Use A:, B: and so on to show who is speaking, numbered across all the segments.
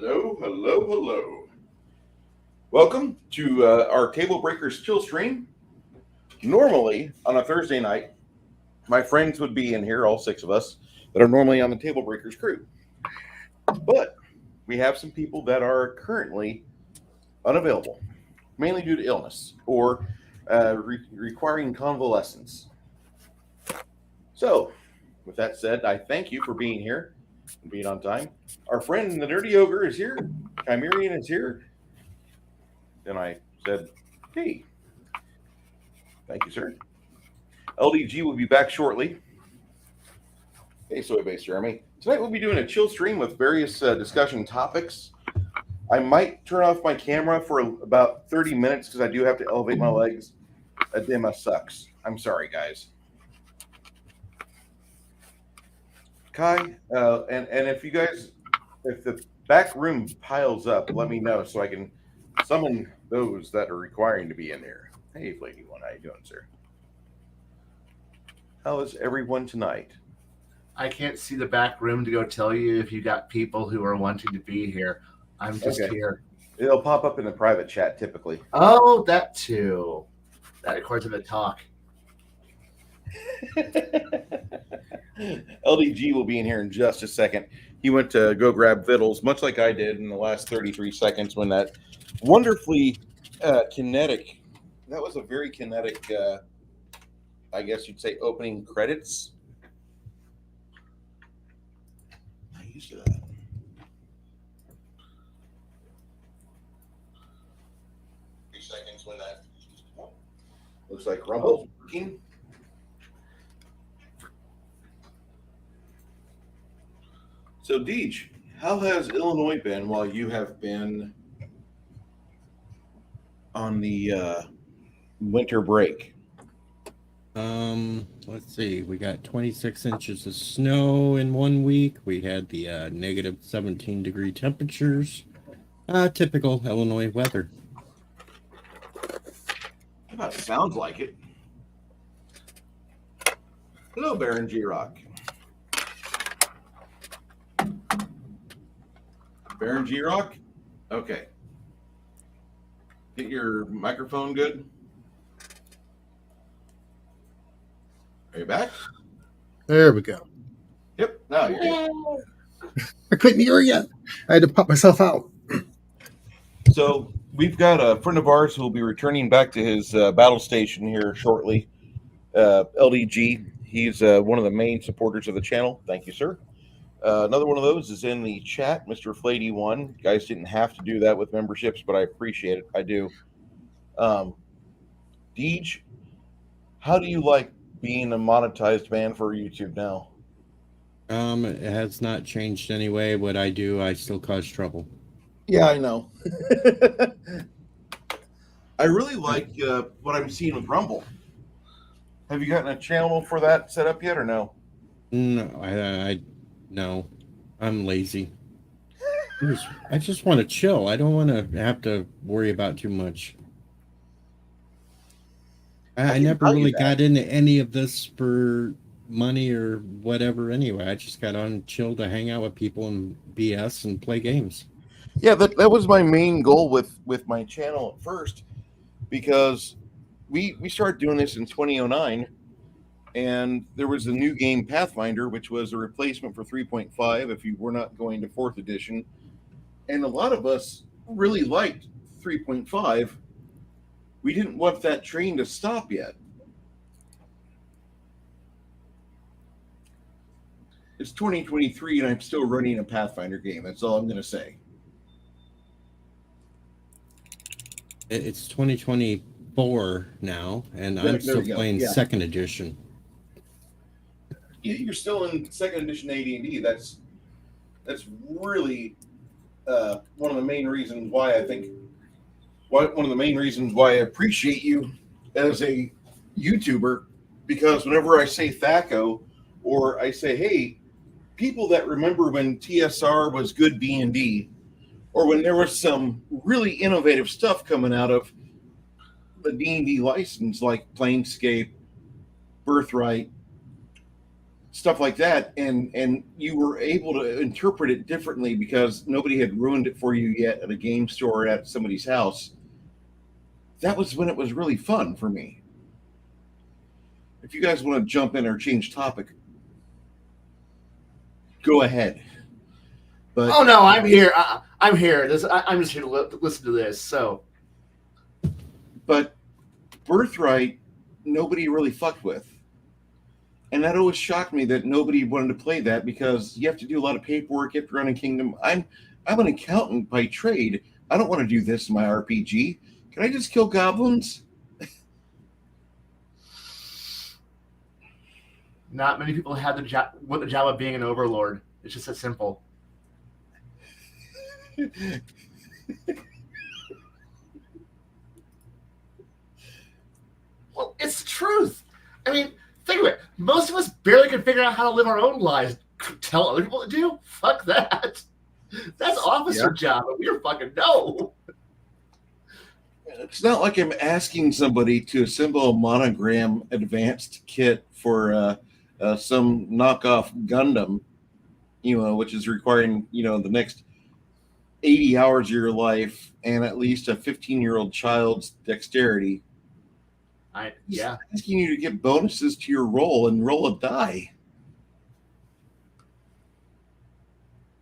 A: Hello, hello, hello. Welcome to our TableBreakers chill stream. Normally, on a Thursday night, my friends would be in here, all six of us, that are normally on the TableBreakers crew. But we have some people that are currently unavailable, mainly due to illness or requiring convalescence. So, with that said, I thank you for being here and being on time. Our friend the Dirty Ogre is here. Chimerian is here. Then I said, hey, thank you, sir. LDG will be back shortly. Hey, Soy Base Jeremy. Tonight we'll be doing a chill stream with various discussion topics. I might turn off my camera for about 30 minutes because I do have to elevate my legs. Edema sucks. I'm sorry, guys. Kai, and if you guys, if the back room piles up, let me know so I can summon those that are requiring to be in there. Hey, Lady One, how you doing, sir? How is everyone tonight?
B: I can't see the back room to go tell you if you got people who are wanting to be here. I'm just here.
A: It'll pop up in the private chat typically.
B: Oh, that too. That according to the talk.
A: LDG will be in here in just a second. He went to go grab vittles, much like I did in the last 33 seconds when that wonderfully kinetic, that was a very kinetic, I guess you'd say, opening credits. I used to that. Seconds when that looks like Rumble's working. So, Deej, how has Illinois been while you have been on the winter break?
C: Let's see. We got 26 inches of snow in 1 week. We had the negative 17-degree temperatures. Typical Illinois weather.
A: It sounds like it. Hello, Baron G Rock. Baron G Rock? Okay. Get your microphone good. Are you back?
D: There we go.
A: Yep. Now you're here.
D: I couldn't hear you. I had to pop myself out.
A: So we've got a friend of ours who will be returning back to his battle station here shortly. LDG. He's one of the main supporters of the channel. Thank you, sir. Another one of those is in the chat, Mr. Flady1. You guys didn't have to do that with memberships, but I appreciate it. I do. Deej, how do you like being a monetized man for YouTube now?
C: It has not changed anyway. What I do, I still cause trouble.
A: Yeah, I know. I really like what I'm seeing with Rumble. Have you gotten a channel for that set up yet or no?
C: No, no. I'm lazy. I just want to chill. I don't want to have to worry about too much. I never really got into any of this for money or whatever anyway. I just got on chill to hang out with people and BS and play games.
A: Yeah, that was my main goal with my channel at first, because we started doing this in 2009, and there was a new game, Pathfinder, which was a replacement for 3.5 if you were not going to 4th edition, and a lot of us really liked 3.5. We didn't want that train to stop yet. It's 2023, and I'm still running a Pathfinder game. That's all I'm going to say.
C: It's 2024 now, and I'm still playing 2nd edition.
A: Yeah, you're still in 2nd edition AD&D. That's really one of the main reasons why I think. One of the main reasons why I appreciate you as a YouTuber, because whenever I say THACO or I say, hey, people that remember when TSR was good D&D, or when there was some really innovative stuff coming out of the D&D license, like Planescape, Birthright, stuff like that, and you were able to interpret it differently because nobody had ruined it for you yet at a game store or at somebody's house. That was when it was really fun for me. If you guys want to jump in or change topic, go ahead. But
B: Oh no, I'm here. I'm here. I'm just here to listen to this. So,
A: but Birthright, nobody really fucked with. And that always shocked me that nobody wanted to play that because you have to do a lot of paperwork. You have to run a kingdom. I'm an accountant by trade. I don't want to do this in my RPG. Can I just kill goblins?
B: not many people have the job of being an overlord. It's just that simple. Well, it's the truth. I mean, think of it. Most of us barely can figure out how to live our own lives. Tell other people to do? Fuck that. That's officer job, and we're fucking no.
A: It's not like I'm asking somebody to assemble a monogram advanced kit for some knockoff Gundam, which is requiring, the next 80 hours of your life and at least a 15-year-old child's dexterity. Asking you to get bonuses to your roll and roll a die.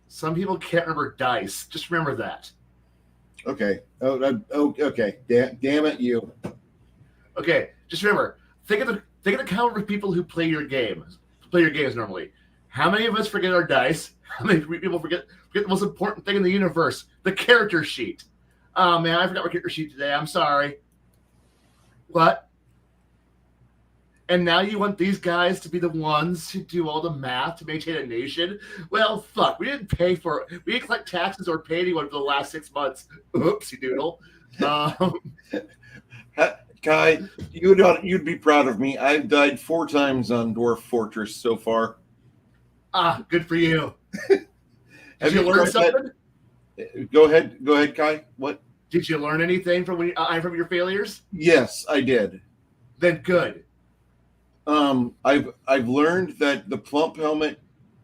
B: Some people can't remember dice. Just remember that.
A: Okay. Okay. Damn it, you.
B: Okay. Just remember. Think of the count of people who play your games. Play your games normally. How many of us forget our dice? How many people forget the most important thing in the universe? The character sheet. Oh man, I forgot my character sheet today. I'm sorry. What? And now you want these guys to be the ones who do all the math to maintain a nation? Well, fuck. We didn't collect taxes or pay anyone for the last 6 months. Oopsie doodle.
A: Kai, you'd be proud of me. I've died 4 times on Dwarf Fortress so far.
B: Good for you.
A: Have
B: you learn something?
A: Go ahead, Kai. What?
B: Did you learn anything from your failures?
A: Yes, I did.
B: Then good.
A: I've learned that the plump helmet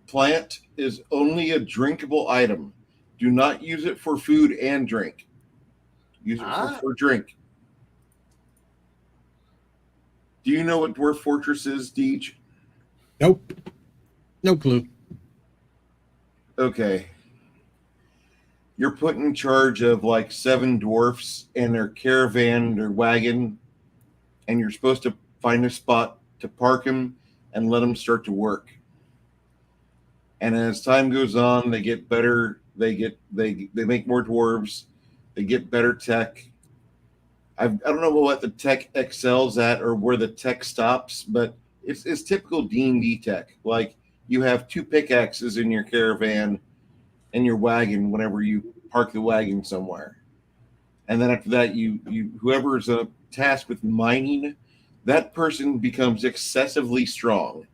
A: plant is only a drinkable item. Do not use it for food and drink. Use it for drink. Do you know what Dwarf Fortress is, Deej?
C: Nope. No clue.
A: Okay. You're put in charge of like 7 dwarfs and their caravan, their wagon, and you're supposed to find a spot to park them and let them start to work. And as time goes on, they get better. They make more dwarves. They get better tech. I don't know what the tech excels at or where the tech stops, but it's typical D&D tech. Like you have 2 pickaxes in your caravan and your wagon whenever you park the wagon somewhere. And then after that, you whoever is tasked with mining, that person becomes excessively strong.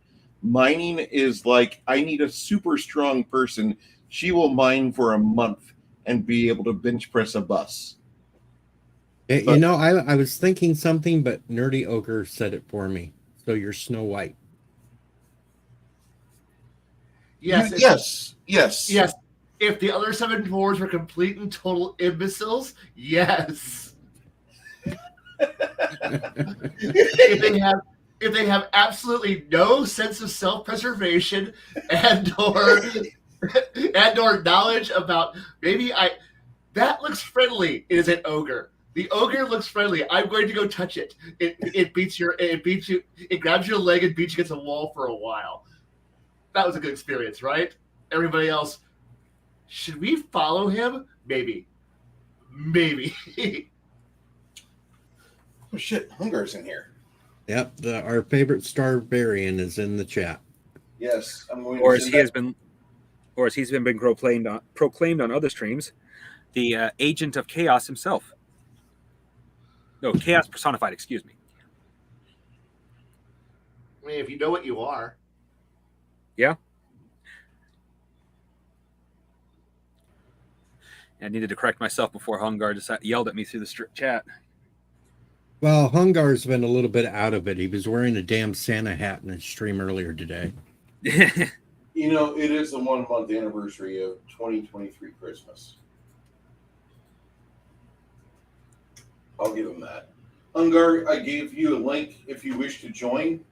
A: Mining is like, I need a super strong person. She will mine for a month and be able to bench press a bus.
C: I was thinking something, but Nerdy Ogre said it for me. So you're Snow White.
B: Yes.
A: Yes.
B: If the other 7 dwarves were complete and total imbeciles, yes. if they have absolutely no sense of self-preservation and or knowledge about that looks friendly. It is an ogre. The ogre looks friendly. I'm going to go touch it. It beats you. It grabs your leg and beats you against a wall for a while. That was a good experience, right? Everybody else, should we follow him? Maybe.
A: Oh shit, Hungar's in here.
C: Yep, our favorite Starbarian is in the chat.
A: Yes, I'm going.
E: Or as he's been proclaimed on other streams, the agent of chaos himself. No, chaos personified. Excuse me.
B: I mean, if you know what you are.
E: Yeah. I needed to correct myself before Hungar just yelled at me through the chat.
C: Well, Hungar's been a little bit out of it. He was wearing a damn Santa hat in his stream earlier today.
A: You know, it is the 1 month anniversary of 2023 Christmas. I'll give him that. Ungar, I gave you a link if you wish to join.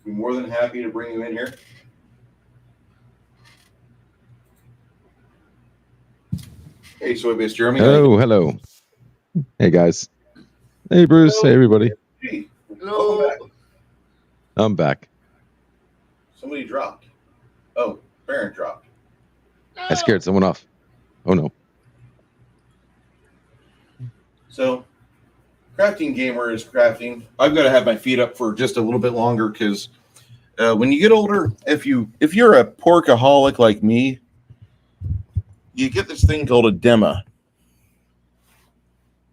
A: Be more than happy to bring you in here. Hey, Soybeans Jeremy.
F: Hello. Hey, guys. Hey, Bruce.
A: Hello.
F: Hey, everybody.
A: Hey,
B: Hello.
A: welcome back.
F: I'm back.
A: Somebody dropped. Oh, Baron dropped.
F: I scared someone off. Oh, no.
A: So, crafting gamer is crafting. I've got to have my feet up for just a little bit longer because when you get older, if you're a porkaholic like me, you get this thing called edema.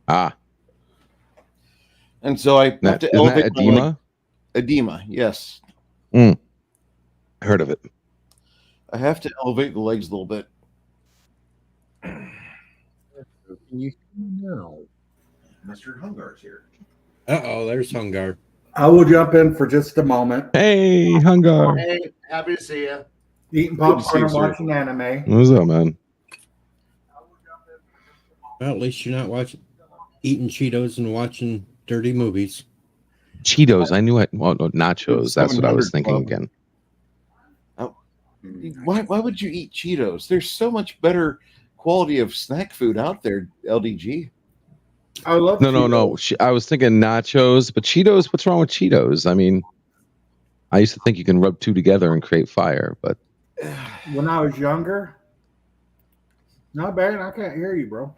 F: Ah.
A: And so I have to
F: Isn't that
A: elevate my leg.
F: edema?
A: Edema, yes.
F: I heard of it.
A: I have to elevate the legs a little bit.
D: You know.
A: Mr. Hungar's here.
C: Uh-oh, there's Hungar.
G: I will jump in for just a moment.
F: Hey, Hungar.
B: Hey, happy to see you.
G: Eating
A: Good to see
G: popcorn
A: you,
G: and
A: sir.
G: watching anime.
F: What's up, man?
C: Well, at least you're not eating Cheetos and watching dirty movies.
F: Cheetos. I knew it. Well, no, nachos. That's what I was
A: 700
F: thinking
A: Club.
F: again.
A: Why would you eat Cheetos? There's so much better quality of snack food out there, LDG.
G: I love
F: No.
G: Cheetos.
F: I was thinking nachos, but Cheetos, what's wrong with Cheetos? I mean, I used to think you can rub two together and create fire, but
G: When I was younger, not bad. I can't hear you, bro.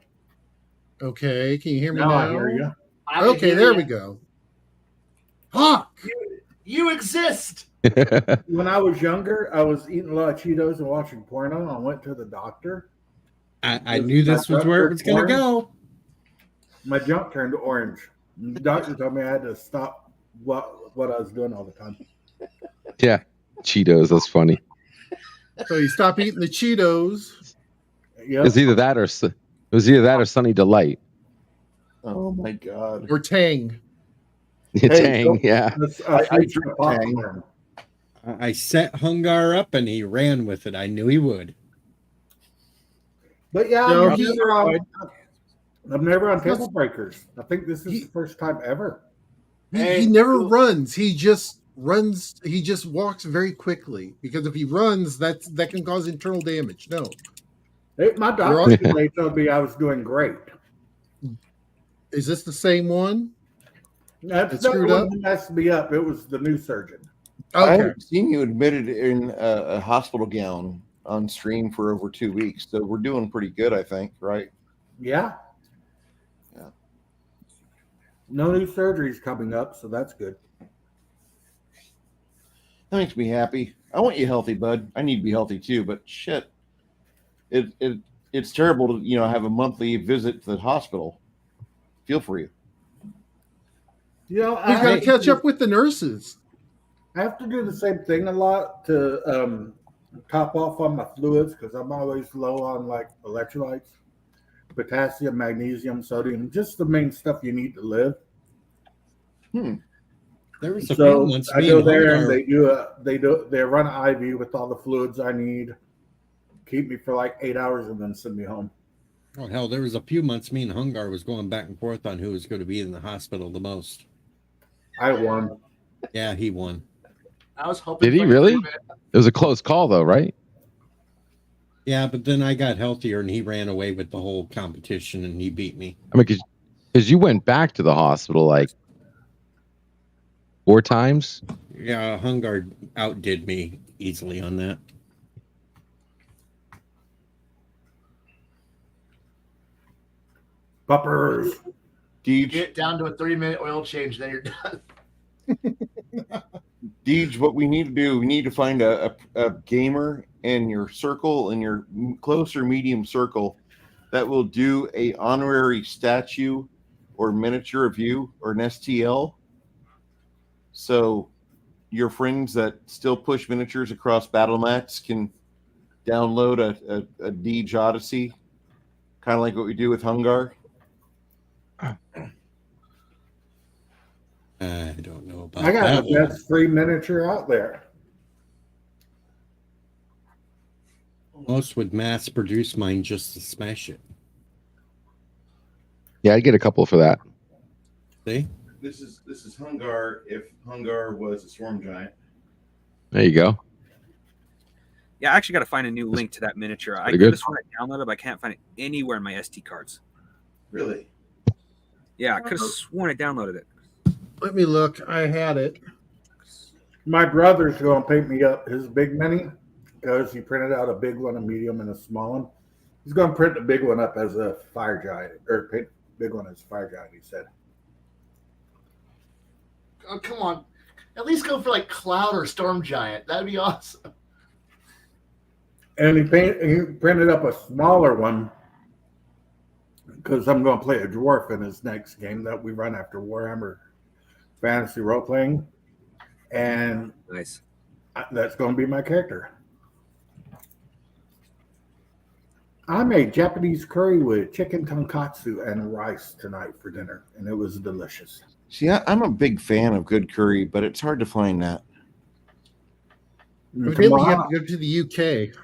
D: Okay, can you hear me
G: Now
D: now?
G: I hear you.
B: I can
D: Okay,
B: hear
D: there
B: you.
D: we go. Hawk!
B: You exist.
G: When I was younger, I was eating a lot of Cheetos and watching porno. And I went to the doctor.
C: I knew this was where it was going to go.
G: My junk turned orange. And the doctor told me I had to stop what I was doing all the time.
F: yeah, Cheetos. That's funny.
D: So you stop eating the Cheetos.
G: Yep.
F: It's either that or Sunny Delight.
A: Oh my God.
D: Or Tang.
F: Tang, yeah.
A: I drink Tang.
C: I set Hungar up and he ran with it. I knew he would.
G: But yeah,
D: No,
G: I'm never on TableBreakers. I think this is the first time ever.
D: He never runs. He just runs. He just walks very quickly because if he runs, that can cause internal damage. No.
G: My doctor today told me I was doing great.
D: Is this the same one?
G: That's
D: It's
G: not the
D: screwed
G: one
D: up?
G: that messed me up. It was the new surgeon.
A: I
D: Okay.
A: haven't seen you admitted in a hospital gown on stream for over 2 weeks, so we're doing pretty good, I think, right?
G: Yeah.
A: Yeah.
G: No new surgeries coming up, so that's good.
A: That makes me happy. I want you healthy, bud. I need to be healthy too, but shit, it's terrible to have a monthly visit to the hospital. Feel for you.
G: You know,
D: He's got to catch up with the nurses.
G: I have to do the same thing a lot to top off on my fluids because I'm always low on like electrolytes, potassium, magnesium, sodium, just the main stuff you need to live.
C: There was a few
G: So
C: months
G: I
C: me
G: go
C: and
G: there and
C: Hungar,
G: they run an IV with all the fluids I need, keep me for like 8 hours, and then send me home.
C: oh hell, there was a few months me and Hungar was going back and forth on who was going to be in the hospital the most.
G: I won.
C: Yeah, he won.
B: I was hoping.
F: Did he
B: for
F: really?
B: a minute.
F: It was a close call, though, right?
C: Yeah, but then I got healthier and he ran away with the whole competition and he beat me.
F: I mean, because you went back to the hospital like 4 times.
C: Yeah, Hungar outdid me easily on that.
G: Buppers.
A: Deej,
B: Get down to a 3-minute oil change, then you're done.
A: Deej, what we need to do, we need to find a gamer in your circle, in your close or medium circle, that will do a honorary statue or miniature of you or an STL. So your friends that still push miniatures across battle mats can download a Deej Odyssey, kind of like what we do with Hungar.
C: I don't know about
G: I got
C: that
G: the
C: one.
G: best free miniature out there.
C: Most would mass produce mine just to smash it.
F: Yeah, I'd get a couple for that.
C: See?
A: This is Hungar if Hungar was a storm giant.
F: There you go.
E: Yeah, I actually got to find a new link to that miniature. I
F: pretty
E: could
F: good.
E: have sworn I downloaded it, but I can't find it anywhere in my SD cards.
A: Really?
E: Yeah, I could have sworn I downloaded it.
D: Let me look. I had it.
G: My brother's going to paint me up his big mini because he printed out a big one, a medium, and a small one. He's going to print the big one up as a fire giant, or paint the big one as fire giant, he said.
B: Oh, come on. At least go for like Cloud or Storm Giant. That'd be awesome.
G: And he printed up a smaller one because I'm going to play a dwarf in his next game that we run after Warhammer Fantasy Role Playing. And
E: Nice.
G: that's going to be my character. I made Japanese curry with chicken tonkatsu and rice tonight for dinner, and it was delicious.
H: See, I'm a big fan of good curry, but it's hard to find that.
D: Evidently, you have to go to the UK.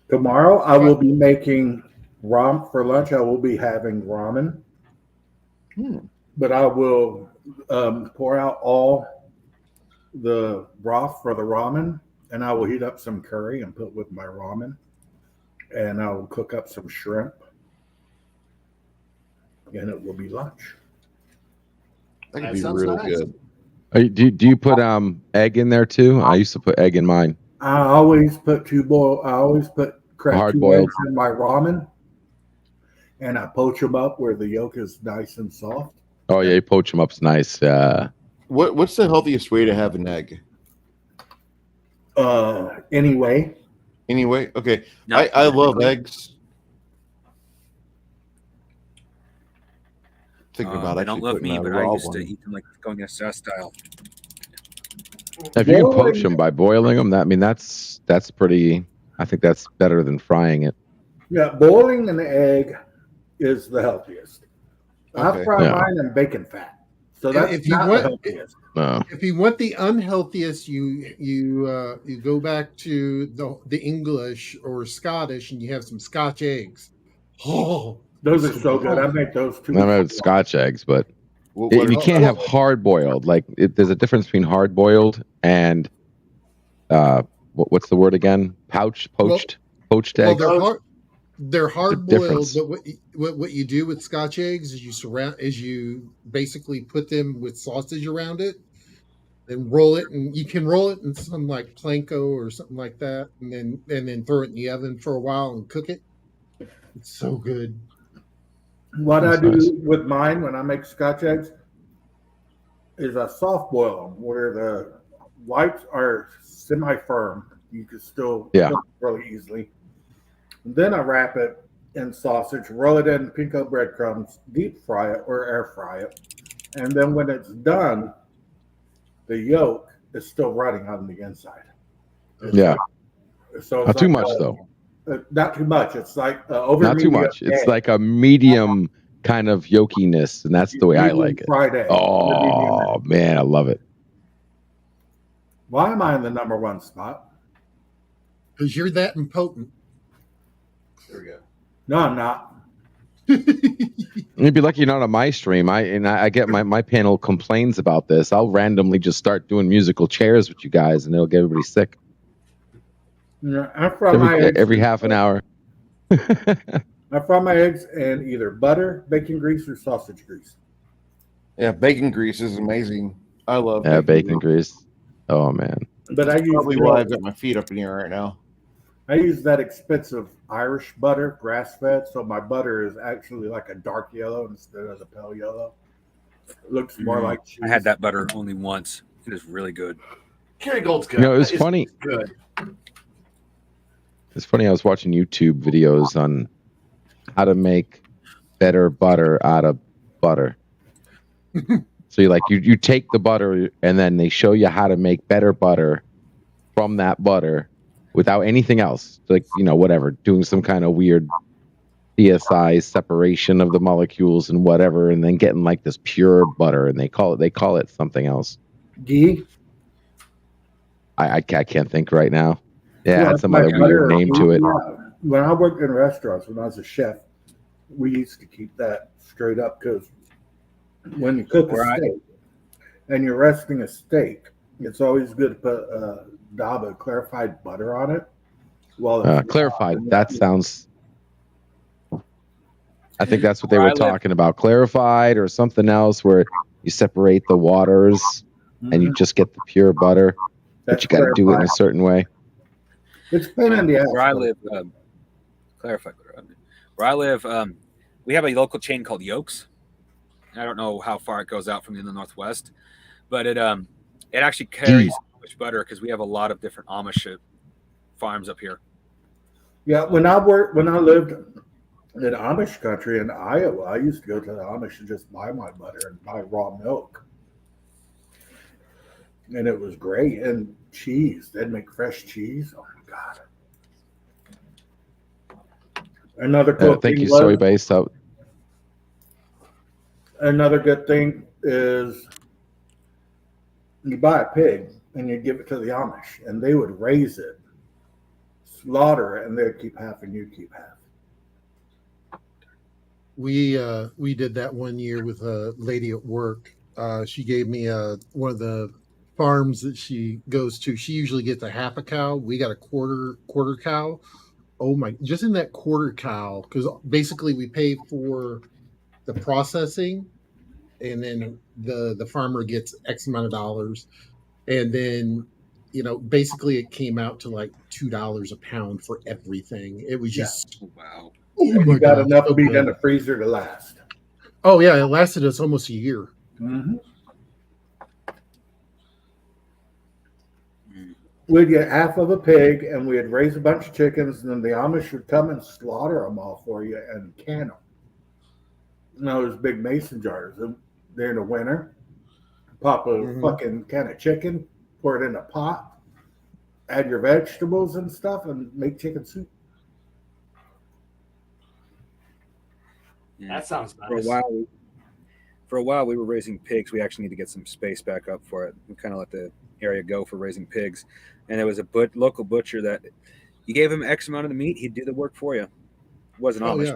G: Tomorrow, I will be making for lunch. I will be having ramen, but I will pour out all the broth for the ramen, and I will heat up some curry and put with my ramen, and I will cook up some shrimp, and it will be lunch.
H: That could
B: That
H: be
B: sounds
H: real
B: nice.
H: good.
F: Do you put egg in there too? I used to put egg in mine.
G: I always put crack
F: Hard
G: 2
F: boiled.
G: eggs in my ramen, and I poach them up where the yolk is nice and soft.
F: Oh yeah, you poach them up's nice.
H: What's the healthiest way to have an egg?
G: Anyway,
H: Anyway, okay.
E: Not
H: I love
E: typically.
H: eggs. Thinking about
E: They
H: actually
E: don't love
H: putting
E: me,
H: out a
E: but I
H: raw
E: used to
H: one.
E: eat them like going SS style.
F: If you can poach
G: Boiling-
F: them by boiling them, that's pretty. I think that's better than frying it.
G: yeah, boiling an egg is the healthiest. I
H: Okay.
G: fry
F: Yeah.
G: mine in bacon fat, so that's
D: If you
G: not
D: want-
G: the healthiest.
F: No.
D: If you want the unhealthiest, you go back to the English or Scottish, and you have some Scotch eggs. Oh,
G: Those are so good. I make those too.
F: I've had Scotch eggs, but
H: What
F: you
H: are-
F: can't have hard boiled. Like there's a difference between hard boiled and what's the word again? Poached
D: Well,
F: egg.
D: they're hard
F: The
D: boiled.
F: difference.
D: But what you do with Scotch eggs is you basically put them with sausage around it, and roll it, and you can roll it in some like Planko or something like that, and then throw it in the oven for a while and cook it. It's so good.
G: What I
F: That's
G: do
F: nice.
G: with mine when I make Scotch eggs is I soft boil them where the whites are semi-firm. You can still
F: Yeah.
G: cook really easily. And then I wrap it in sausage, roll it in pinko breadcrumbs, deep fry it or air fry it. And then when it's done, the yolk is still running on the inside.
F: Yeah,
G: So it's
F: not too
G: like
F: much though.
G: Not too much. It's like over
F: Not too
G: medium
F: much. It's
G: egg.
F: like a medium kind of yolkiness, and that's the way I
G: Medium
F: like it.
G: fried egg. Under medium egg.
F: Oh man, I love it.
G: Why am I in the number one spot?
D: Because you're that impotent.
H: There we go.
G: No, I'm not.
F: You'd be lucky you're not on my stream. I get my panel complains about this. I'll randomly just start doing musical chairs with you guys, and it'll get everybody sick
G: Yeah, I fry my eggs.
F: every half an hour.
G: I fry my eggs in either butter, bacon grease, or sausage grease.
H: Yeah, bacon grease is amazing. I love
F: Yeah, bacon grease. Oh man.
G: But I use
H: Probably why I've got my feet up in the air right now.
G: I use that expensive Irish butter, grass fed, so my butter is actually like a dark yellow instead of the pale yellow. It looks more like cheese.
E: I had that butter only once. It is really good.
B: Kerrygold's good.
F: You know, it's
B: It's
F: funny.
B: Good.
F: It's funny. I was watching YouTube videos on how to make better butter out of butter. So you take the butter and then they show you how to make better butter from that butter without anything else. Like, whatever, doing some kind of weird CSI separation of the molecules and whatever, and then getting like this pure butter, and they call it something else.
G: Ghee.
F: I can't think right now. Yeah, add some
G: my
F: other weird
G: butter,
F: name to it.
G: when I worked in restaurants, when I was a chef, we used to keep that straight up because when you cook a
E: Right.
G: steak and you're resting a steak, it's always good to put a dab of clarified butter on it. While it's
F: Clarified. That sounds. I think that's what they
E: Where
F: were
E: I live-
F: talking about. Clarified or something else where you separate the waters and you just get the pure butter, but you got to do it in a certain way.
G: It's pain in the ass.
E: Where I
G: but-
E: live, clarify. Where I live, we have a local chain called Yolks. I don't know how far it goes out from in the Northwest, but it actually carries Amish butter because we have a lot of different Amish farms up here.
G: Yeah, when I lived in Amish country in Iowa, I used to go to the Amish and just buy my butter and buy raw milk. And it was great. And cheese. They'd make fresh cheese. Oh my God. Another cool
F: Thank
G: thing
F: you,
G: was,
F: soy based.
G: another good thing is you buy a pig and you give it to the Amish and they would raise it, slaughter it, and they'd keep half and you'd keep half.
D: We did that one year with a lady at work. She gave me one of the farms that she goes to. She usually gets a half a cow. We got a quarter cow. Oh my! Just in that quarter cow, because basically we pay for the processing, and then the farmer gets X amount of dollars, and then basically it came out to like $2 a pound for everything. It was just
E: Wow.
D: oh
G: And
D: my
G: you got
D: God,
G: enough
D: so
G: meat
D: good.
G: in the freezer to last.
D: Oh yeah, it lasted us almost a year.
G: Mm-hmm. We'd get half of a pig and we'd raise a bunch of chickens, and then the Amish would come and slaughter them all for you and can them. And those big mason jars. And they're in the winter. Pop a fucking can of chicken, pour it in a pot, add your vegetables and stuff, and make chicken soup.
I: That sounds
E: For a
I: nice.
E: while, we were raising pigs. We actually need to get some space back up for it. We kind of let the area go for raising pigs. And there was a local butcher that you gave him X amount of the meat, he'd do the work for you. It wasn't Amish,
D: yeah.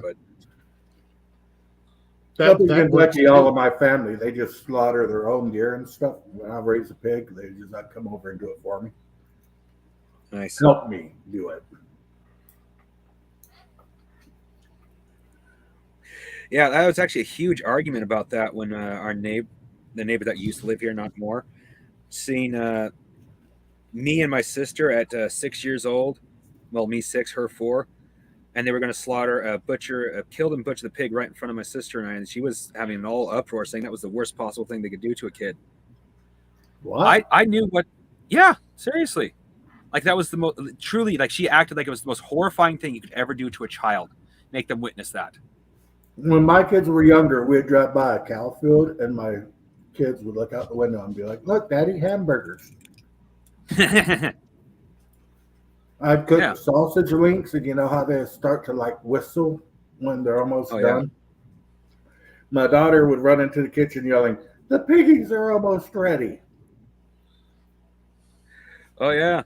E: but
G: Up in
D: that works
G: Kentucky, all
D: too.
G: of my family, they just slaughter their own deer and stuff. When I raise a pig, they just not come over and do it for me.
E: nice.
G: Help me do it.
E: Yeah, that was actually a huge argument about that when the neighbor that used to live here, not more, seen me and my sister at 6 years old. Well, me 6, her 4. And they were going to slaughter killed and butcher the pig right in front of my sister and I. And she was having an all uproar saying that was the worst possible thing they could do to a kid.
G: What?
E: I knew what, yeah, seriously. Like that was the most, truly, like she acted like it was the most horrifying thing you could ever do to a child. Make them witness that.
G: When my kids were younger, we'd drive by a cow field, and my kids would look out the window and be like, "Look, Daddy, hamburgers." I'd cook sausage links, and you know how they start to like whistle when they're almost done? Yeah. My daughter would run into the kitchen yelling, "The piggies are almost ready."
E: Oh, yeah.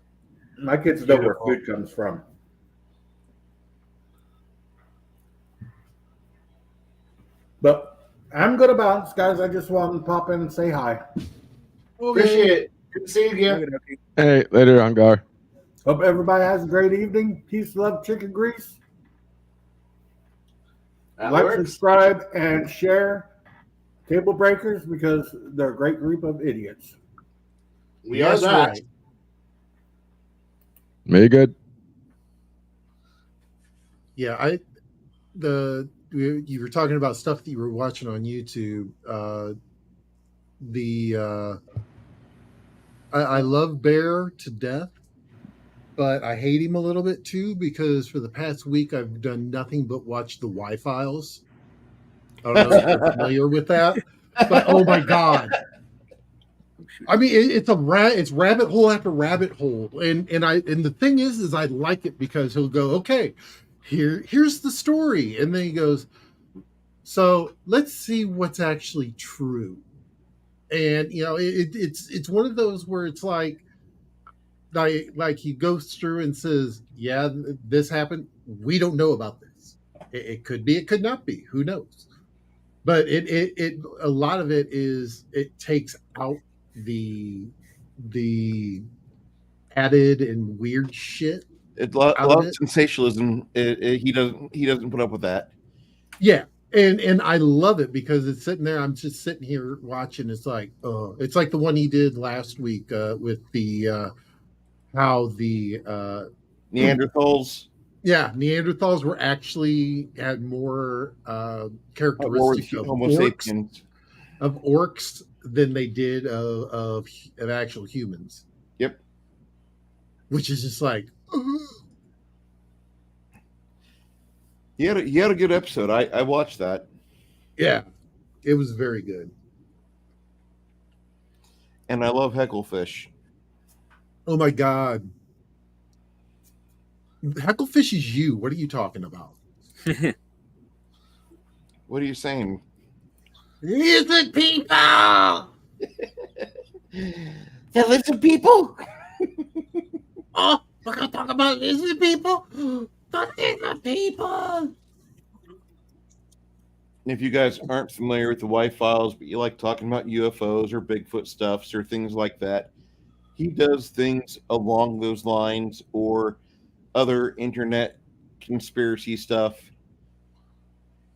G: My kids know where food comes from. But I'm going to bounce, guys. I just wanted to pop in and say hi.
B: Appreciate it. Good seeing you.
F: Hey, later, Hungar.
G: Hope everybody has a great evening. Peace, love, chicken grease. Like, subscribe, and share TableBreakers because they're a great group of idiots.
B: We are that.
D: Right.
F: Very good.
D: Yeah, you were talking about stuff that you were watching on YouTube. I love Bear to death, but I hate him a little bit too because for the past week I've done nothing but watch the Y-Files. I don't know if you're familiar with that, but oh my God. I mean, it's rabbit hole after rabbit hole, and the thing is I like it because he'll go, okay, here's the story, and then he goes, so let's see what's actually true, and it's one of those where it's like like he goes through and says, "Yeah, this happened. We don't know about this. It could be, it could not be. Who knows?" But it a lot of it is it takes out the added and weird shit
H: It
D: out of
H: love
D: it.
H: sensationalism. He doesn't put up with that.
D: Yeah. And I love it because it's sitting there. I'm just sitting here watching. It's like, oh, it's like the one he did last week with the how the
H: Neanderthals.
D: yeah, Neanderthals were actually had more
H: Or
D: characteristic
H: Homo sapiens.
D: of orcs than they did of actual humans,
H: Yep.
D: which is just like,
H: He had a good episode. I watched that.
D: yeah, it was very good.
H: And I love Hecklefish.
D: Oh my god, Hecklefish is you. What are you talking about?
H: What are you saying?
D: Lizard people.
H: The lizard people.
D: Oh, we're gonna talk about lizard people. The lizard people.
H: If you guys aren't familiar with the White Files, but you like talking about UFOs or Bigfoot stuffs or things like that, he does things along those lines or other internet conspiracy stuff.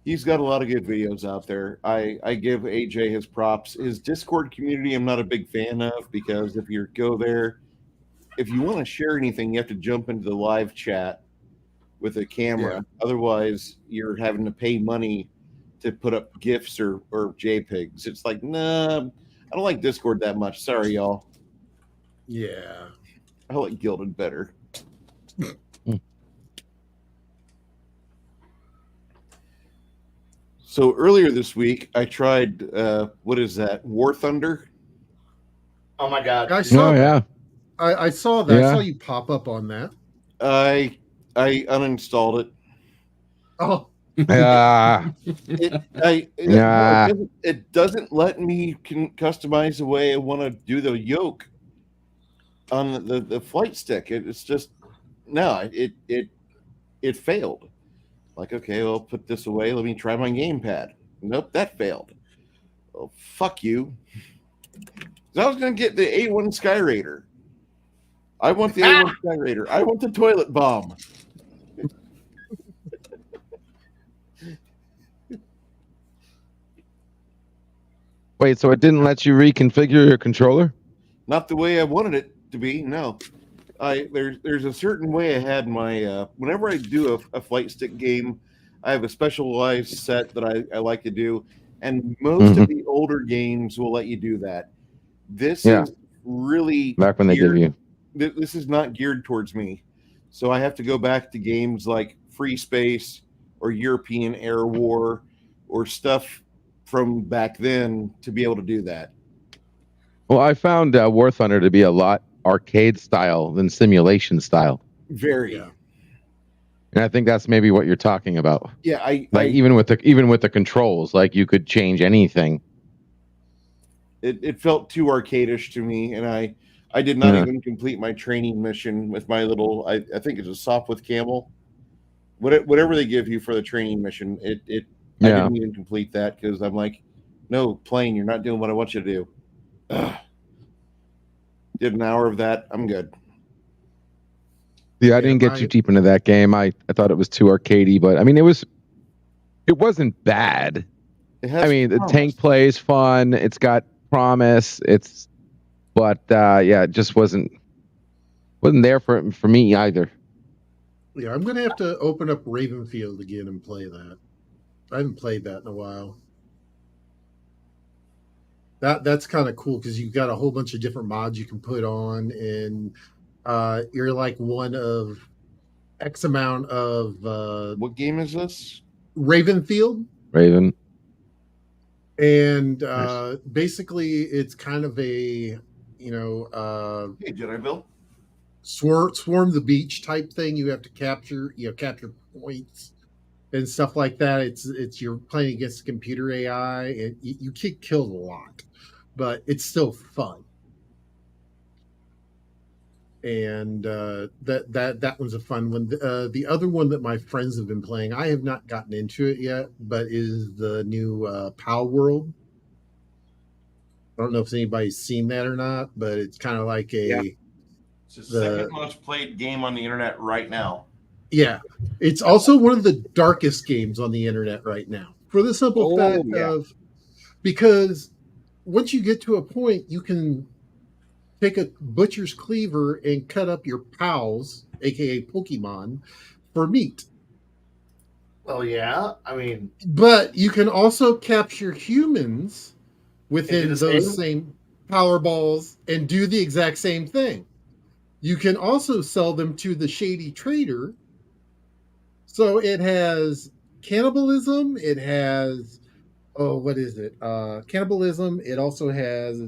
H: He's got a lot of good videos out there. I give AJ his props. His Discord community, I'm not a big fan of because if you go there, if you want to share anything, you have to jump into the live chat with a camera.
D: Yeah.
H: Otherwise, you're having to pay money to put up GIFs or JPEGs. It's like, nah, I don't like Discord that much. Sorry, y'all.
D: Yeah.
H: I like Gilded better. So earlier this week, I tried, what is that? War Thunder?
B: Oh my god!
D: I saw
F: Oh
D: that.
F: yeah.
D: I saw that. I
F: Yeah.
D: saw you pop up on that.
H: I uninstalled it.
D: Oh,
F: Ah,
H: It doesn't let me customize the way I want to do the yoke on the flight stick. It's just no. It failed. Like, okay, well, put this away. Let me try my gamepad. Nope, that failed. Well, fuck you. 'Cause I was gonna get the A1 Sky Raider. I want the A1 Sky Raider. I want the toilet bomb.
F: wait. So it didn't let you reconfigure your controller?
H: Not the way I wanted it to be. No, there's a certain way I had my whenever I do a flight stick game, I have a specialized set that I like to do, and most of the older games will let you do that. This
F: Yeah.
H: is really
F: Back when they give
H: geared-
F: you.
H: This is not geared towards me, so I have to go back to games like Free Space or European Air War or stuff from back then to be able to do that.
F: Well, I found War Thunder to be a lot arcade style than simulation style,
H: Very,
D: Yeah.
F: and I think that's maybe what you're talking about.
H: yeah.
F: Like even with the controls, like you could change anything.
H: It felt too arcadish to me, and I did not
F: Yeah.
H: even complete my training mission with my little I think it's a soft with camel. Whatever they give you for the training mission, I
F: Yeah.
H: didn't even complete that because I'm like, no, plane, you're not doing what I want you to do. Ugh. Did an hour of that. I'm good.
F: Yeah, I
D: Yeah,
F: didn't get
D: my-
F: too deep into that game. I thought it was too arcadey, but I mean, it wasn't bad.
H: It has
F: I mean, the
H: promise.
F: tank play is fun. It's got promise. But yeah, it just wasn't there for me either.
D: yeah. I'm gonna have to open up Ravenfield again and play that. I haven't played that in a while. That's kind of cool because you've got a whole bunch of different mods you can put on, and you're like one of X amount of
H: What game is this?
D: Ravenfield,
F: Raven.
D: and
F: Nice.
D: basically it's kind of a
H: Hey, Jedi Bill.
D: swarm the beach type thing. You have to capture points and stuff like that. It's you're playing against computer AI, and you get killed a lot, but it's still fun. and that one's a fun one. The other one that my friends have been playing, I have not gotten into it yet, but is the new Pow World. I don't know if anybody's seen that or not, but it's kind of like
A: It's the second most played game on the internet right now.
D: Yeah, it's also one of the darkest games on the internet right now, for the simple fact of, because once you get to a point, you can take a butcher's cleaver and cut up your pals, aka Pokemon, for meat.
B: Well, yeah. I mean,
D: But you can also capture humans within
B: the
D: those same power balls and do the exact same thing. You can also sell them to the shady trader. So it has cannibalism. It has, what is it? Cannibalism. It also has,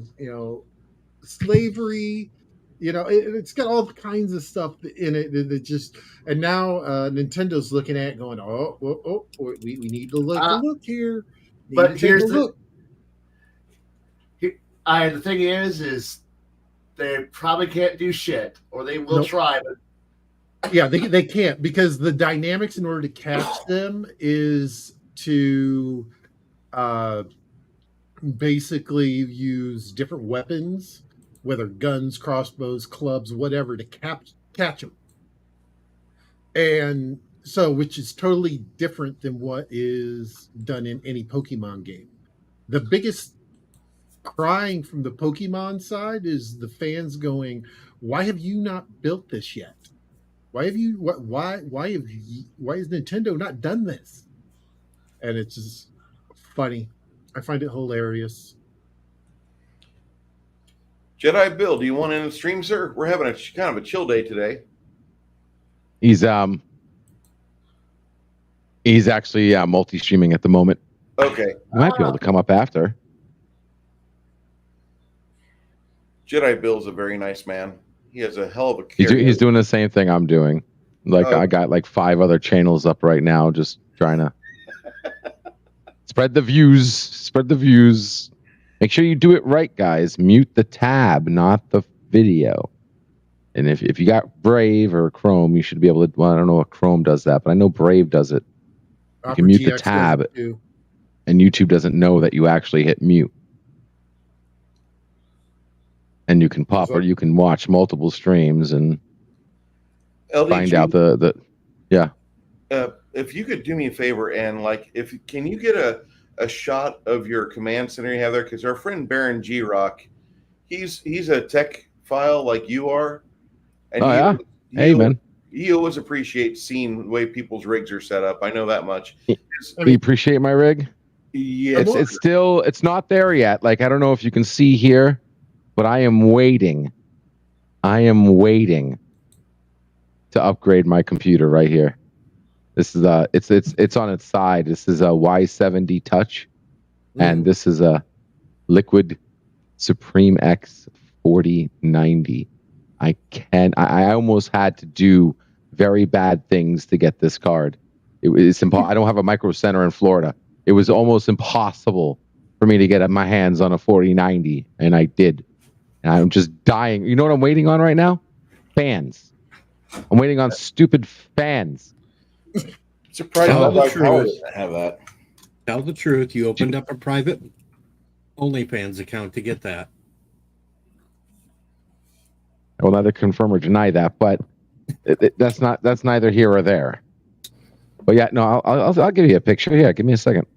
D: slavery. It's got all kinds of stuff in it that just. And now Nintendo's looking at it going, we need to look here.
B: But here's the thing is they probably can't do shit, or they will try, but
D: yeah, they can't, because the dynamics in order to catch them is to basically use different weapons, whether guns, crossbows, clubs, whatever, to catch them. And so, which is totally different than what is done in any Pokemon game. The biggest crying from the Pokemon side is the fans going, "Why have you not built this yet? Why has Nintendo not done this?" And it's just funny. I find it hilarious.
A: Jedi Bill, do you want in the stream, sir? We're having a kind of a chill day today.
F: He's actually multi-streaming at the moment.
A: Okay.
F: I might be able to come up after.
A: Jedi Bill's a very nice man. He has a hell of a career.
F: He's doing the same thing I'm doing. I got like 5 other channels up right now, just trying to spread the views. Make sure you do it right, guys. Mute the tab, not the video. And if you got Brave or Chrome, you should be able to. Well, I don't know what Chrome does that, but I know Brave does it. You can mute the tab, and YouTube doesn't know that you actually hit mute. And you can pop or you can watch multiple streams and find out the yeah.
A: If you could do me a favor and can you get a shot of your command center you have there? Because our friend Baron G Rock, he's a tech file like you are, and he always appreciates seeing the way people's rigs are set up. I know that much.
F: You appreciate my rig?
A: Yeah,
F: it's not there yet. Like, I don't know if you can see here, but I am waiting to upgrade my computer right here. This is it's on its side. This is a Y70 Touch, and this is a Liquid Supreme X 4090. I almost had to do very bad things to get this card. It's I don't have a Micro Center in Florida. It was almost impossible for me to get my hands on a 4090, and I did. And I'm just dying. You know what I'm waiting on right now? Fans. I'm waiting on stupid fans.
A: Surprised
C: Tell the
A: my power
C: truth.
A: doesn't have that.
C: Tell the truth. You opened up a private OnlyFans account to get that.
F: I will neither confirm or deny that, but that's neither here or there. But yeah, no, I'll give you a picture. Yeah, give me a second.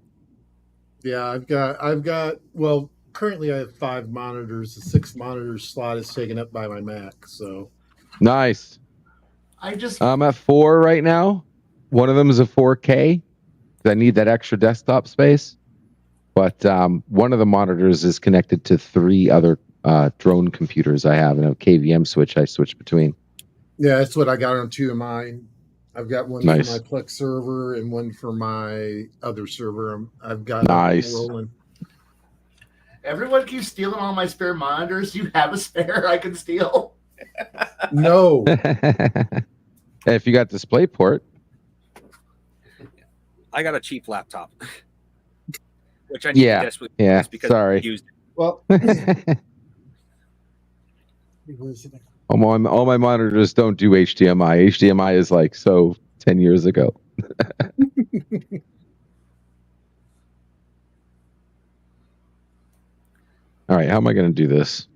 D: Yeah, I've got. Well, currently I have 5 monitors. The 6th monitor slot is taken up by my Mac. So
F: nice. I'm at 4 right now. One of them is a 4K. I need that extra desktop space. But one of the monitors is connected to 3 other drone computers I have, and a KVM switch I switch between.
D: Yeah, that's what I got on 2 of mine. I've got one
F: Nice.
D: for my Plex server and one for my other server. I've got
F: nice.
D: Rolling.
B: Everyone keeps stealing all my spare monitors. You have a spare I can steal?
D: No.
F: If you got DisplayPort.
E: I got a cheap laptop, which I need to desperately use because
F: sorry.
E: I used it.
D: Well,
F: All my monitors don't do HDMI. HDMI is like 10 years ago. All right, how am I going to do this?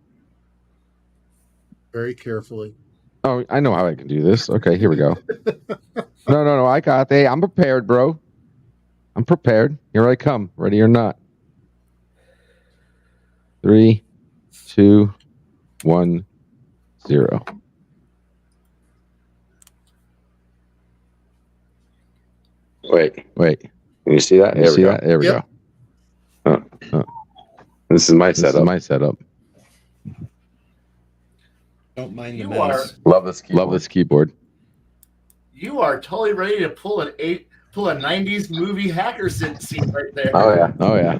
D: Very carefully.
F: Oh, I know how I can do this. Okay, here we go. No. I got. Hey, I'm prepared, bro. I'm prepared. Here I come. Ready or not? 3, 2, 1, 0. Wait. Can you see that? There we go. There we
D: Yep.
F: go. This is my setup.
C: Don't mind the
B: You
C: mess.
F: Love this keyboard.
B: You are totally ready to pull a 90s movie hacker scene right there.
F: Oh yeah.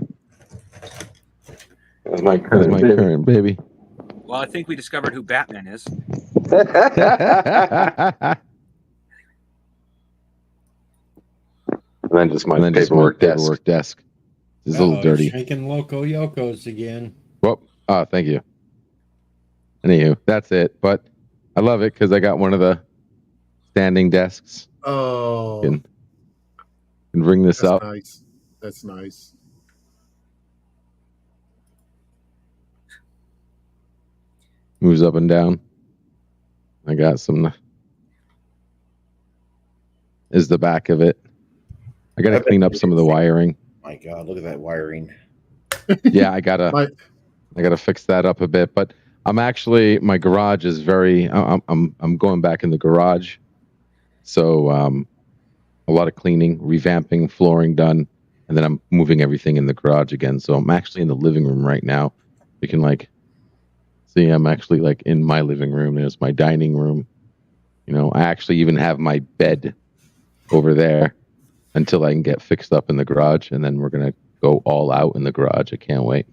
F: That's my current baby.
E: Well, I think we discovered who Batman is.
F: And then just my paperwork desk. This is a little dirty.
C: Shaking Loco Yokos again.
F: Well, thank you. Anywho, that's it. But I love it because I got one of the standing desks.
D: Oh,
F: Can bring this
D: that's
F: up.
D: nice. That's nice.
F: Moves up and down. I got some. Is the back of it. I got to clean up some of the wiring.
A: My God, look at that wiring.
F: Yeah, I gotta fix that up a bit. But I'm actually, my garage is very. I'm going back in the garage, so a lot of cleaning, revamping, flooring done, and then I'm moving everything in the garage again. So I'm actually in the living room right now. You can see I'm actually in my living room. There's my dining room. I actually even have my bed over there until I can get fixed up in the garage, and then we're gonna go all out in the garage. I can't wait.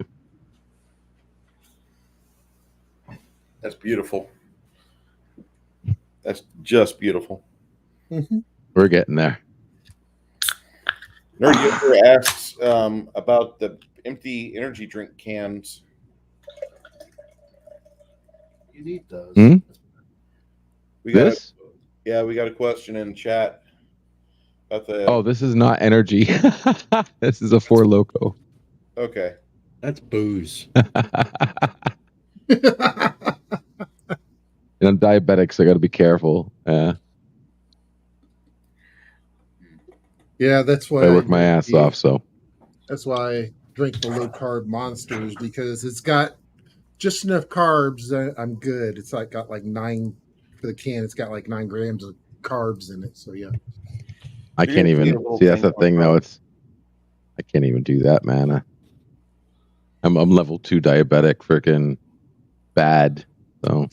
A: That's beautiful. That's just beautiful.
D: Mm-hmm.
F: We're getting there.
A: Nerdy Yoker asks about the empty energy drink cans.
B: You need those.
F: Hmm?
A: We got
F: This?
A: we got a question in chat about the.
F: Oh, this is not energy. This is a Four Loco.
A: Okay.
C: That's booze.
F: And I'm diabetic, so I got to be careful.
D: Yeah, that's why
F: I work my ass off. So
D: that's why I drink the low carb monsters, because it's got just enough carbs. I'm good. It's got 9 for the can. It's got 9 grams of carbs in it. So yeah,
F: I can't even see. That's the thing, though. I can't even do that, man. I'm level 2 diabetic, freaking bad. So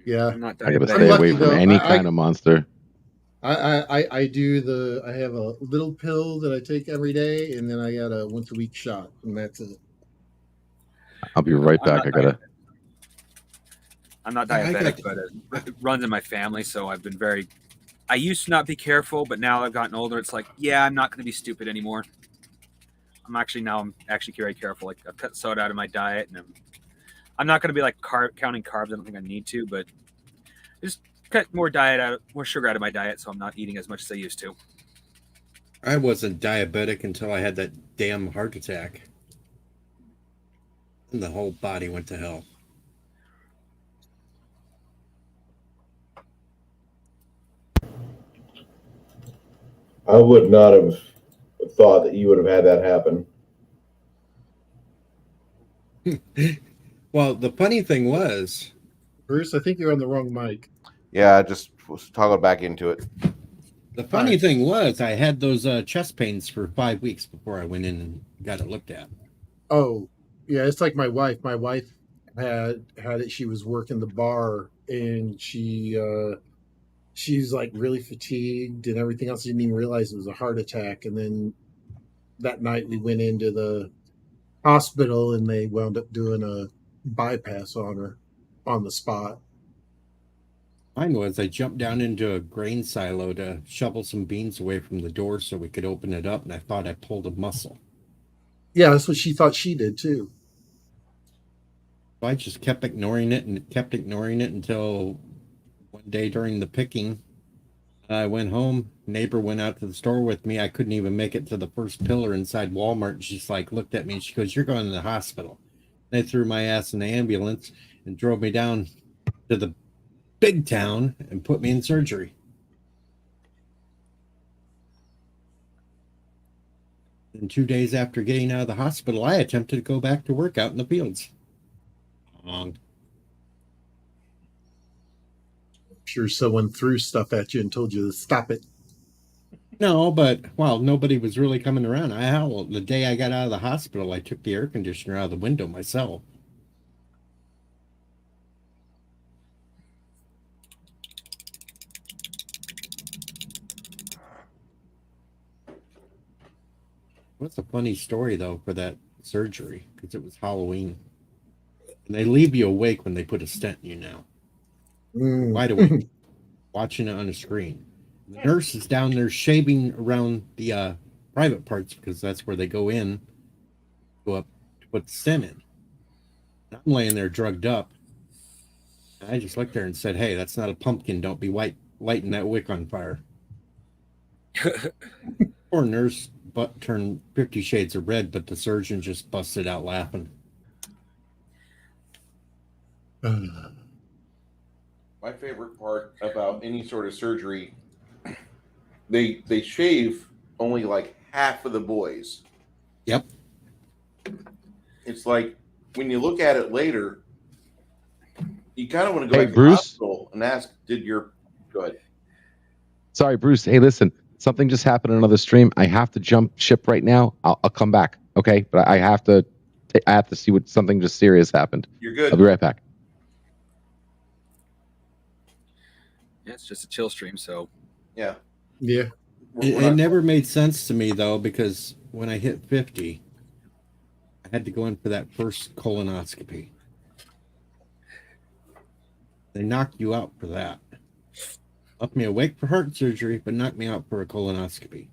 D: yeah.
E: I'm not
F: I gotta
E: diabetic.
F: stay
D: lucky,
F: away from
D: though.
F: any
D: I
F: kind of monster.
D: I have a little pill that I take every day, and then I got a once a week shot, and that's it.
F: I'll be right back.
E: I'm not
C: I got-
E: diabetic, but it runs in my family, so I've been very. I used to not be careful, but now I've gotten older. It's I'm not going to be stupid anymore. I'm actually very careful. I've cut soda out of my diet, and I'm not going to be counting carbs. I don't think I need to, but just cut more sugar out of my diet, so I'm not eating as much as I used to.
C: I wasn't diabetic until I had that damn heart attack. And the whole body went to hell.
I: I would not have thought that you would have had that happen.
C: Well, the funny thing was,
D: Bruce, I think you're on the wrong mic.
A: Yeah, I just was toggling back into it.
C: the funny thing was, I had those chest pains for 5 weeks before I went in and got it looked at.
D: Oh, yeah, it's like my wife. My wife had it. She was working the bar, and she's really fatigued and everything else. She didn't even realize it was a heart attack. And then that night we went into the hospital, and they wound up doing a bypass on her on the spot.
C: Mine was I jumped down into a grain silo to shovel some beans away from the door so we could open it up, and I thought I pulled a muscle.
D: Yeah, that's what she thought she did too.
C: So I just kept ignoring it and kept ignoring it until one day during the picking, I went home. Neighbor went out to the store with me. I couldn't even make it to the first pillar inside Walmart. She's like, looked at me and she goes, "You're going to the hospital." They threw my ass in the ambulance and drove me down to the big town and put me in surgery. And 2 days after getting out of the hospital, I attempted to go back to work out in the fields.
D: I'm sure someone threw stuff at you and told you to stop it.
C: No, but nobody was really coming around. The day I got out of the hospital, I took the air conditioner out of the window myself. What's a funny story though for that surgery, because it was Halloween, and they leave you awake when they put a stent in you now. Wide awake, watching it on a screen. The nurse is down there shaving around the private parts because that's where they go up to put the stent in. I'm laying there drugged up. I just looked there and said, "Hey, that's not a pumpkin. Don't be lighting that wick on fire." Poor nurse butt turned 50 shades of red, but the surgeon just busted out laughing.
A: My favorite part about any sort of surgery, they shave only like half of the boys.
C: Yep.
A: It's like when you look at it later, you kind of want to go
F: Hey,
A: back to the
F: Bruce?
A: hospital and ask, go ahead.
F: Sorry, Bruce. Hey, listen. Something just happened on another stream. I have to jump ship right now. I'll come back. Okay, but I have to see what something just serious happened.
A: You're good.
F: I'll be right back.
E: Yeah, it's just a chill stream, so
A: Yeah.
D: Yeah.
C: It never made sense to me though, because when I hit 50, I had to go in for that first colonoscopy. They knocked you out for that. Left me awake for heart surgery, but knocked me out for a colonoscopy.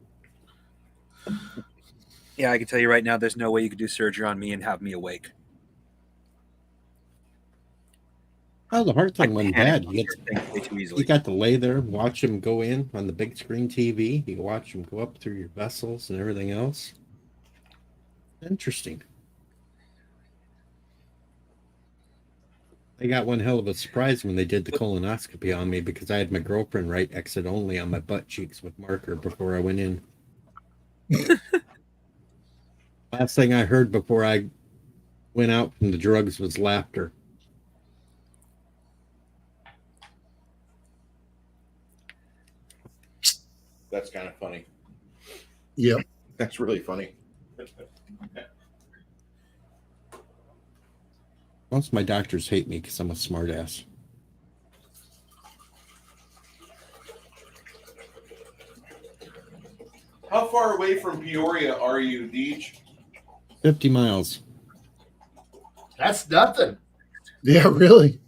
E: yeah, I can tell you right now, there's no way you could do surgery on me and have me awake.
C: Oh, the heart thing wasn't bad.
E: Way too easily.
C: You got to lay there, watch him go in on the big screen TV. You can watch him go up through your vessels and everything else. Interesting. They got one hell of a surprise when they did the colonoscopy on me, because I had my girlfriend write "exit only" on my butt cheeks with marker before I went in. Last thing I heard before I went out from the drugs was laughter.
A: That's kind of funny.
D: Yep.
A: That's really funny.
C: Most of my doctors hate me because I'm a smartass.
A: How far away from Peoria are you, Deej?
C: 50 miles.
B: That's nothing.
D: Yeah, really.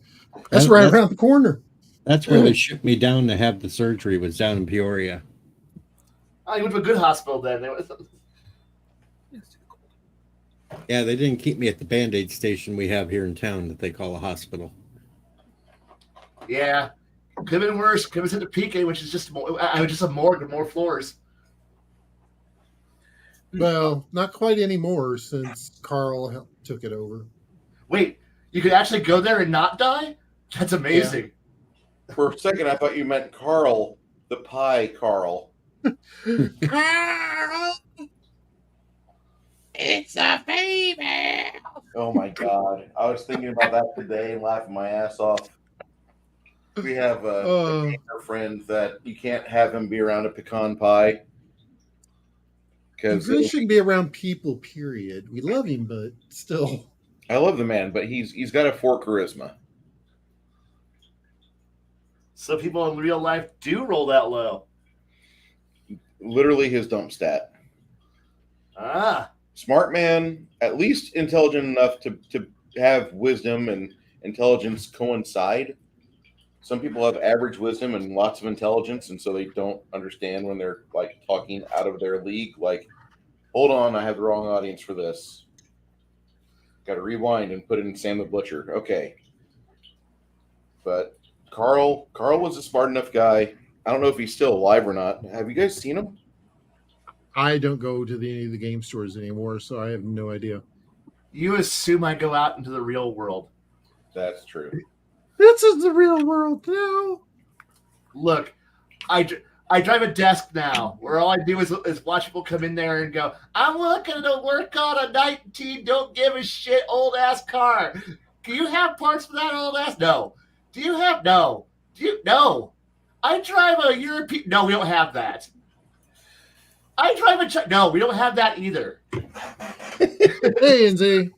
D: That's right around the corner.
C: That's where they shipped me down to have the surgery, was down in Peoria.
B: Oh, you went to a good hospital then.
C: Yeah, they didn't keep me at the Band-Aid station we have here in town that they call a hospital.
B: Yeah. Could have been worse. Could have sent to PK, which is just a morgue with more floors.
D: Well, not quite anymore since Carl took it over.
B: Wait, you could actually go there and not die? That's amazing.
A: Yeah. For a second, I thought you meant Carl, the pie Carl.
D: Carl! It's a female!
A: Oh my God. I was thinking about that today and laughing my ass off. We have a gamer friend that you can't have him be around a pecan pie.
D: He really shouldn't be around people, period. We love him, but still.
A: I love the man, but he's got a 4 charisma.
B: So people in real life do roll that low.
A: Literally his dump stat.
B: Ah.
A: Smart man, at least intelligent enough to have wisdom and intelligence coincide. Some people have average wisdom and lots of intelligence, and so they don't understand when they're like talking out of their league. Like, hold on, I have the wrong audience for this. Got to rewind and put in Sam the Butcher. Okay. But Carl was a smart enough guy. I don't know if he's still alive or not. Have you guys seen him?
D: I don't go to any of the game stores anymore, so I have no idea.
B: You assume I go out into the real world.
A: That's true.
D: This is the real world now.
B: Look, I drive a desk now where all I do is watch people come in there and go, I'm looking to work on a 19 don't give a shit old ass car. Do you have parts for that old ass? No. Do you have? No. No. I drive a European. No, we don't have that. I drive a. No, we don't have that either.
D: Hey, NZ.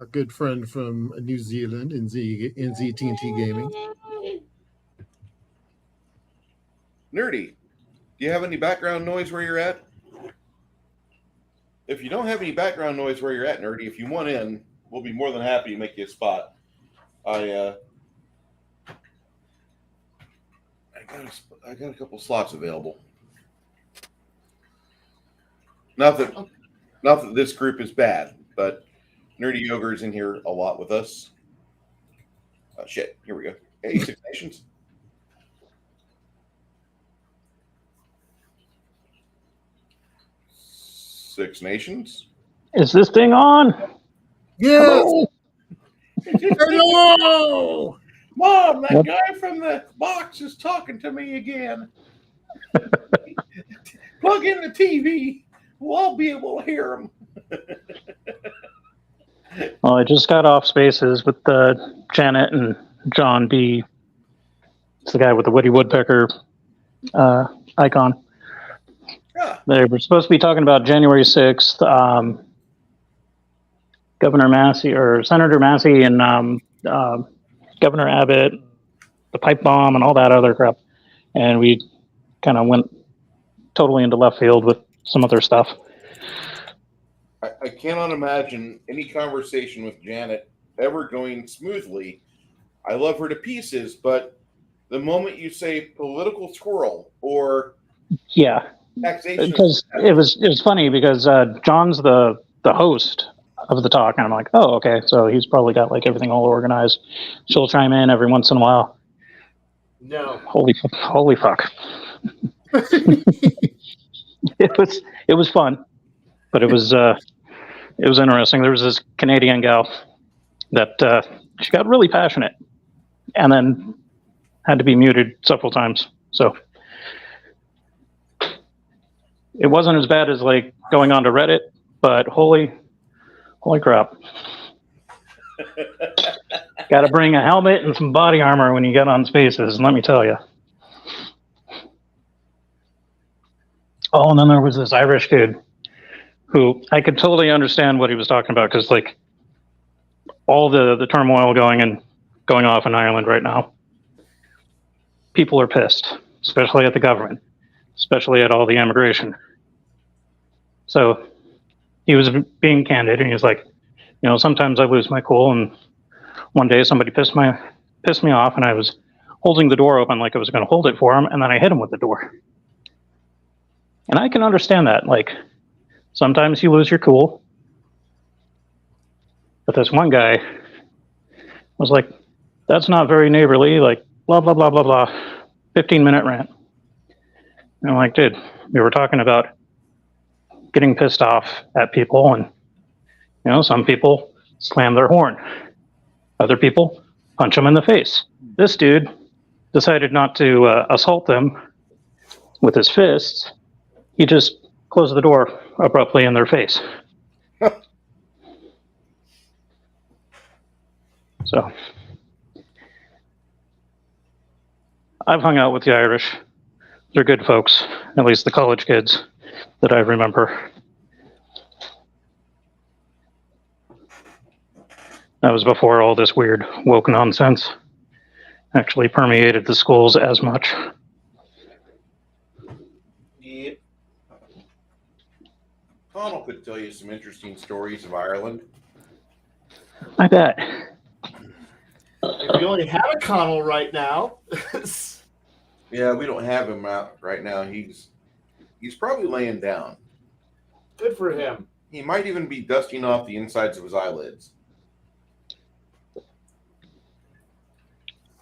D: A good friend from New Zealand, NZTNT Gaming.
A: Nerdy, do you have any background noise where you're at? If you don't have any background noise where you're at, Nerdy, if you want in, we'll be more than happy to make you a spot. I got a couple slots available. Not that this group is bad, but Nerdy Ogre's in here a lot with us. Shit, here we go. Hey, Six Nations. Six Nations.
J: Is this thing on?
D: Yes.
A: Hello. Mom, that guy from the box is talking to me again. Plug in the TV. We'll all be able to hear him.
J: Well, I just got off Spaces with Janet and John B. It's the guy with the Woody Woodpecker icon.
A: Yeah.
J: They were supposed to be talking about January 6th. Governor Massey or Senator Massey and Governor Abbott, the pipe bomb, and all that other crap. And we kind of went totally into left field with some other stuff.
A: I cannot imagine any conversation with Janet ever going smoothly. I love her to pieces, but the moment you say political squirrel or taxation,
J: because it was funny because John's the host of the talk, and I'm like, oh, okay, so he's probably got like everything all organized. She'll chime in every once in a while.
B: No.
J: Holy fuck. It was fun, but it was interesting. There was this Canadian gal that she got really passionate, and then had to be muted several times. So it wasn't as bad as like going onto Reddit, but holy crap! Got to bring a helmet and some body armor when you get on Spaces, and let me tell you. Oh, and then there was this Irish kid who I could totally understand what he was talking about, because like all the turmoil going off in Ireland right now, people are pissed, especially at the government, especially at all the immigration. So he was being candid, and he was like, sometimes I lose my cool, and one day somebody pissed me off, and I was holding the door open like I was going to hold it for him, and then I hit him with the door. And I can understand that. Like, sometimes you lose your cool. But this one guy was like, that's not very neighborly, like, blah, blah, blah, blah, blah. 15-minute rant. And I'm like, dude, we were talking about getting pissed off at people, and, some people slam their horn. Other people punch them in the face. This dude decided not to assault them with his fists. He just closed the door abruptly in their face. So I've hung out with the Irish. They're good folks, at least the college kids that I remember. That was before all this weird woke nonsense actually permeated the schools as much.
A: Yeah. Connell could tell you some interesting stories of Ireland.
J: I bet.
B: If we only had a Connell right now.
A: Yeah, we don't have him out right now. He's probably laying down.
B: Good for him.
A: He might even be dusting off the insides of his eyelids.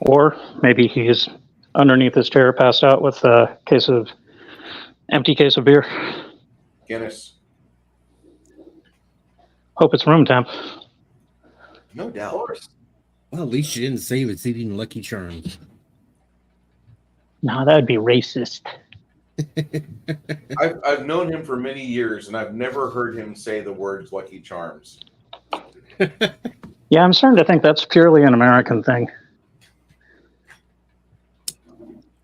J: Or maybe he's underneath his chair, passed out with a empty case of beer.
A: Guinness,
J: Hope it's room temp.
A: no
B: Of
A: doubt.
B: course.
C: Well, at least you didn't say he was eating Lucky Charms.
J: No, that would be racist.
A: I've known him for many years, and I've never heard him say the words Lucky Charms.
J: Yeah, I'm starting to think that's purely an American thing.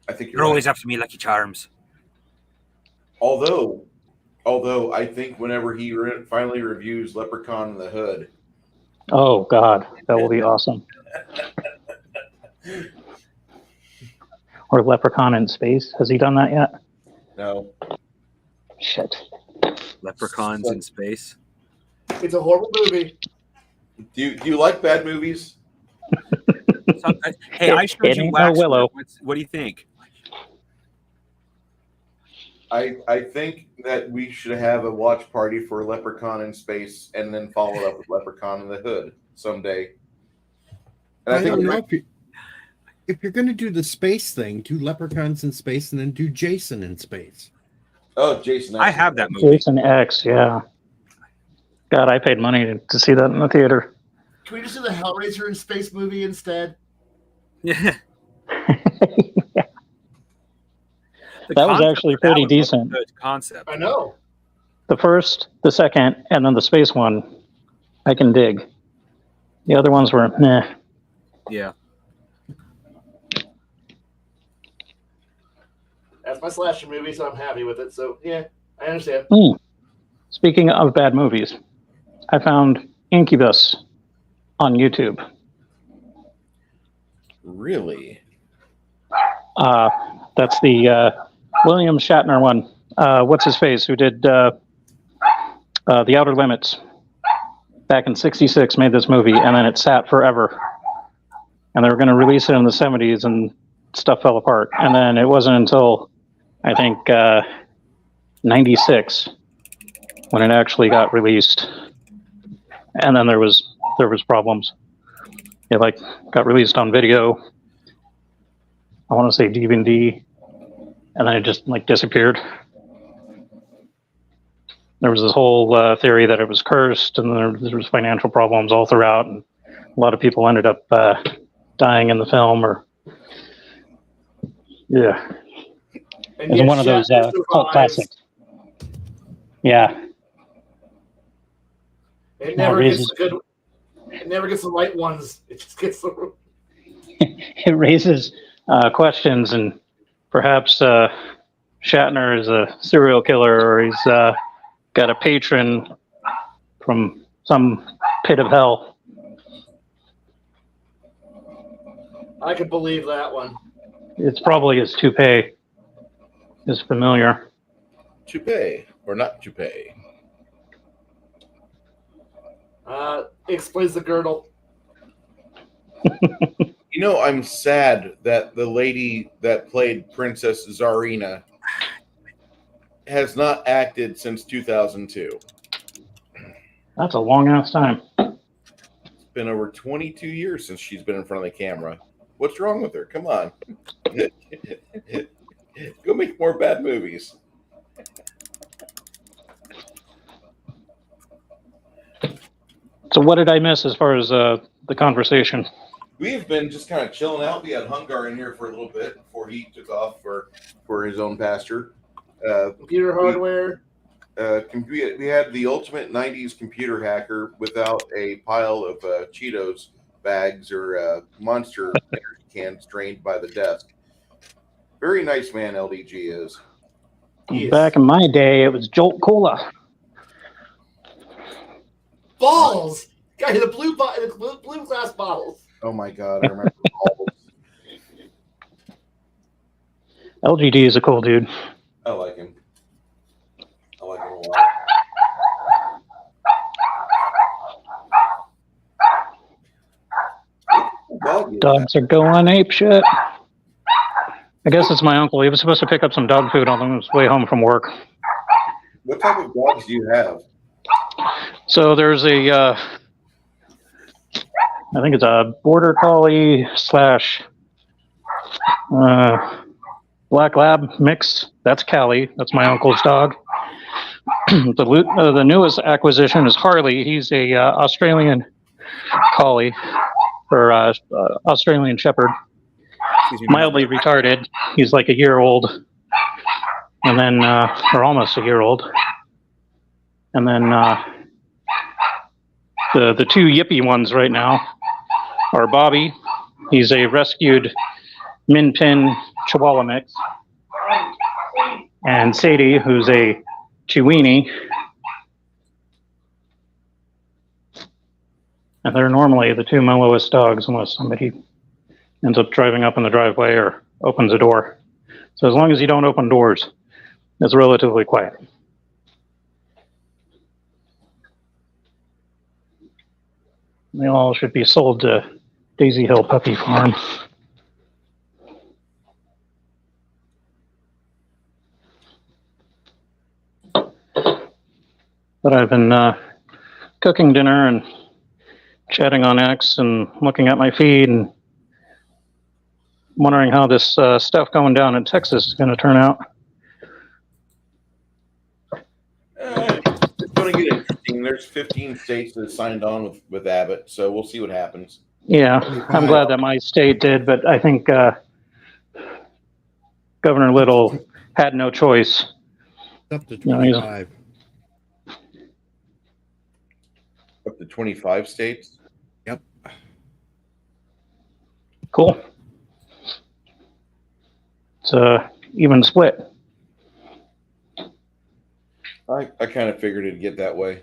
A: I think you're
E: You're
A: right.
E: always after me, Lucky Charms.
A: Although I think whenever he finally reviews Leprechaun in the Hood,
J: Oh, God, that will be awesome. Or Leprechaun in Space. Has he done that yet?
A: no,
J: Shit.
E: Leprechauns in space.
B: It's a horrible movie.
A: do you like bad movies?
E: Hey, I showed
J: It
E: you
J: ain't no Willow.
E: Waxwork. What do you think?
A: I think that we should have a watch party for Leprechaun in Space, and then follow it up with Leprechaun in the Hood someday. And
C: I don't know
A: think
C: if you're going to do the space thing, do Leprechauns in Space and then do Jason in Space.
A: oh, Jason,
E: I have that movie.
J: Jason X, yeah. God, I paid money to see that in the theater.
B: Can we just do the Hellraiser in Space movie instead?
E: Yeah. The
J: That was
E: concept
J: actually
E: for that
J: pretty
E: one was a
J: decent.
E: Good concept.
B: I know.
J: The first, the second, and then the space one, I can dig. The other ones were meh.
E: Yeah.
B: That's my slasher movie, so I'm happy with it. So, yeah, I understand.
J: Speaking of bad movies, I found Incubus on YouTube.
A: Really?
J: That's the William Shatner one. What's his face? Who did The Outer Limits back in '66? Made this movie, and then it sat forever. And they were going to release it in the '70s, and stuff fell apart. And then it wasn't until I think '96 when it actually got released. And then there was problems. It got released on video. I want to say DVD, and then it just disappeared. There was this whole theory that it was cursed, and there was financial problems all throughout, and a lot of people ended up dying in the film. Yeah,
B: And
J: it's
B: yet
J: one of those
B: Shatner
J: cult
B: survives.
J: classics. Yeah,
B: It never
J: Now
B: gets
J: raises-
B: the good. It never gets the right ones. It just gets the.
J: it raises questions, and perhaps Shatner is a serial killer, or he's got a patron from some pit of hell.
B: I could believe that one.
J: It's probably his toupee is familiar.
A: Toupee or not toupee?
B: Explains the girdle.
A: You know, I'm sad that the lady that played Princess Tsarina has not acted since 2002.
J: That's a long ass time.
A: It's been over 22 years since she's been in front of the camera. What's wrong with her? Come on. Go make more bad movies.
J: So what did I miss as far as the conversation?
A: We've been just kind of chilling out. We had Hungar in here for a little bit before he took off for his own pasture.
B: Computer hardware.
A: We had the ultimate 90s computer hacker without a pile of Cheetos bags or Monster energy cans drained by the desk. Very nice man, LDG is.
B: Yes.
J: Back in my day, it was Jolt Cola.
B: Balls. Guy, the blue glass bottles.
A: Oh my God, I remember all.
J: LGD is a cool dude.
A: I like him. I like him a lot. Dog is-
J: Dogs are going ape shit. I guess it's my uncle. He was supposed to pick up some dog food on his way home from work.
A: What type of dogs do you have?
J: So there's I think it's a border collie slash black lab mix. That's Callie. That's my uncle's dog. The newest acquisition is Harley. He's a Australian collie or Australian Shepherd.
E: Excuse me,
J: Mildly retarded. He's like a year old, and then or almost a year old, and then the two yippy ones right now are Bobby. He's a rescued Min Pin Chihuahua mix, and Sadie, who's a Chiweenie. And they're normally the two mellowest dogs unless somebody ends up driving up in the driveway or opens a door. So as long as you don't open doors, it's relatively quiet. They all should be sold to Daisy Hill Puppy Farm. But I've been cooking dinner and chatting on X and looking at my feed and wondering how this stuff going down in Texas is going to turn out.
A: It's going to get interesting. There's 15 states that signed on with Abbott, so we'll see what happens.
J: Yeah, I'm glad that my state did, but I think Governor Little had no choice.
C: Up to 25.
A: Up to 25 states?
C: Yep.
J: Cool. It's a even split.
A: I kind of figured it'd get that way.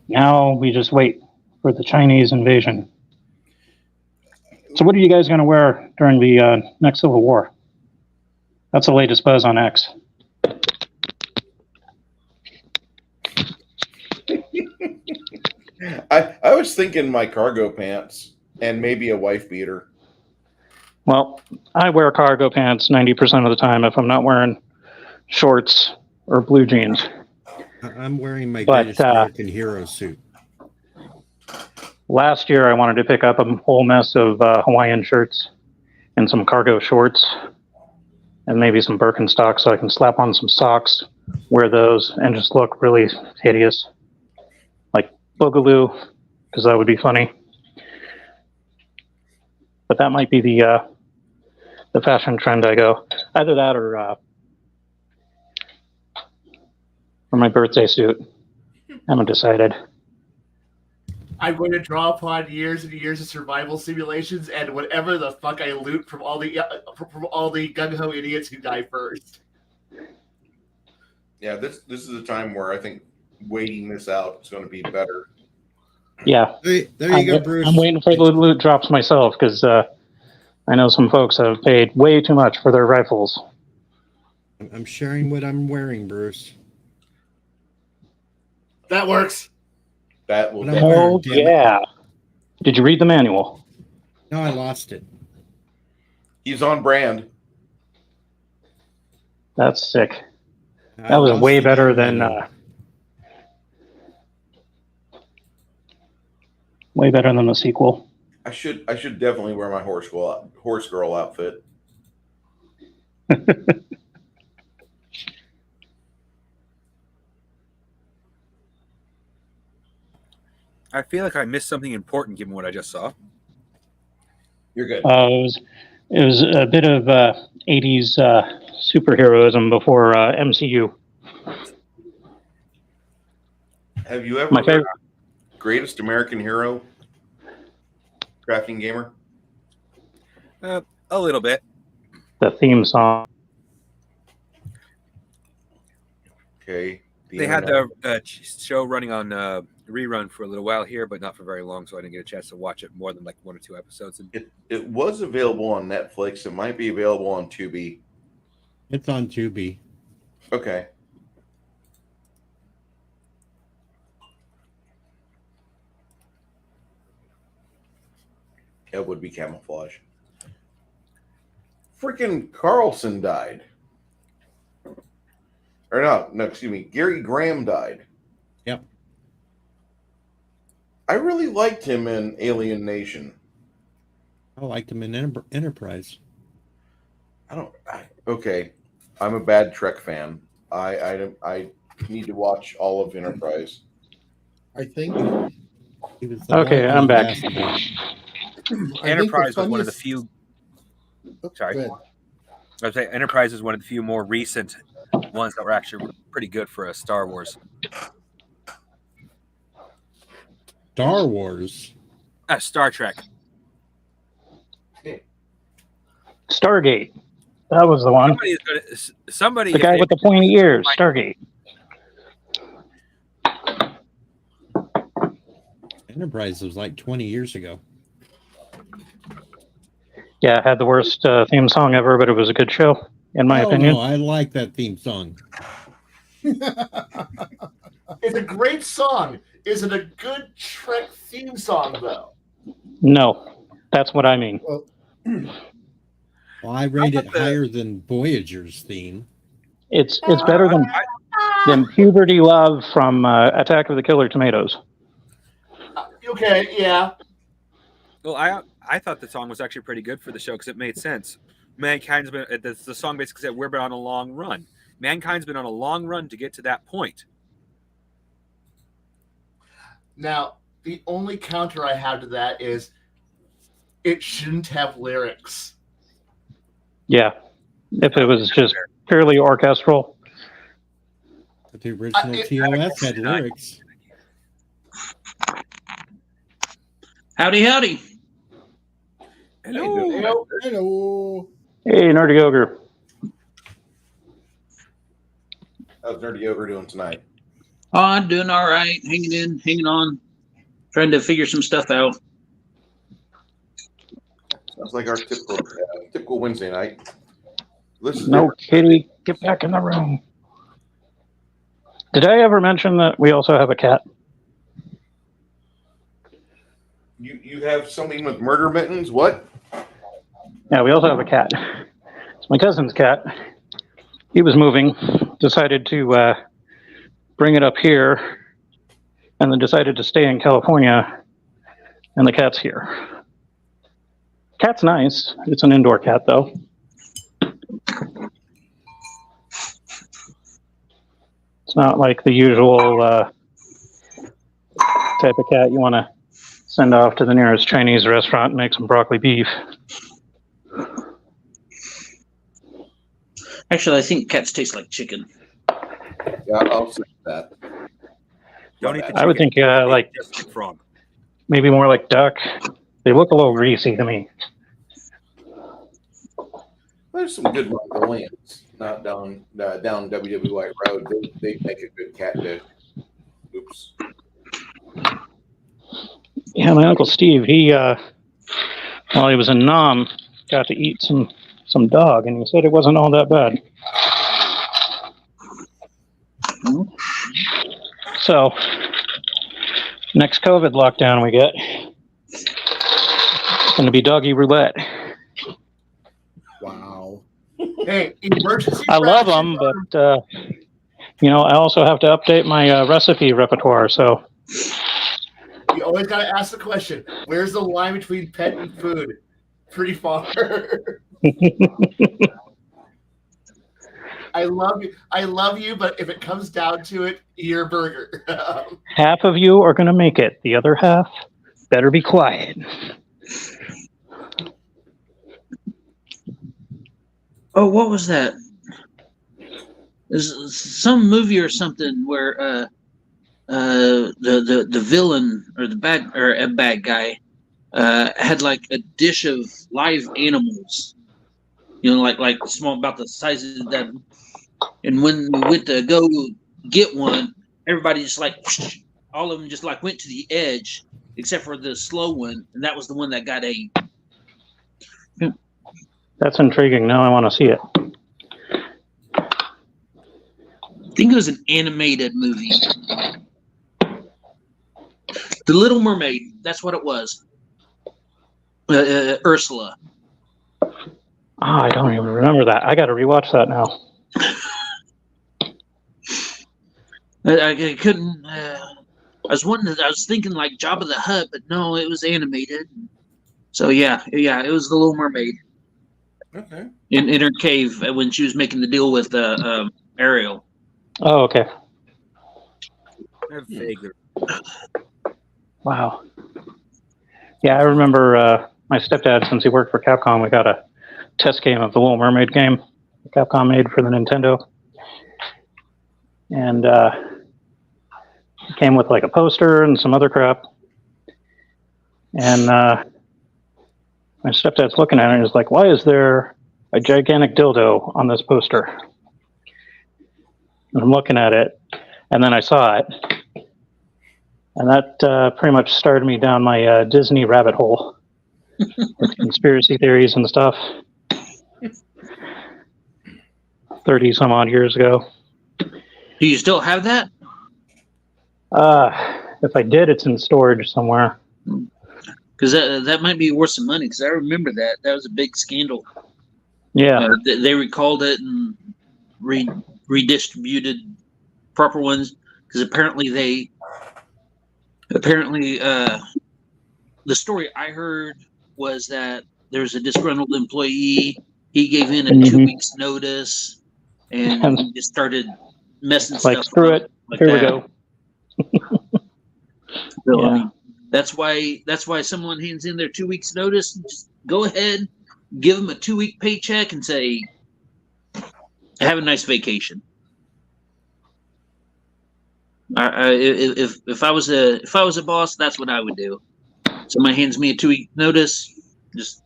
J: Now we just wait for the Chinese invasion. So what are you guys going to wear during the next Civil War? That's the latest buzz on X.
A: I was thinking my cargo pants and maybe a wife beater.
J: Well, I wear cargo pants 90% of the time if I'm not wearing shorts or blue jeans.
C: I'm wearing my
J: But,
C: greatest American hero suit.
J: Last year, I wanted to pick up a whole mess of Hawaiian shirts and some cargo shorts and maybe some Birkenstocks so I can slap on some socks, wear those, and just look really hideous. Like Boogaloo, because that would be funny. But that might be the fashion trend I go. Either that or my birthday suit. Haven't decided.
B: I'm going to draw upon years and years of survival simulations and whatever the fuck I loot from all the gung ho idiots who die first.
A: Yeah, this is a time where I think waiting this out is going to be better.
J: Yeah.
C: Hey, there you go, Bruce.
J: I'm waiting for the loot drops myself because I know some folks have paid way too much for their rifles.
C: I'm sharing what I'm wearing, Bruce.
B: That works.
A: That will.
C: But I'm wearing,
J: Oh,
C: damn it.
J: yeah. Did you read the manual?
C: No, I lost it.
A: He's on brand.
J: That's sick.
C: I
J: That was
C: lost
J: way
C: the
J: better
C: damn
J: than
C: manual.
J: the sequel.
A: I should definitely wear my horse girl outfit.
E: I feel like I missed something important given what I just saw.
A: You're good.
J: It was a bit of 80s superheroism before MCU.
A: Have you ever
J: My favorite.
A: Greatest American Hero crafting gamer?
E: A little bit.
J: The theme song.
A: Okay.
E: They had the show running on rerun for a little while here, but not for very long, so I didn't get a chance to watch it more than like 1 or 2 episodes.
A: It was available on Netflix. It might be available on Tubi.
C: It's on Tubi.
A: Okay. It would be camouflage. freaking Carlson died. Or no, excuse me. Gary Graham died.
C: Yep.
A: I really liked him in Alien Nation.
C: I liked him in Enterprise.
A: Okay. I'm a bad Trek fan. I need to watch all of Enterprise.
D: I think.
C: He was the
J: Okay,
C: blonde
J: I'm back.
C: ambassador.
D: I think
E: Enterprise was one of the
D: funniest-
E: few.
D: Oh,
E: Sorry.
D: go ahead.
E: I would say Enterprise is one of the few more recent ones that were actually pretty good for Star Wars.
C: Star Wars.
E: Star Trek.
J: Stargate. That was the one.
E: Somebody
J: The guy with the pointy ears. Stargate.
C: Enterprise was like 20 years ago.
J: Yeah, it had the worst theme song ever, but it was a good show, in my opinion.
C: No, I like that theme song.
B: It's a great song. Is it a good Trek theme song, though?
J: No, that's what I mean.
C: Well, I rate it higher than Voyager's theme.
J: It's better than Puberty Love from Attack of the Killer Tomatoes.
B: Okay, yeah.
E: Well, I thought the song was actually pretty good for the show because it made sense. Mankind's been the song basically said we've been on a long run. Mankind's been on a long run to get to that point.
B: Now, the only counter I have to that is it shouldn't have lyrics.
J: Yeah, if it was just purely orchestral.
C: But the original TOS had lyrics.
K: Howdy, howdy.
E: Hello.
D: Hello.
J: Hey, Nerdy Ogre.
A: How's Nerdy Ogre doing tonight?
K: Oh, I'm doing all right. Hanging on. Trying to figure some stuff out.
A: Sounds like our typical Wednesday night. Listen,
J: No, kitty, get back in the room. Did I ever mention that we also have a cat?
A: you have something with murder mittens? What?
J: Yeah, we also have a cat. It's my cousin's cat. He was moving, decided to bring it up here, and then decided to stay in California, and the cat's here. Cat's nice. It's an indoor cat, though. It's not like the usual type of cat you want to send off to the nearest Chinese restaurant and make some broccoli beef.
K: Actually, I think cats taste like chicken.
A: Yeah, I'll say that.
E: Don't eat the
J: I would
E: chicken.
J: think like
E: Just frog.
J: maybe more like duck. They look a little greasy to me.
A: There's some good Mongolians, not down WW White Road. They make a good cat dish. Oops.
J: Yeah, my Uncle Steve, he while he was in Nam, got to eat some dog, and he said it wasn't all that bad. So, next COVID lockdown we get, it's going to be doggy roulette.
D: Wow.
B: Hey, emergency.
J: I love them, but I also have to update my recipe repertoire. So,
B: You always got to ask the question: where's the line between pet and food? Pretty far. I love you, but if it comes down to it, eat burger.
J: half of you are going to make it. The other half better be quiet.
K: Oh, what was that? There's some movie or something where the villain or the bad guy had like a dish of live animals, like small, about the size of that. And when we went to go get one, everybody just like all of them just like went to the edge, except for the slow one, and that was the one that got ate.
J: That's intriguing. Now I want to see it.
K: I think it was an animated movie. The Little Mermaid. That's what it was. Ursula.
J: I don't even remember that. I got to rewatch that now.
K: I couldn't. I was thinking like Jabba the Hutt, but no, it was animated. So yeah, it was the Little Mermaid
A: Okay.
K: in her cave when she was making the deal with Ariel.
J: Oh, okay.
E: I have vaguely.
J: Wow. Yeah, I remember my stepdad, since he worked for Capcom, we got a test game of the Little Mermaid game Capcom made for the Nintendo. And it came with like a poster and some other crap. And my stepdad's looking at it and he's like, why is there a gigantic dildo on this poster? And I'm looking at it, and then I saw it. And that pretty much started me down my Disney rabbit hole with conspiracy theories and stuff. 30 some odd years ago.
K: Do you still have that?
J: If I did, it's in storage somewhere.
K: Because that might be worth some money. Because I remember that was a big scandal.
J: Yeah.
K: They recalled it and redistributed proper ones. Because apparently the story I heard was that there's a disgruntled employee. He gave in a 2 weeks notice, and he just started messing
J: like,
K: stuff
J: screw
K: up.
J: it.
K: Like
J: Here we
K: that.
J: go.
K: So,
J: Yeah.
K: I mean, that's why someone hands in their 2 weeks notice. Just go ahead, give them a 2 week paycheck, and say, "Have a nice vacation." If I was a boss, that's what I would do. Somebody hands me a 2 week notice, just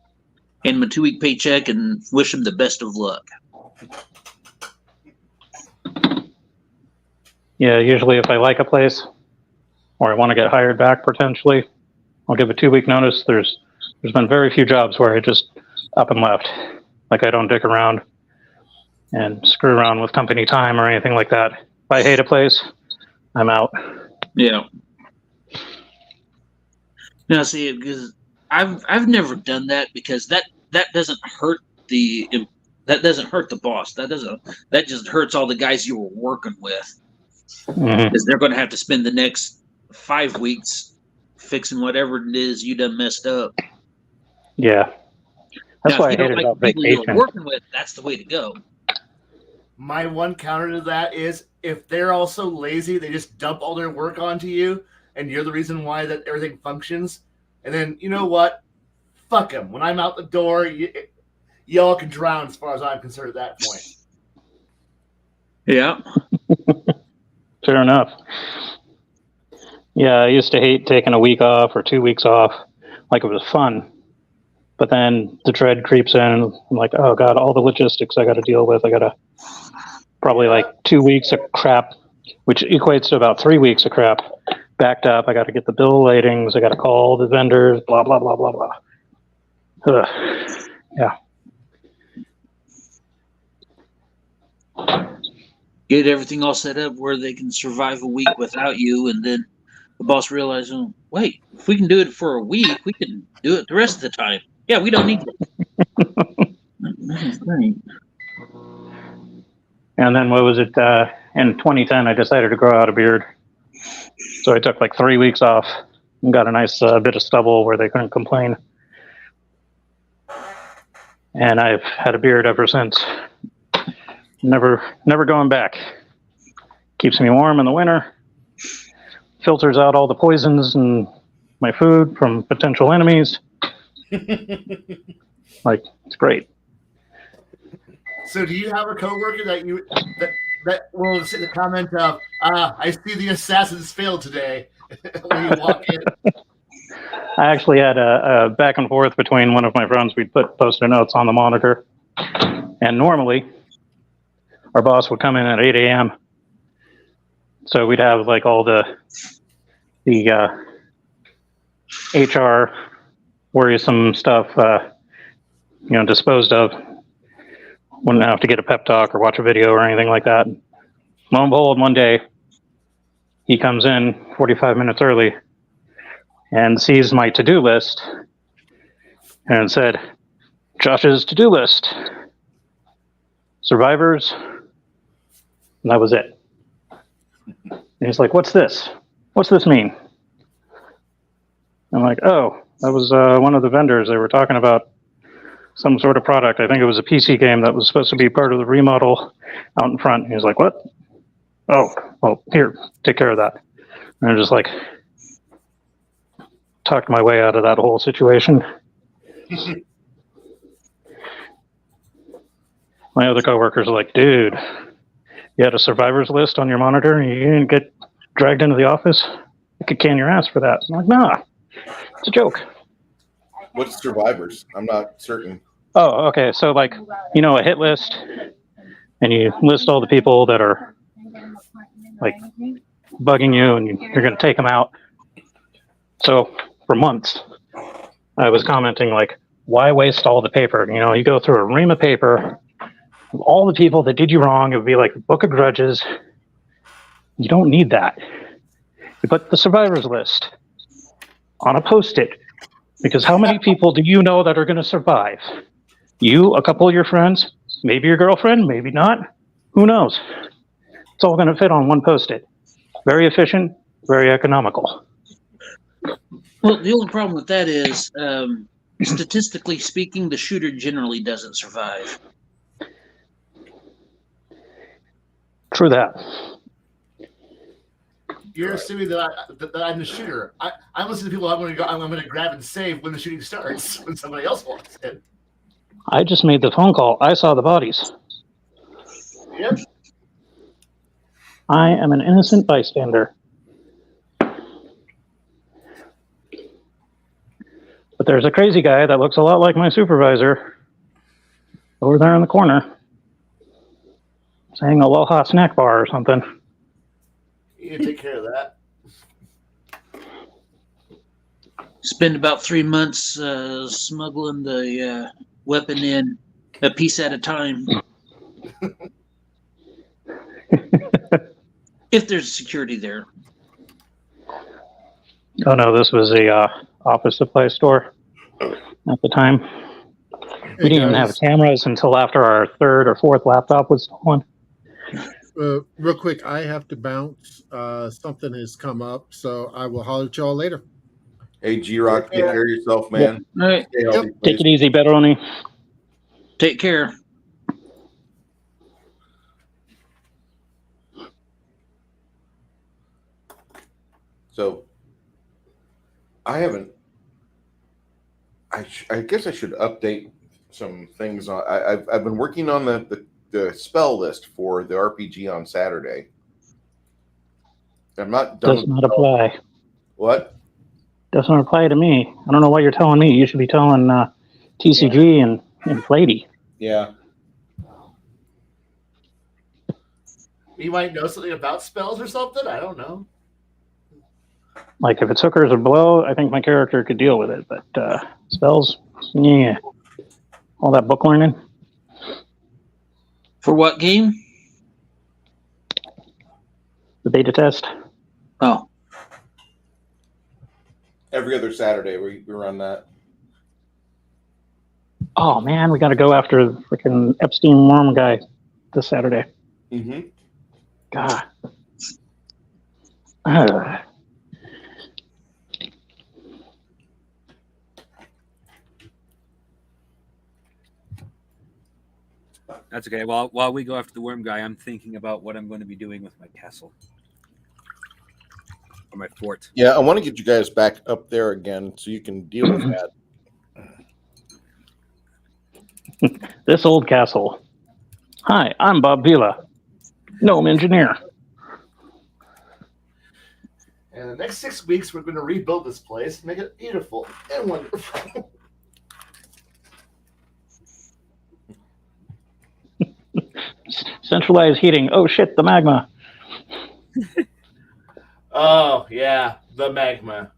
K: hand them a 2 week paycheck and wish them the best of luck.
J: Yeah, usually if I like a place or I want to get hired back potentially, I'll give a 2 week notice. There's been very few jobs where I just up and left. Like I don't dick around and screw around with company time or anything like that. If I hate a place, I'm out.
K: Yeah. Now, see, because I've never done that because that doesn't hurt the boss. That just hurts all the guys you were working with, because they're going to have to spend the next 5 weeks fixing whatever it is you done messed up.
J: Yeah, that's why I hate
K: like
J: about
K: the people you're
J: vacation.
K: working with, that's the way to go.
B: My one counter to that is if they're also lazy, they just dump all their work onto you, and you're the reason why that everything functions. And then, you know what? Fuck them. When I'm out the door, y'all can drown as far as I'm concerned at that point.
K: Yeah.
J: Fair enough. Yeah, I used to hate taking a week off or 2 weeks off. Like it was fun. But then the dread creeps in. And I'm like, oh God, all the logistics I got to deal with. I got to probably like 2 weeks of crap, which equates to about 3 weeks of crap backed up. I got to get the bill latings. I got to call the vendors, blah, blah, blah, blah, blah. Ugh. Yeah.
K: Get everything all set up where they can survive a week without you, and then the boss realizes, oh, wait, if we can do it for a week, we can do it the rest of the time. Yeah, we don't need to. Right.
J: And then what was it? In 2010, I decided to grow out a beard. So I took like 3 weeks off and got a nice bit of stubble where they couldn't complain. And I've had a beard ever since. Never going back. Keeps me warm in the winter. Filters out all the poisons in my food from potential enemies. Like, it's great.
B: So do you have a coworker that will say the comment of, I see the assassins failed today when you walk in?
J: I actually had a back and forth between one of my friends. We'd put post-it notes on the monitor. And normally, our boss would come in at 8 a.m. So we'd have like all the HR worrisome stuff, disposed of. Wouldn't have to get a pep talk or watch a video or anything like that. Lo and behold, one day he comes in 45 minutes early and sees my to-do list and said, Josh's to-do list. Survivors. And that was it. And he's like, what's this? What's this mean? I'm like, oh, that was one of the vendors. They were talking about some sort of product. I think it was a PC game that was supposed to be part of the remodel out in front. He was like, what? Oh, well, here, take care of that. And I'm just like, talked my way out of that whole situation. My other coworkers are like, dude, you had a survivors list on your monitor and you didn't get dragged into the office? I could can your ass for that. I'm like, nah, it's a joke.
A: What's survivors? I'm not certain.
J: Oh, okay. So, like, you know, a hit list, and you list all the people that are, like, bugging you, and you're going to take them out. So, for months, I was commenting, like, why waste all the paper? You know, you go through a ream of paper, all the people that did you wrong, it would be like a book of grudges. You don't need that. You put the survivors list on a Post-it, because how many people do you know that are going to survive? You, a couple of your friends, maybe your girlfriend, maybe not. Who knows? It's all going to fit on one Post-it. Very efficient, very economical.
K: Well, the only problem with that is, statistically speaking, the shooter generally doesn't survive.
J: True that.
B: You're assuming that I'm the shooter. I'm listening to people I'm going to grab and save when the shooting starts, when somebody else walks in.
J: I just made the phone call. I saw the bodies.
B: Yep.
J: I am an innocent bystander. But there's a crazy guy that looks a lot like my supervisor over there in the corner saying Aloha snack bar or something.
B: You need to take care of that.
K: Spend about 3 months smuggling the weapon in a piece at a time. If there's security there.
J: Oh no, this was a office supply store at the time. We didn't even have cameras until after our third or fourth laptop was stolen.
D: Real quick, I have to bounce. Something has come up, so I will holler at y'all later.
A: Hey, G-Rock, take care of yourself, man.
K: All right.
A: Stay healthy,
J: Take
A: please.
J: it easy, Betteroni.
K: Take care.
A: So, I haven't. I guess I should update some things. I've been working on the spell list for the RPG on Saturday. I'm not done.
J: Does not apply.
A: What?
J: Doesn't apply to me. I don't know why you're telling me. You should be telling TCG and Plady.
A: Yeah.
B: You might know something about spells or something? I don't know.
J: Like, if it's hookers or blow, I think my character could deal with it. But spells, yeah. All that book learning.
K: For what game?
J: The beta test.
K: Oh.
A: Every other Saturday we run that.
J: Oh, man, we got to go after the freaking Epstein worm guy this Saturday.
A: Mm-hmm.
J: God.
E: That's okay. While we go after the worm guy, I'm thinking about what I'm going to be doing with my castle. Or my fort.
H: Yeah, I want to get you guys back up there again so you can deal with that.
J: This old castle. Hi, I'm Bob Vila, gnome engineer.
B: And the next 6 weeks, we're going to rebuild this place, make it beautiful and wonderful.
J: Centralized heating. Oh shit, the magma.
B: Oh, yeah, the magma.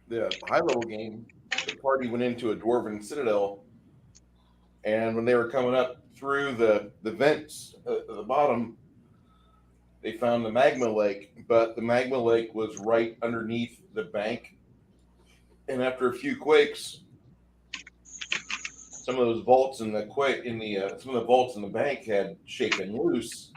A: The high-level game, the party went into a dwarven citadel, and when they were coming up through the vents at the bottom, they found the magma lake, but the magma lake was right underneath the bank. And after a few quakes, some of those vaults in the some of the vaults in the bank had shaken loose,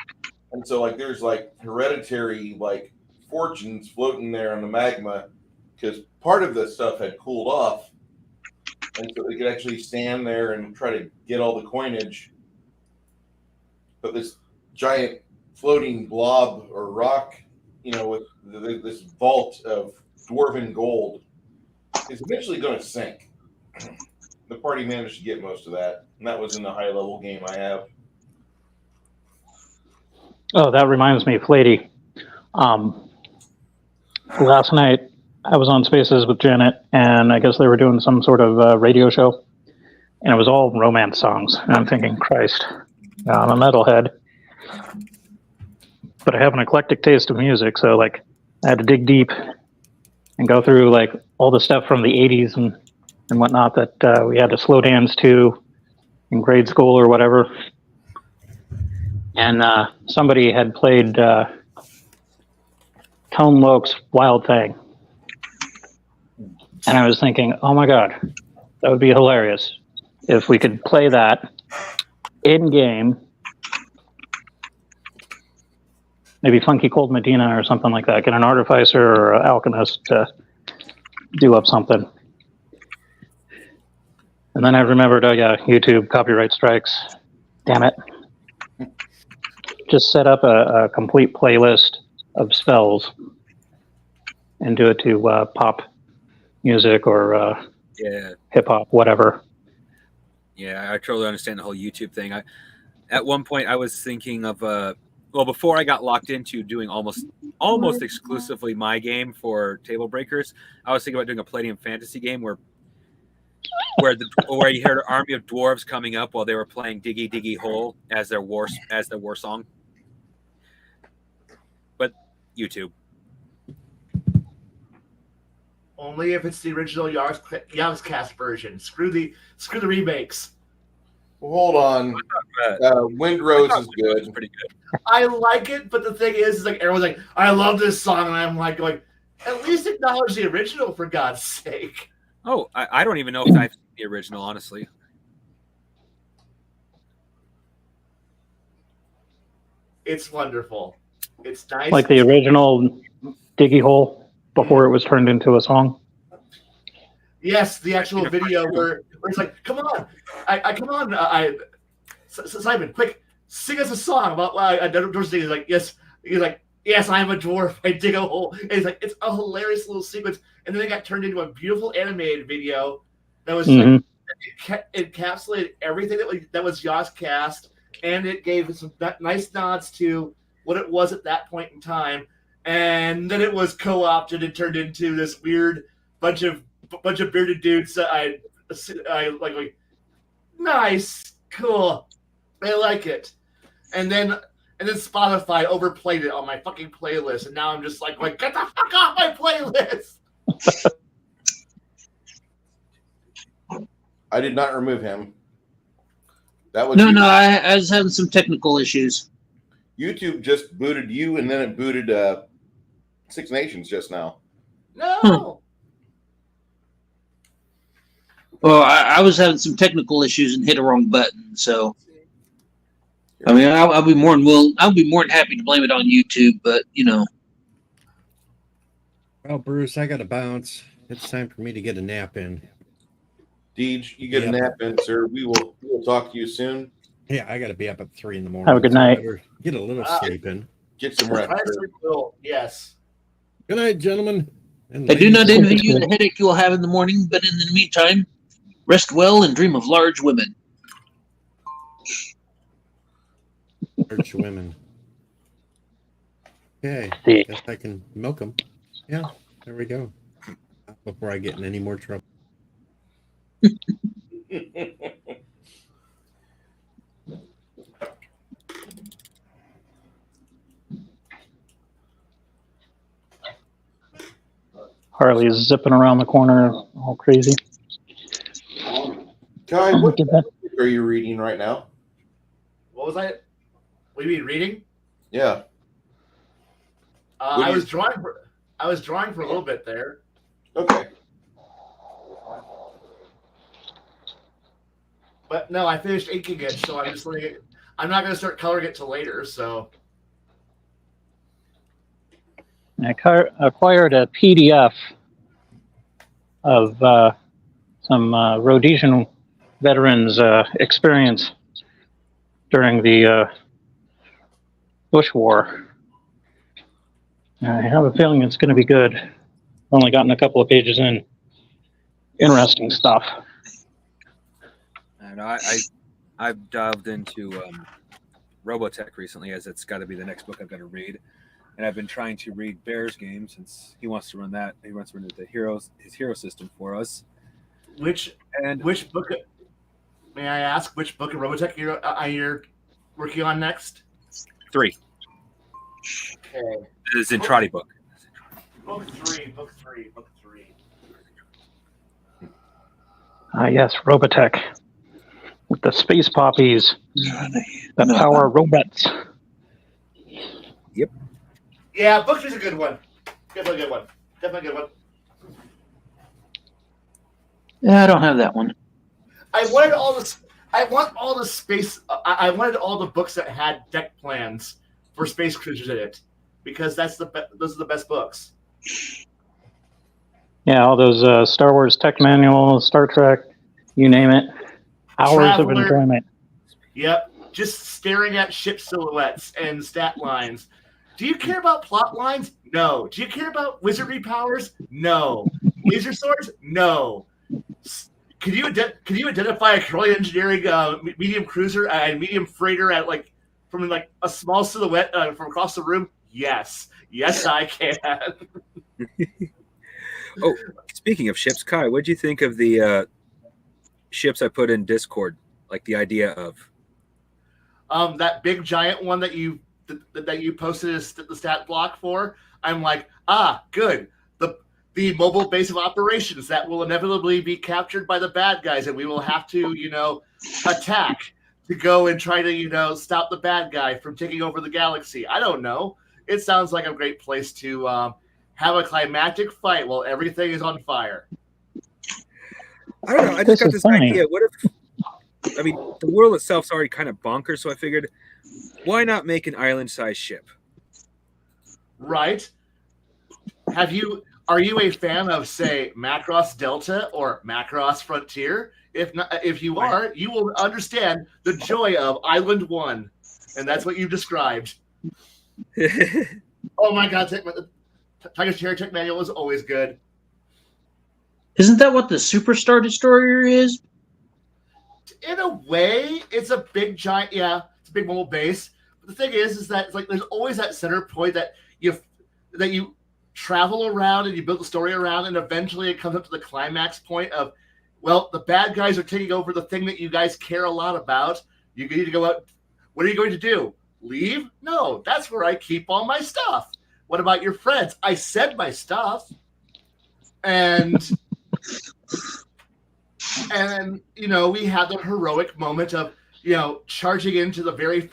A: and so like there's like hereditary like fortunes floating there on the magma because part of the stuff had cooled off, and so they could actually stand there and try to get all the coinage. But this giant floating blob or rock, with this vault of dwarven gold, is eventually going to sink. The party managed to get most of that, and that was in the high level game I have.
J: Oh, that reminds me, Flady. Last night I was on Spaces with Janet, and I guess they were doing some sort of radio show, and it was all romance songs. And I'm thinking, Christ, I'm a metalhead, but I have an eclectic taste of music, so like I had to dig deep and go through like all the stuff from the 80s and whatnot that we had to slow dance to in grade school or whatever. And somebody had played Tone Loc's Wild Thing. And I was thinking, oh my God, that would be hilarious if we could play that in-game. Maybe Funky Cold Medina or something like that. Get an Artificer or an Alchemist to do up something. And then I remembered, oh yeah, YouTube copyright strikes. Damn it. Just set up a complete playlist of spells and do it to pop music or hip hop, whatever.
E: Yeah, I totally understand the whole YouTube thing. At one point I was thinking of before I got locked into doing almost exclusively my game for TableBreakers, I was thinking about doing a Palladium fantasy game where you heard an army of dwarves coming up while they were playing Diggy Diggy Hole as their war song. But YouTube.
B: Only if it's the original Yogscast version. Screw the remakes.
A: Well, hold on. Windrose is good.
E: It's pretty good.
B: I like it, but the thing is like everyone's like, I love this song, and I'm like going, at least acknowledge the original for God's sake.
E: Oh, I don't even know if I've seen the original, honestly.
B: It's wonderful. It's nice.
J: Like the original Diggy Hole before it was turned into a song.
B: Yes, the actual video where it's like, come on, Simon, quick, sing us a song about why Dwarf He's like, yes, I'm a dwarf, I dig a hole. And it's like, it's a hilarious little sequence, and then it got turned into a beautiful animated video that was like, it encapsulated everything that was Yogscast, and it gave some nice nods to what it was at that point in time, and then it was co-opted and turned into this weird bunch of bearded dudes. I like, nice, cool, I like it, and then Spotify overplayed it on my fucking playlist, and now I'm just like get the fuck off my playlist.
A: I did not remove him. That was
K: no. I was having some technical issues.
A: YouTube just booted you, and then it booted Six Nations just now.
B: No.
K: Well, I was having some technical issues and hit a wrong button. So, I mean, I'll be more than happy to blame it on YouTube. But
C: Well, Bruce, I got to bounce. It's time for me to get a nap in.
A: Deej, you get a nap in, sir. We will talk to you soon.
C: Yeah, I got to be up at 3 a.m.
J: Have a good night.
C: Get a little sleep in.
A: Get some rest.
B: Yes.
C: Good night, gentlemen.
K: I do not envy you the headache you will have in the morning, but in the meantime, rest well and dream of large women.
C: Large women. Okay, guess I can milk them. Yeah, there we go. Before I get in any more trouble.
J: Harley's zipping around the corner all crazy.
A: Kai, what book are you reading right now?
B: What was I? What do you mean, reading?
A: Yeah.
B: I was drawing for a little bit there.
A: Okay.
B: But no, I finished inking it, so I'm just letting it. I'm not going to start coloring it till later. So
J: I acquired a PDF of some Rhodesian veterans' experience during the Bush War. I have a feeling it's going to be good. Only gotten a couple of pages in. Interesting stuff.
E: And I've dived into Robotech recently, as it's got to be the next book I've got to read. And I've been trying to read Bear's Game since he wants to run that. He wants to run his hero system for us.
B: which book? May I ask which book of Robotech you're working on next?
E: 3.
B: Okay.
E: The Zentradi book.
B: Book three.
J: Yes, Robotech. With the space poppies. The power robots.
E: Yep.
B: Yeah, book three's a good one. Definitely a good one.
K: Yeah, I don't have that one.
B: I wanted all the space. I wanted all the books that had deck plans for space cruisers in it, because those are the best books.
J: Yeah, all those Star Wars tech manuals, Star Trek, you name it. Hours of
B: Traveler.
J: enjoyment.
B: Yep, just staring at ship silhouettes and stat lines. Do you care about plot lines? No. Do you care about wizardry powers? No. Laser swords? No. Can you identify a Corellian engineering medium cruiser and medium freighter from a small silhouette from across the room? Yes, I can.
E: Oh, speaking of ships, Kai, what did you think of the ships I put in Discord? Like the idea of
B: that big giant one that you posted the stat block for. I'm like, good. The mobile base of operations that will inevitably be captured by the bad guys, and we will have to, attack to go and try to, stop the bad guy from taking over the galaxy. I don't know. It sounds like a great place to have a climactic fight while everything is on fire.
E: I don't know. I just got this idea. What if? I mean, the world itself's already kind of bonkers, so I figured, why not make an island-sized ship?
B: Right. Are you a fan of, say, Macross Delta or Macross Frontier? If you are, you will understand the joy of Island 1, and that's what you've described. Oh my God, Tiger's Cherry Tech Manual is always good.
K: Isn't that what the Superstar Destroyer is?
B: In a way, it's a big giant. Yeah, it's a big mobile base. But the thing is that it's like there's always that center point that you travel around and you build the story around, and eventually it comes up to the climax point of, well, the bad guys are taking over the thing that you guys care a lot about. You need to go out. What are you going to do? Leave? No, that's where I keep all my stuff. What about your friends? I said my stuff. And we had the heroic moment of, charging into the very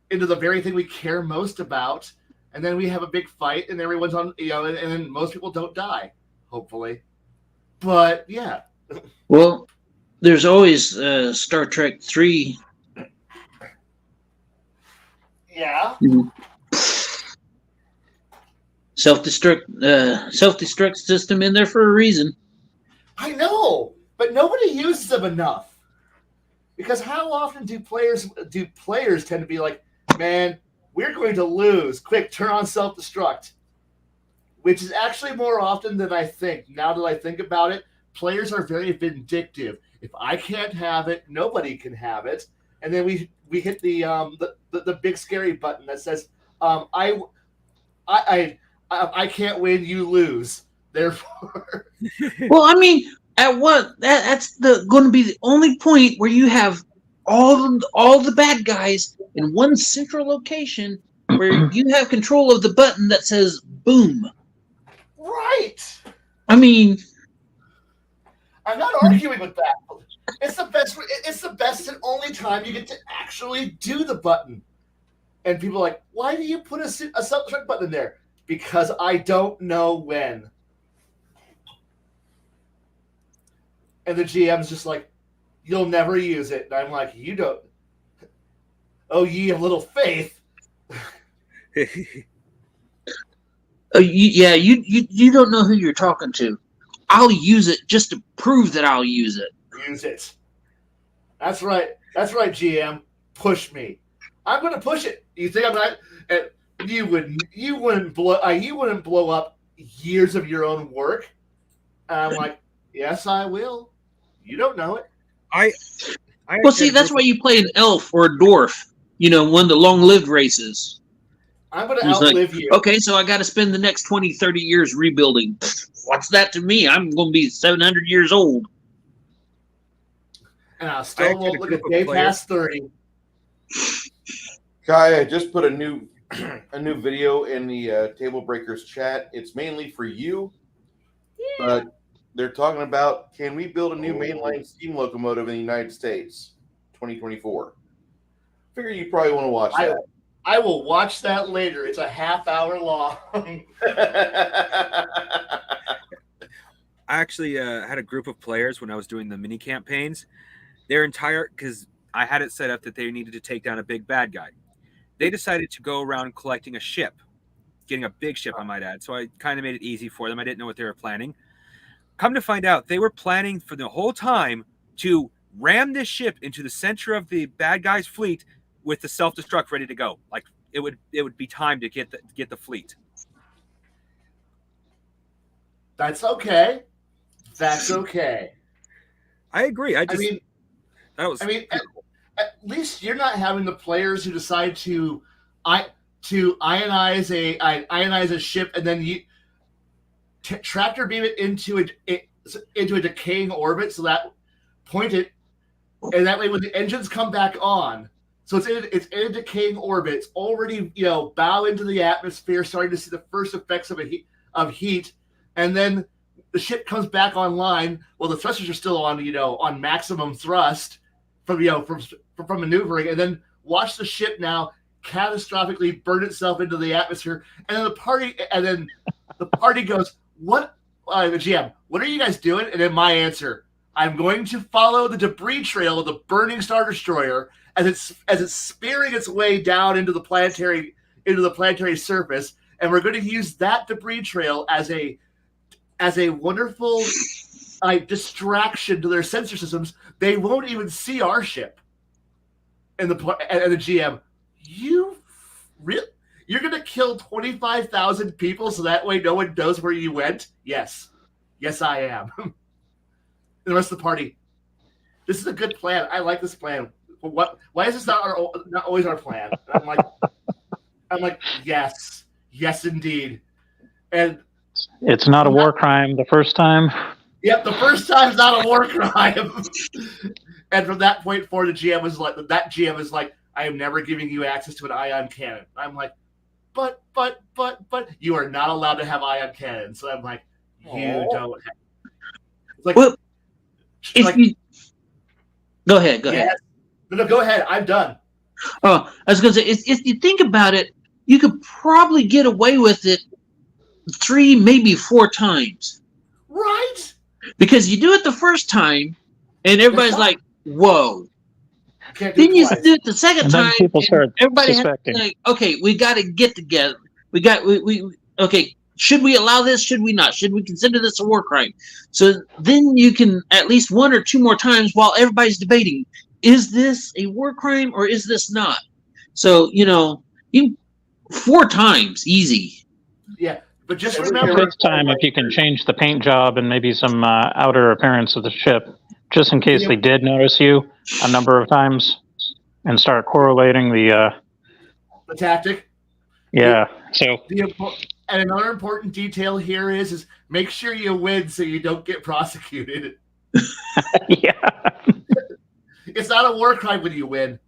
B: into the very thing we care most about. And then we have a big fight, and everyone's on, and then most people don't die, hopefully. But yeah.
K: Well, there's always Star Trek 3.
B: Yeah.
K: Self-destruct system in there for a reason.
B: I know, but nobody uses them enough. Because how often do players tend to be like, man, we're going to lose. Quick, turn on self-destruct. Which is actually more often than I think. Now that I think about it, players are very vindictive. If I can't have it, nobody can have it. And then we hit the big scary button that says, I can't win, you lose. Therefore,
K: well, I mean, that's going to be the only point where you have all the bad guys in one central location where you have control of the button that says boom.
B: Right.
K: I mean,
B: I'm not arguing with that. It's the best and only time you get to actually do the button. And people are like, why do you put a self-destruct button in there? Because I don't know when. And the GM's just like, you'll never use it. And I'm like, you don't. Oh, ye of little faith.
K: You don't know who you're talking to. I'll use it just to prove that I'll use it.
B: Use it. That's right. That's right, GM. Push me. I'm going to push it. You think I'm not? You wouldn't blow up years of your own work. And I'm like, yes, I will. You don't know it.
K: Well, see, that's why you play an elf or a dwarf. One of the long-lived races.
B: I'm going to outlive you.
K: Okay, so I got to spend the next 20, 30 years rebuilding. What's that to me? I'm going to be 700 years old.
B: And I still won't look a day past 30.
A: Kai, I just put a new video in the TableBreakers chat. It's mainly for you. But they're talking about, can we build a new mainline steam locomotive in the United States, 2024? Figure you probably want to watch that.
B: I will watch that later. It's a half hour long.
E: I actually had a group of players when I was doing the mini campaigns. Because I had it set up that they needed to take down a big bad guy. They decided to go around collecting a ship, getting a big ship, I might add. So I kind of made it easy for them. I didn't know what they were planning. Come to find out, they were planning for the whole time to ram this ship into the center of the bad guy's fleet with the self-destruct ready to go. Like it would be time to get the fleet.
B: That's okay. That's okay.
E: I agree. At
B: least you're not having the players who decide to ionize a ship and then you tractor beam it into a decaying orbit, so that point it, and that way when the engines come back on, so it's in a decaying orbit, it's already bow into the atmosphere, starting to see the first effects of heat, and then the ship comes back online. Well, the thrusters are still on maximum thrust from maneuvering, and then watch the ship now catastrophically burn itself into the atmosphere, and then the party goes, "What, the GM? What are you guys doing?" And then my answer: I'm going to follow the debris trail of the burning Star Destroyer as it's spearing its way down into the planetary surface, and we're going to use that debris trail as a wonderful distraction to their sensor systems. They won't even see our ship. And the GM, you're going to kill 25,000 people so that way no one knows where you went? Yes, I am. And the rest of the party, this is a good plan. I like this plan. Why is this not always our plan? And I'm like, yes, indeed. And
J: it's not a war crime the first time.
B: Yep, the first time's not a war crime. And from that point forward, the GM is like, I am never giving you access to an ion cannon. I'm like, but you are not allowed to have ion cannons. So I'm like, you don't have. It's like,
K: well, go ahead.
B: No, go ahead. I'm done.
K: Oh, I was going to say, if you think about it, you could probably get away with it 3, maybe 4 times.
B: Right?
K: Because you do it the first time, and everybody's like, whoa.
B: Then
K: you do it the second time,
J: people start
K: everybody
J: suspecting.
K: has to like, okay, we got to get together. Okay, should we allow this? Should we not? Should we consider this a war crime? So then you can at least 1 or 2 more times while everybody's debating, is this a war crime or is this not? So, you 4 times, easy.
B: Yeah, but just
J: The
B: remember.
J: 5th time, if you can change the paint job and maybe some outer appearance of the ship, just in case they did notice you a number of times, and start correlating the
B: tactic.
J: Yeah. So.
B: And another important detail here is make sure you win so you don't get prosecuted.
J: Yeah.
B: It's not a war crime when you win.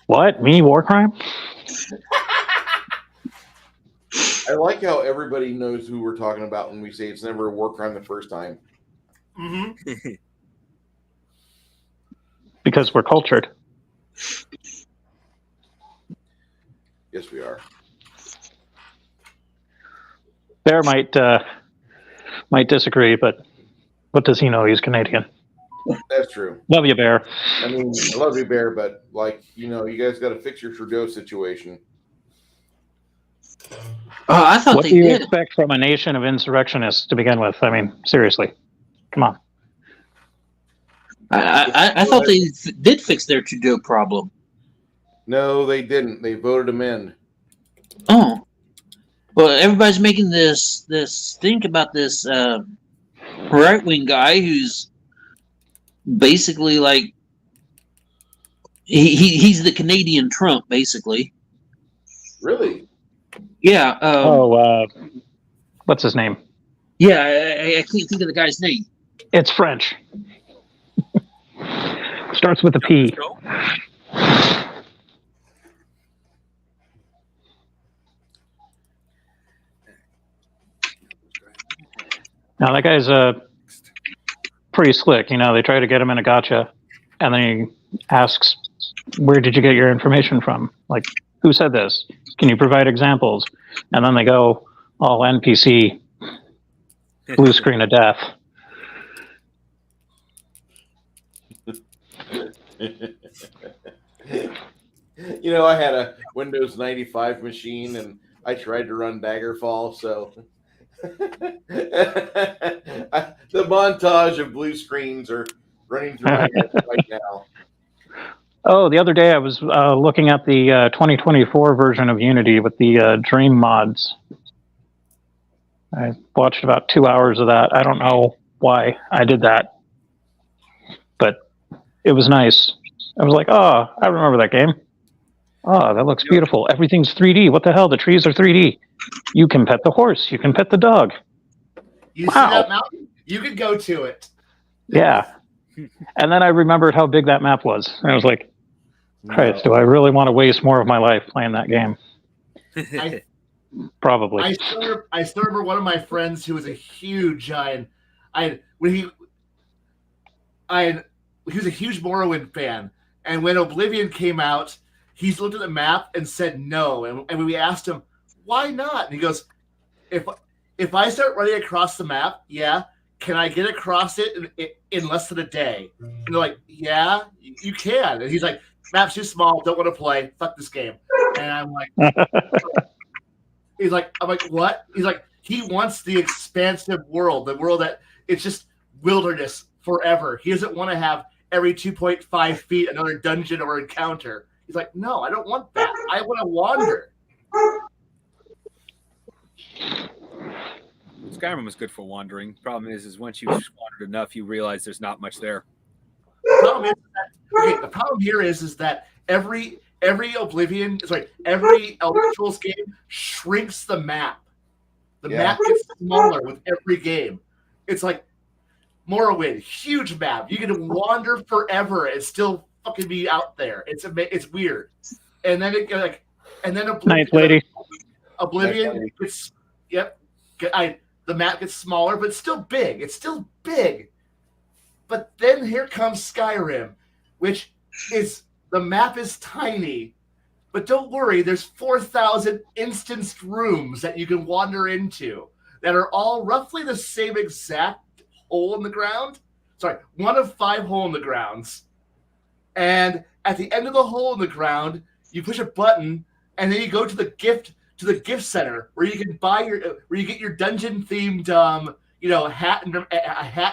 J: What? Me? War crime?
A: I like how everybody knows who we're talking about when we say it's never a war crime the first time.
B: Mm-hmm.
J: because we're cultured.
A: Yes, we are.
J: Bear might disagree, but what does he know? He's Canadian.
A: That's true.
J: Love you, Bear.
A: I mean, I love you, Bear, but like, you guys got to fix your Trudeau situation.
K: I thought
J: What
K: they
J: do you
K: did.
J: expect from a nation of insurrectionists to begin with? I mean, seriously, come on.
K: I thought they did fix their Trudeau problem.
A: No, they didn't. They voted him in.
K: Oh, well, everybody's making this think about this right wing guy who's basically like he's the Canadian Trump, basically.
A: Really?
K: Yeah.
J: What's his name?
K: Yeah, I can't think of the guy's name.
J: It's French. Starts with a P. Now that guy's pretty slick. They try to get him in a gotcha, and then he asks, "Where did you get your information from? Like, who said this? Can you provide examples?" And then they go all NPC, blue screen of death.
A: I had a Windows 95 machine and I tried to run Daggerfall, so the montage of blue screens are running through my head right now.
J: Oh, the other day I was looking at the 2024 version of Unity with the Dream mods. I watched about 2 hours of that. I don't know why I did that, but it was nice. I was like, oh, I remember that game. Oh, that looks beautiful. Everything's 3D. What the hell? The trees are 3D. You can pet the horse. You can pet the dog.
B: You see that mountain? You could go to it.
J: Yeah. And then I remembered how big that map was. And I was like, Christ, do I really want to waste more of my life playing that game? Probably.
B: I still remember one of my friends who was a huge giant. He was a huge Morrowind fan, and when Oblivion came out, he looked at the map and said no. And we asked him, why not? And he goes, if I start running across the map, can I get across it in less than a day? And they're like, yeah, you can. And he's like, map's too small, don't want to play, fuck this game. And I'm like, I'm like, what? He's like, he wants the expansive world, the world that it's just wilderness forever. He doesn't want to have every 2.5 feet another dungeon or encounter. He's like, no, I don't want that. I want to wander.
E: Skyrim was good for wandering. Problem is once you've wandered enough, you realize there's not much there.
B: The problem here is that every every Elder Scrolls game shrinks the map. The map gets smaller with every game. It's like Morrowind, huge map. You can wander forever and still fucking be out there. It's weird. And then Oblivion,
J: Nice lady.
B: Oblivion gets the map gets smaller, but it's still big. It's still big. But then here comes Skyrim, which is the map is tiny, but don't worry, there's 4,000 instanced rooms that you can wander into that are all roughly the same exact hole in the ground. Sorry, one of 5 hole in the grounds. And at the end of the hole in the ground, you push a button, and then you go to the gift center where you can where you get your dungeon themed a hat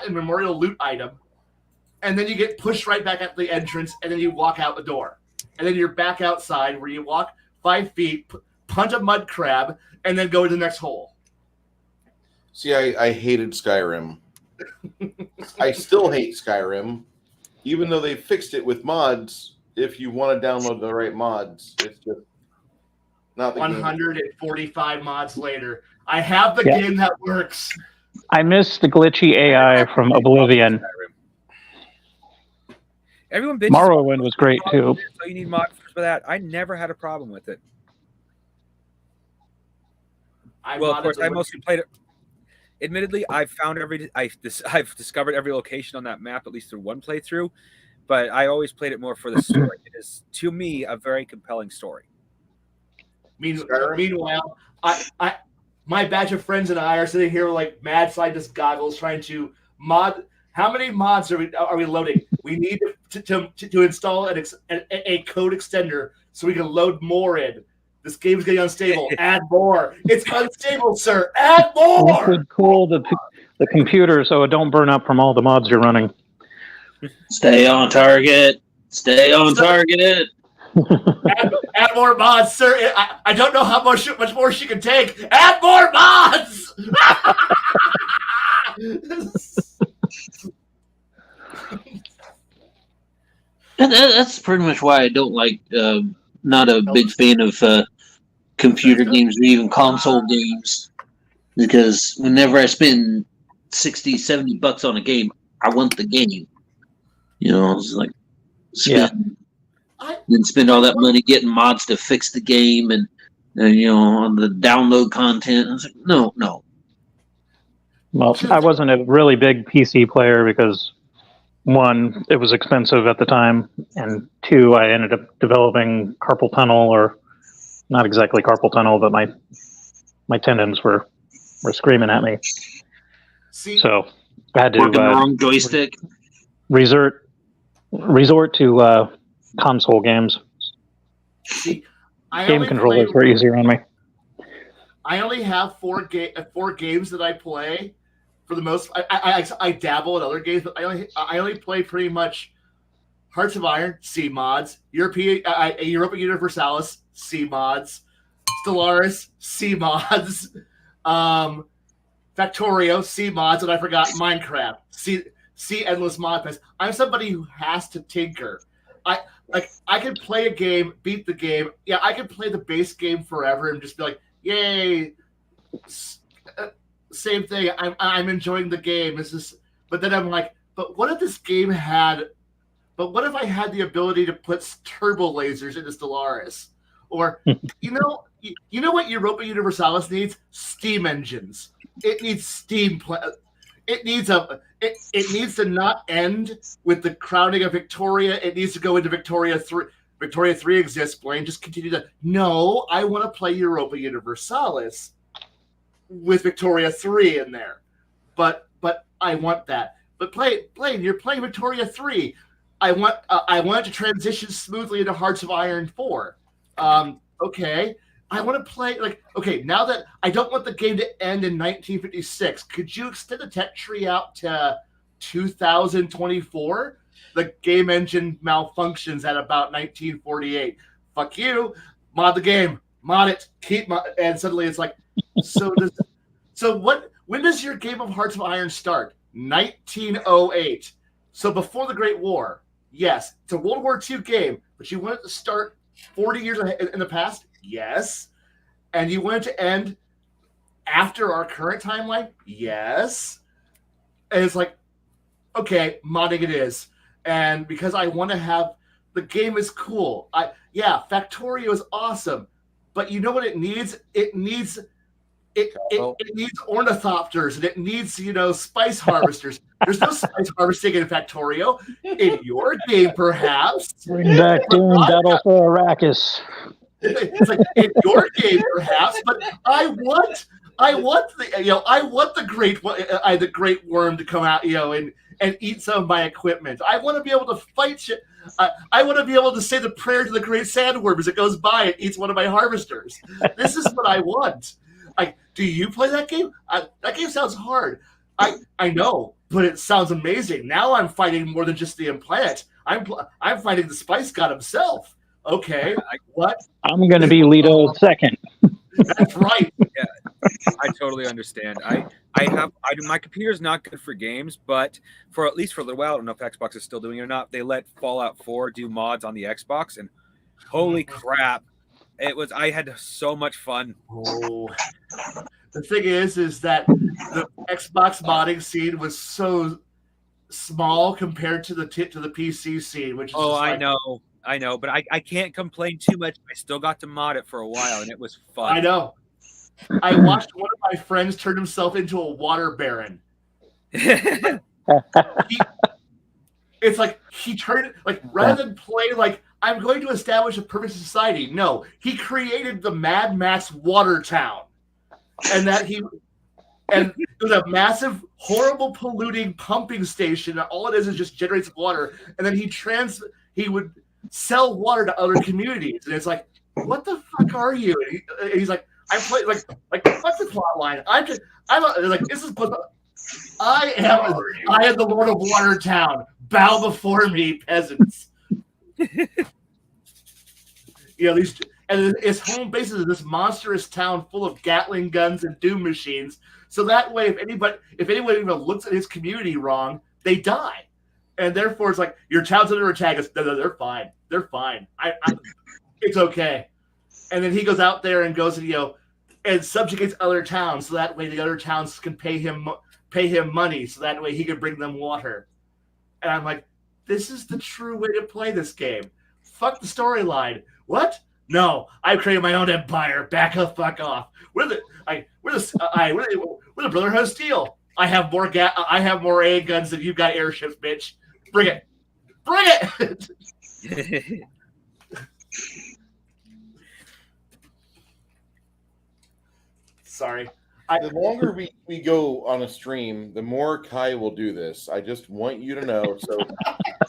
B: and memorial loot item. And then you get pushed right back at the entrance, and then you walk out the door. And then you're back outside where you walk 5 feet, punch a mud crab, and then go to the next hole.
A: See, I hated Skyrim. I still hate Skyrim, even though they fixed it with mods. If you want to download the right mods, it's just not the
B: 145 mods later. I have the game that works.
J: I miss the glitchy AI from Oblivion.
E: Everyone bitches.
J: Morrowind was great too.
E: So you need mods for that. I never had a problem with it. Well, of course, I mostly played it. Admittedly, I've discovered every location on that map at least through one playthrough. but I always played it more for the story. It is, to me, a very compelling story.
B: Meanwhile, my batch of friends and I are sitting here with like mad scientist goggles trying to mod. How many mods are we loading? We need to install a code extender so we can load more in. This game's getting unstable. Add more. It's unstable, sir. Add
J: This
B: more.
J: would cool the computer so it don't burn up from all the mods you're running.
K: Stay on target. Stay on target.
B: Add more mods, sir. I don't know how much more she can take. Add more mods.
K: That's pretty much why I don't like. Not a big fan of computer games or even console games, because whenever I spend $60-$70 on a game, I want the game. You know, it's like spend all that money getting mods to fix the game and you know, on the download content. I was like, no.
J: Well, I wasn't a really big PC player because, one, it was expensive at the time, and two, I ended up developing carpal tunnel, or not exactly carpal tunnel, but my tendons were screaming at me. So I had to
K: working the wrong joystick.
J: resort to console games.
B: See,
J: Game controllers were easier on me.
B: I only have four games that I play. For the most, I dabble in other games, but I only play pretty much Hearts of Iron, C mods, Europa Universalis, C mods, Stellaris, C mods, Factorio, C mods, and I forgot Minecraft, C endless mod pass. I'm somebody who has to tinker. I could play a game, beat the game. Yeah, I could play the base game forever and just be like, yay. Same thing. I'm enjoying the game. But then I'm like, but what if this game had? But what if I had the ability to put turbo lasers into Stellaris? Or you know what Europa Universalis needs? Steam engines. It needs steam. It needs to not end with the crowning of Victoria. It needs to go into Victoria 3. Victoria 3 exists. Blaine, just continue to. No, I want to play Europa Universalis with Victoria 3 in there, but I want that. But Blaine, you're playing Victoria 3. I want it to transition smoothly into Hearts of Iron 4. Okay, I want to play now that I don't want the game to end in 1956. Could you extend the tech tree out to 2024? The game engine malfunctions at about 1948. Fuck you, mod the game, mod it, and suddenly it's like. When does your game of Hearts of Iron start? 1908. So before the Great War. Yes, it's a World War II game, but you want it to start 40 years in the past? Yes. And you want it to end after our current timeline? Yes. And it's like, okay, modding it is. And because I want to have the game is cool. Factorio is awesome. But you know what it needs? It needs ornithopters, and it needs, spice harvesters. There's no spice harvesting in Factorio. In your game, perhaps.
J: Bring back doing battle for Arrakis.
B: It's like in your game, perhaps, but I want the great worm to come out, and eat some of my equipment. I want to be able to fight shit. I want to be able to say the prayer to the great sandworm as it goes by and eats one of my harvesters. This is what I want. Do you play that game? That game sounds hard. I know, but it sounds amazing. Now I'm fighting more than just the implant. I'm fighting the Spice God himself. Okay, what?
J: I'm going to be Leto second.
B: That's right.
E: Yeah, I totally understand. My computer's not good for games, but for at least for a little while, I don't know if Xbox is still doing it or not. They let Fallout 4 do mods on the Xbox, and holy crap, I had so much fun.
B: Oh, the thing is that the Xbox modding scene was so small compared to the PC scene, which is
E: I know, but I can't complain too much. I still got to mod it for a while, and it was fun.
B: I know. I watched one of my friends turn himself into a water baron. It's like he turned it like rather than play like I'm going to establish a perfect society. No, he created the Mad Max Water Town, and it was a massive, horrible, polluting pumping station. And all it is just generates water, and then he would sell water to other communities, and it's like, what the fuck are you? And he's like, I play like what's the plot line? I'm like this is. I am the Lord of Watertown. Bow before me, peasants. These and its home base is this monstrous town full of Gatling guns and doom machines. So that way, if anyone even looks at his community wrong, they die. And therefore, it's like your town's under attack. No, they're fine. They're fine. It's okay. And then he goes out there and goes and subjugates other towns. So that way, the other towns can pay him money, so that way he could bring them water. And I'm like, this is the true way to play this game. Fuck the storyline. What? No, I've created my own empire. Back the fuck off. We're the Brotherhood of Steel. I have more A guns than you've got airships, bitch. Bring it. Bring it. Sorry.
A: The longer we go on a stream, the more Kai will do this. I just want you to know. So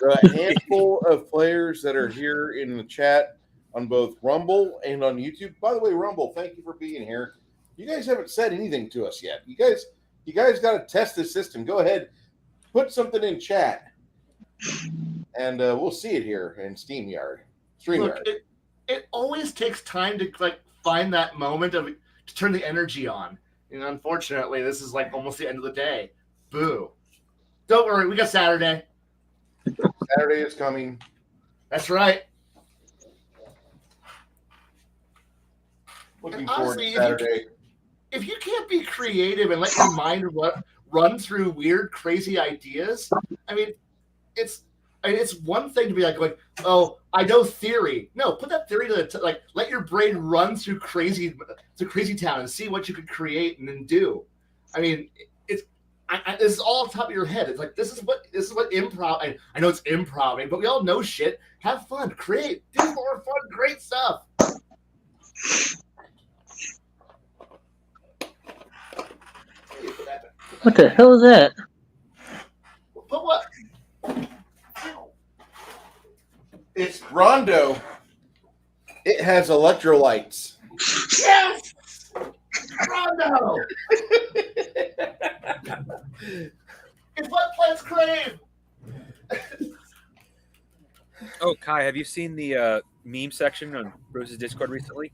A: the handful of players that are here in the chat on both Rumble and on YouTube. By the way, Rumble, thank you for being here. You guys haven't said anything to us yet. You guys got to test this system. Go ahead, put something in chat, and we'll see it here in StreamYard.
B: Look, it always takes time to find that moment to turn the energy on. And unfortunately, this is almost the end of the day. Boo. Don't worry, we got Saturday.
A: Saturday is coming.
B: That's right.
A: Looking
B: honestly,
A: forward to Saturday.
B: If you can't be creative and let your mind run through weird, crazy ideas, I mean, it's one thing to be like, oh, I know theory. No, put that theory to let your brain run through crazy town and see what you could create and then do. I mean, this is all on top of your head. It's like this is what improv. I know it's improv, but we all know shit. Have fun, create, do more fun, great stuff.
K: What the hell is that?
B: But what?
A: It's Rondo. It has electrolytes.
B: Yes! Rondo! It's what plants crave!
E: Oh, Kai, have you seen the meme section on Bruce's Discord recently?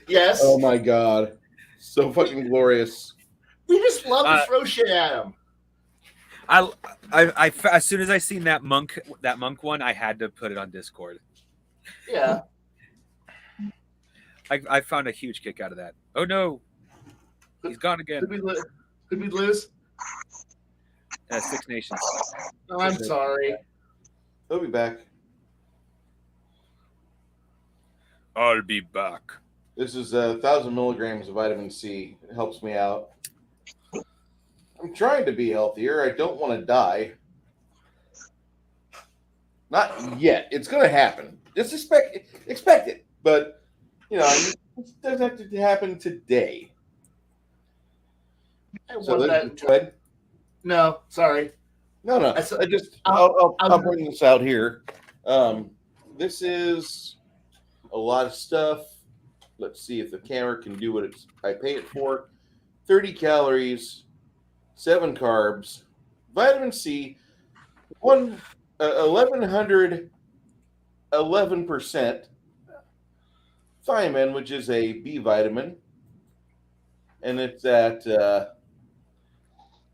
B: Yes.
A: Oh my god. So fucking glorious.
B: We just love to throw shit at him.
E: I as soon as I seen that monk one, I had to put it on Discord.
B: Yeah.
E: I found a huge kick out of that. Oh no, he's gone again.
B: Could we lose?
E: Six Nations.
B: Oh, I'm sorry.
A: He'll be back.
E: I'll be back.
A: This is 1,000 milligrams of vitamin C. It helps me out. I'm trying to be healthier. I don't want to die. Not yet. It's going to happen. Just expect it. But, it doesn't have to happen today.
B: Go ahead. No, sorry.
A: No. I'll bring this out here. This is a lot of stuff. Let's see if the camera can do what I pay it for. 30 calories, 7 carbs, vitamin C, 1,100, 11%, thiamine, which is a B vitamin, and it's at 32%.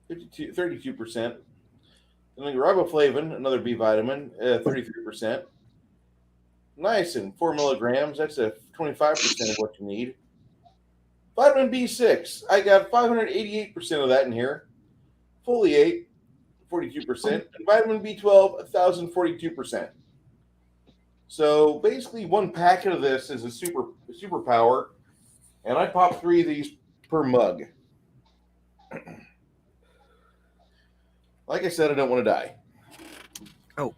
A: And then riboflavin, another B vitamin, 33%. Niacin, 4 milligrams. That's a 25% of what you need. Vitamin B6, I got 588% of that in here. Foliate, 42%. And vitamin B12, 1,042%. So basically, one packet of this is a superpower, and I pop 3 of these per mug. Like I said, I don't want to die.
E: Oh,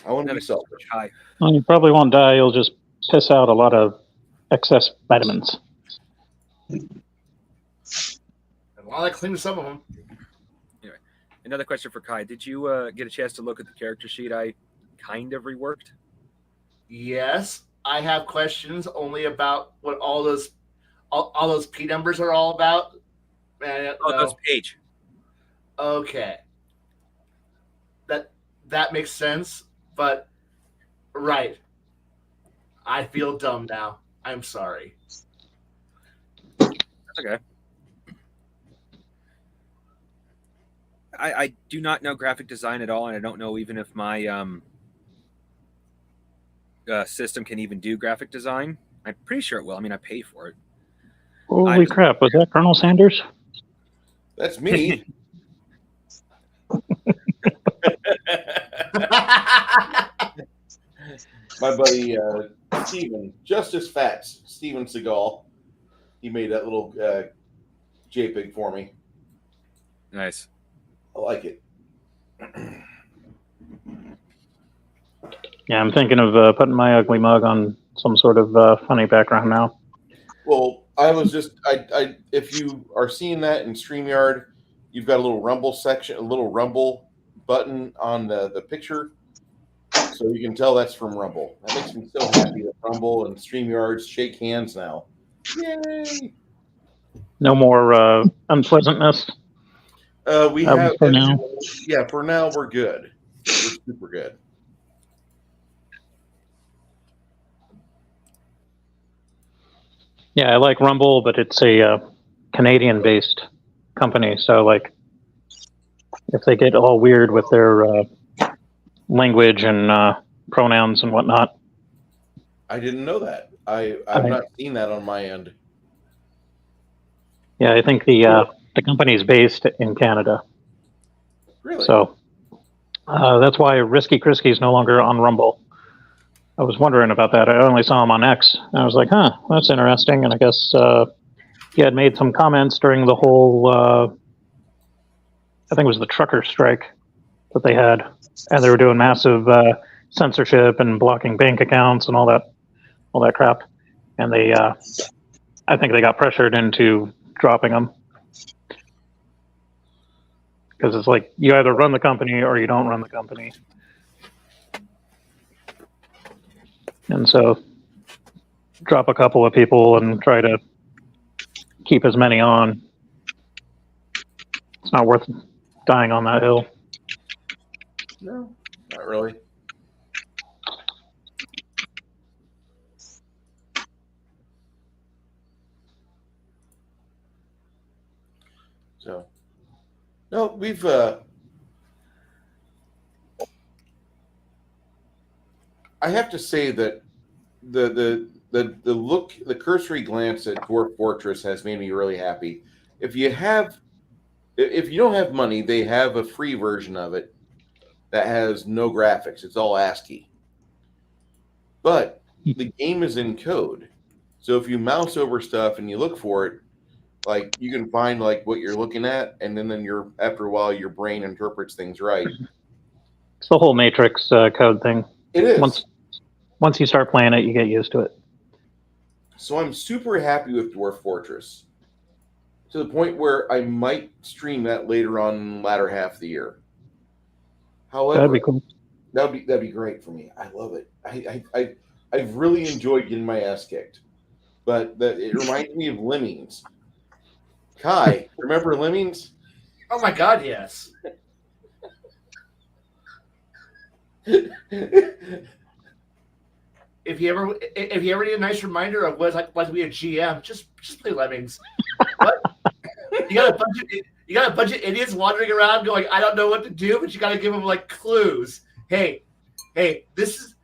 A: I want to
E: Another
A: be selfish.
E: Hi.
J: Well, you probably won't die. You'll just piss out a lot of excess vitamins.
B: And while I clean some of them.
E: Anyway, another question for Kai. Did you get a chance to look at the character sheet I kind of reworked?
B: Yes, I have questions only about what all those P numbers are all about.
E: Oh,
B: No.
E: that's Paige.
B: Okay. That makes sense, but right. I feel dumb now. I'm sorry.
E: That's okay. I do not know graphic design at all, and I don't know even if my system can even do graphic design. I'm pretty sure it will. I mean, I pay for it.
J: Holy crap! Was that Colonel Sanders?
A: That's me. My buddy Steven, Justice Fats, Steven Seagal, he made that little JPEG for me.
E: Nice.
A: I like it.
J: Yeah, I'm thinking of putting my ugly mug on some sort of funny background now.
A: Well, I was just I if you are seeing that in StreamYard, you've got a little Rumble section, a little Rumble button on the picture, so you can tell that's from Rumble. That makes me so happy that Rumble and StreamYards shake hands now. Yay!
J: No more unpleasantness.
A: We have
J: for now.
A: Yeah, for now we're good. We're super good.
J: Yeah, I like Rumble, but it's a Canadian-based company, so like if they get all weird with their language and pronouns and whatnot.
A: I didn't know that. I've not seen that on my end.
J: Yeah, I think the company's based in Canada.
A: Really?
J: So that's why Risky Krisky is no longer on Rumble. I was wondering about that. I only saw him on X. I was like, huh, that's interesting. And I guess he had made some comments during the whole, I think it was the trucker strike that they had. And they were doing massive censorship and blocking bank accounts and all that crap. And they, I think they got pressured into dropping them. Because it's like, you either run the company or you don't run the company. And so drop a couple of people and try to keep as many on. It's not worth dying on that hill.
A: No, not really. So, no, we've I have to say that the look, the cursory glance at Dwarf Fortress has made me really happy. If you don't have money, they have a free version of it that has no graphics. It's all ASCII. But the game is in code. So if you mouse over stuff and you look for it, like you can find like what you're looking at, and then after a while your brain interprets things right.
J: It's the whole Matrix code thing.
A: It is.
J: Once you start playing it, you get used to it.
A: So I'm super happy with Dwarf Fortress, to the point where I might stream that later on in the latter half of the year. However,
J: That'd be cool.
A: That'd be great for me. I love it. I've really enjoyed getting my ass kicked, but it reminds me of Lemmings. Kai, remember Lemmings?
B: Oh my God, yes. If you ever need a nice reminder of what it's like to be a GM, just play Lemmings. What? You got a bunch of idiots wandering around going, I don't know what to do, but you got to give them like clues. Hey, this is.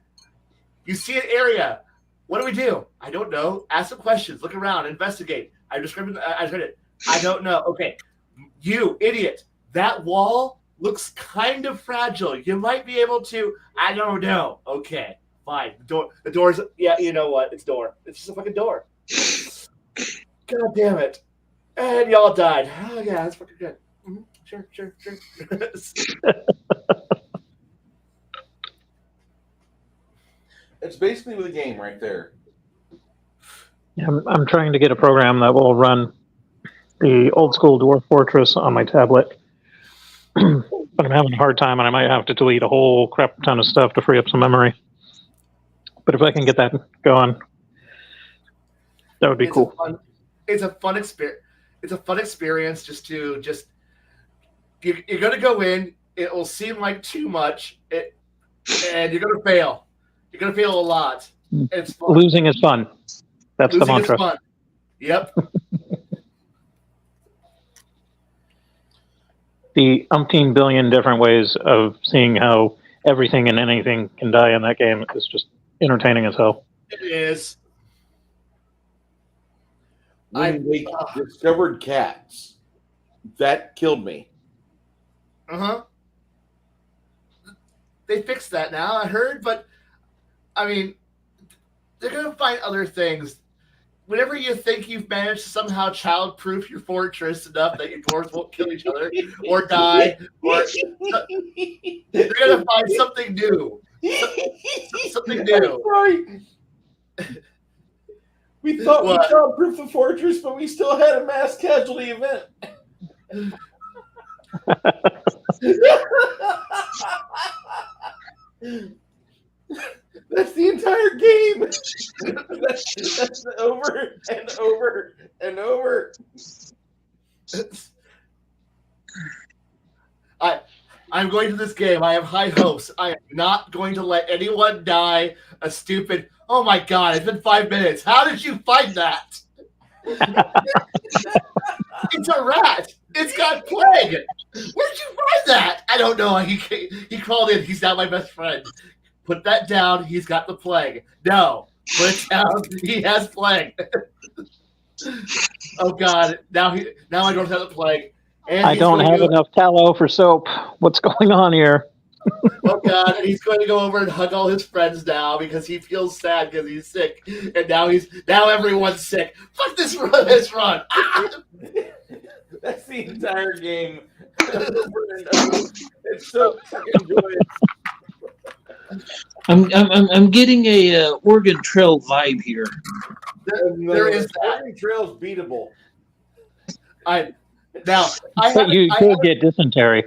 B: You see an area. What do we do? I don't know. Ask some questions. Look around. Investigate. I described it. I don't know. Okay, you idiot. That wall looks kind of fragile. You might be able to. I don't know. Okay. Fine. The door's, yeah, you know what? It's door. It's just a fucking door. God damn it. And y'all died. Oh, yeah, that's fucking good. Mm-hmm. Sure.
A: It's basically the game right there.
J: Yeah, I'm trying to get a program that will run the old school Dwarf Fortress on my tablet. But I'm having a hard time, and I might have to delete a whole crap ton of stuff to free up some memory. But if I can get that going, that would be cool.
B: It's a fun experience. It's a fun experience you're gonna go in. It will seem like too much, and you're gonna fail. You're gonna fail a lot. It's fun.
J: Losing is fun. That's
B: Losing
J: the mantra.
B: is fun. Yep.
J: The umpteen billion different ways of seeing how everything and anything can die in that game is just entertaining as hell.
B: It is.
A: When they discovered cats, that killed me.
B: They fixed that now, I heard, but I mean, they're gonna find other things. Whenever you think you've managed to somehow child-proof your fortress enough that your dwarves won't kill each other or die, or they're gonna find something new. Something new.
A: Right. We thought we child-proofed the fortress, but we still had a mass casualty event. That's the entire game. That's over and over and over.
B: I'm going to this game. I have high hopes. I am not going to let anyone die a stupid, oh my God, it's been 5 minutes. How did you find that? It's a rat. It's got plague. Where'd you find that? I don't know. He called in. He's not my best friend. Put that down. He's got the plague. No. Put it down. He has plague. Oh God. Now I don't have the plague. And
J: I don't have enough tallow for soap. What's going on here?
B: Oh God. And he's going to go over and hug all his friends now because he feels sad because he's sick. And now everyone's sick. Fuck this run. Ah!
A: That's the entire game. It's so fucking joyous.
K: I'm getting a Oregon Trail vibe here.
B: There is that.
A: Oregon Trail's beatable.
B: I
J: You could get dysentery.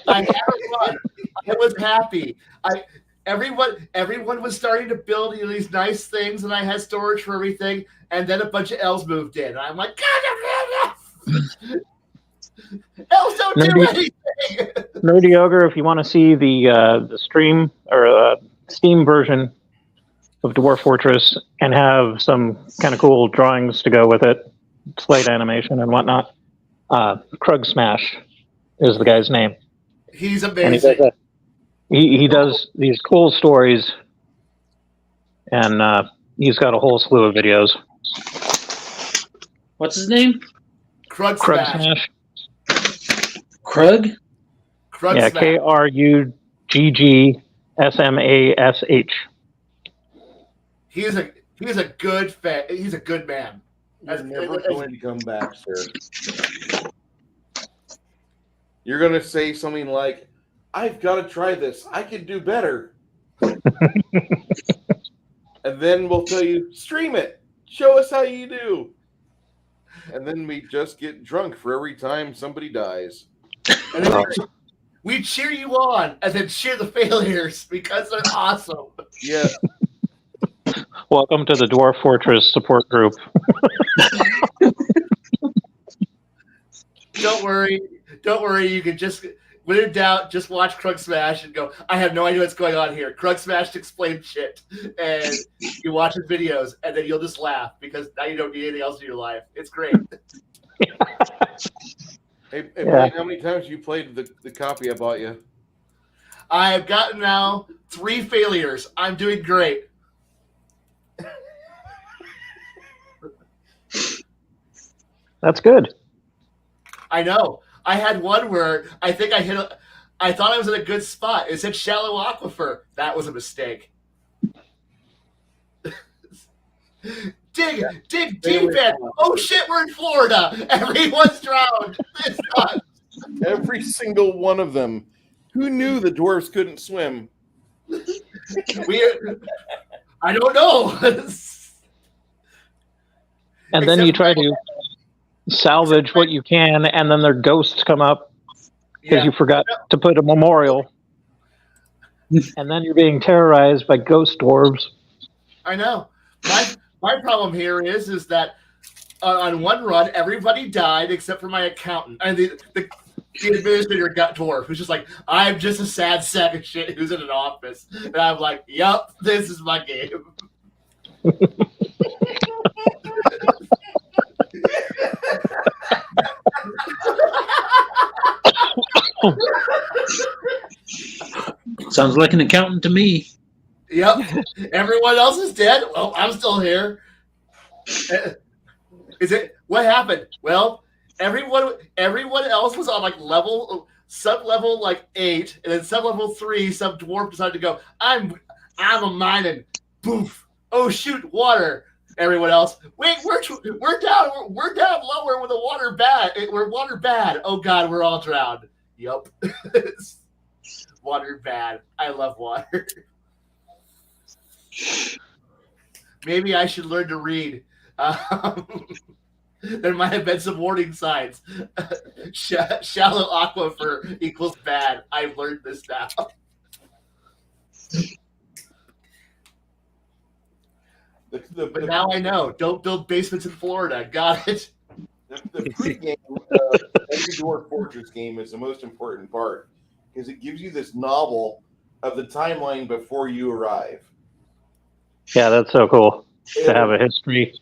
B: I had fun. I was happy. Everyone was starting to build these nice things, and I had storage for everything. And then a bunch of elves moved in, and I'm like, God, elves don't do anything.
J: Nerdy Ogre, if you want to see the stream or Steam version of Dwarf Fortress and have some kind of cool drawings to go with it, slate animation and whatnot, Krug Smash is the guy's name.
B: He's amazing.
J: And he does these cool stories, and he's got a whole slew of videos.
K: What's his name?
B: Krug
J: Smash.
K: Krug?
B: Krug
J: Yeah,
B: Smash.
J: KRUGGSMASH.
B: He's a good fan. He's a good man.
A: That's never going to come back, sir. You're going to say something like, I've got to try this. I can do better. And then we'll tell you, stream it. Show us how you do. And then we just get drunk for every time somebody dies.
B: And then we cheer you on and then cheer the failures because they're awesome.
A: Yeah.
J: Welcome to the Dwarf Fortress support group.
B: Don't worry. You can just, when in doubt, just watch Krug Smash and go, I have no idea what's going on here. Krug Smash explains shit. And you watch his videos, and then you'll just laugh because now you don't need anything else in your life. It's great.
A: Hey, Brian, how many times have you played the copy I bought you?
B: I have gotten now 3 failures. I'm doing great.
J: That's good.
B: I know. I had one where I think I thought I was in a good spot. It said shallow aquifer. That was a mistake. Dig deep end. Oh shit, we're in Florida. Everyone's drowned. It's not.
A: Every single one of them. Who knew the dwarves couldn't swim?
B: I don't know.
J: And then you
B: Except-
J: try to salvage what you can, and then their ghosts come up because
B: Yeah.
J: you forgot to put a memorial. And then you're being terrorized by ghost dwarves.
B: I know. My problem here is that on one run everybody died except for my accountant and the administrator got dwarf who's just like, I'm just a sad sack of shit who's in an office, and I'm like, yup, this is my game.
K: Sounds like an accountant to me.
B: Yep. Everyone else is dead. Well, I'm still here. Is it what happened? Well, everyone else was on like sub-level like 8, and then sub-level 3, some dwarf decided to go, I'm a mining. Poof. Oh shoot, water. Everyone else, wait, we're down lower with the water bad. We're water bad. Oh god, we're all drowned. Yup. Water bad. I love water. Maybe I should learn to read. There might have been some warning signs. Shallow aquifer equals bad. I've learned this now. But now I know. Don't build basements in Florida. Got it.
A: The pre-game every Dwarf Fortress game is the most important part because it gives you this novel of the timeline before you arrive.
J: Yeah, that's so cool to have a history.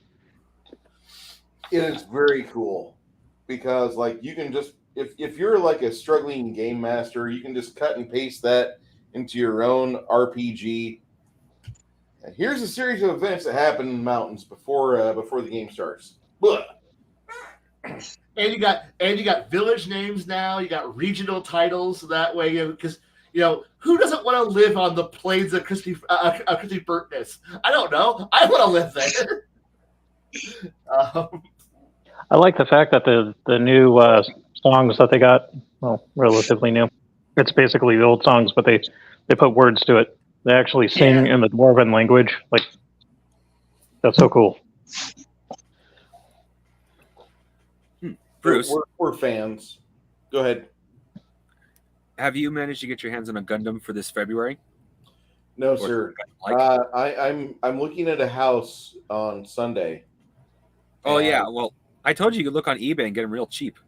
A: It is very cool because, like, you can just if you're like a struggling game master, you can just cut and paste that into your own RPG. And here's a series of events that happen in the mountains before the game starts. Blah.
B: And you got village names now. You got regional titles that way, because who doesn't want to live on the plains of Christy Burtness? I don't know. I want to live there.
J: I like the fact that the new songs that they got, well, relatively new. It's basically the old songs, but they put words to it. They actually sing in the Dwarven language. Like, that's so cool.
E: Bruce,
A: we're fans. Go ahead.
E: Have you managed to get your hands on a Gundam for this February?
A: No, sir. I'm looking at a house on Sunday.
E: Oh yeah, well, I told you could look on eBay and get them real cheap.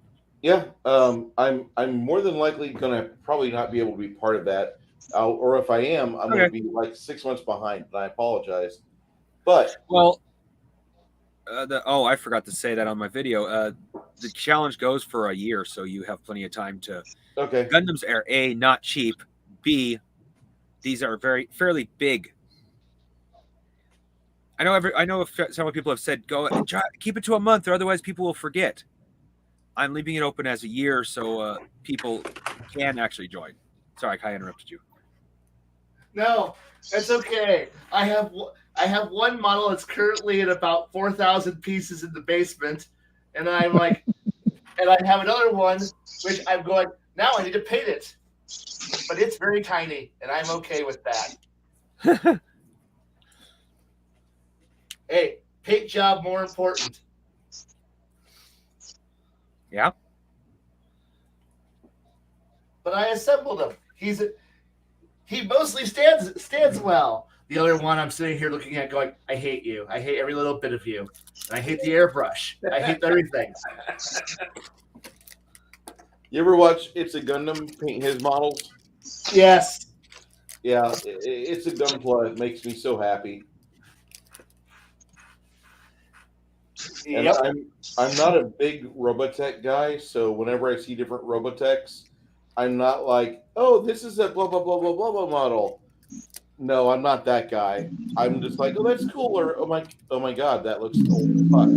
A: Yeah, I'm more than likely gonna probably not be able to be part of that, or if I am, I'm gonna be like 6 months behind. And I apologize. But
E: well, I forgot to say that on my video. The challenge goes for a year, so you have plenty of time to.
A: Okay.
E: Gundams are A, not cheap. B, these are fairly big. I know several people have said go and try, keep it to a month, or otherwise people will forget. I'm leaving it open as a year so people can actually join. Sorry, I interrupted you.
B: No, that's okay. I have one model that's currently at about 4,000 pieces in the basement, and I'm like, and I have another one which I'm going, now I need to paint it, but it's very tiny, and I'm okay with that. Hey, paint job more important.
E: Yeah.
B: But I assembled him. He mostly stands well. The other one I'm sitting here looking at going, I hate you. I hate every little bit of you. And I hate the airbrush. I hate everything.
A: You ever watch It's a Gundam paint his models?
B: Yes.
A: Yeah, It's a Gunpla. It makes me so happy. And
B: Yep.
A: I'm not a big Robotech guy, so whenever I see different Robotechs, I'm not like, oh, this is a blah blah blah blah blah blah model. No, I'm not that guy. I'm just like, oh, that's cool, or oh my god, that looks cool. Fuck.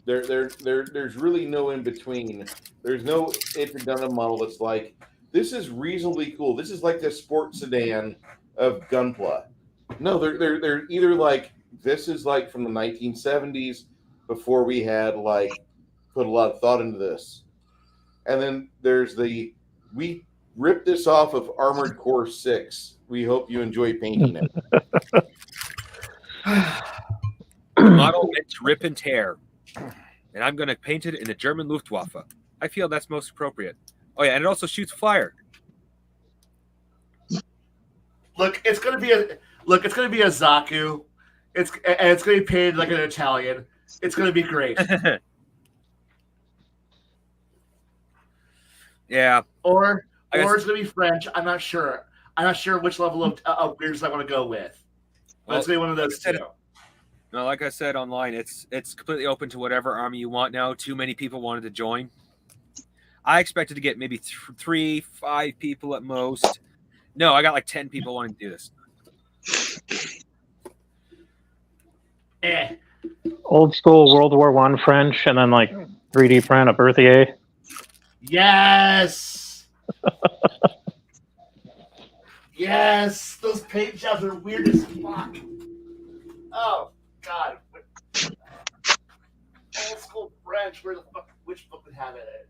A: There's really no in between. There's no It's a Gundam model that's like, this is reasonably cool. This is like the sports sedan of Gunpla. No, they're either like, this is like from the 1970s before we had like put a lot of thought into this. And then there's we
H: Rip this off of Armored Core 6. We hope you enjoy painting it.
E: The model meant to rip and tear, and I'm going to paint it in the German Luftwaffe. I feel that's most appropriate. Oh yeah, and it also shoots fire.
B: Look, it's gonna be a Zaku. It's gonna be painted like an Italian. It's gonna be great.
E: Yeah.
B: Or it's gonna be French. I'm not sure. I'm not sure which level of weirdness I want to go with. But it's gonna be one of those two.
E: No, like I said online, it's completely open to whatever army you want now. Too many people wanted to join. I expected to get maybe 3, 5 people at most. No, I got like 10 people wanting to do this.
J: Old school World War I French, and then like 3D print a Berthier.
B: Yes. Yes, those paint jobs are weird as fuck. Oh God. Old school French. Where the fuck? Which book would have it?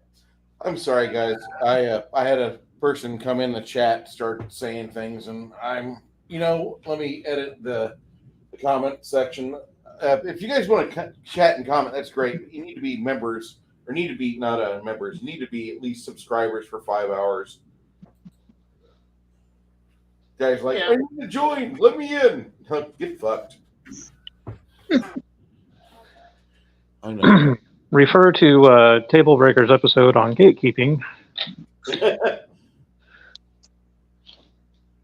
H: I'm sorry, guys. I had a person come in the chat, start saying things, and I'm, let me edit the comment section. If you guys want to chat and comment, that's great. You need to be members, or need to be not members. You need to be at least subscribers for 5 hours. Guys, like, I need to join. Let me in. Get fucked. I know.
J: Refer to TableBreakers episode on gatekeeping.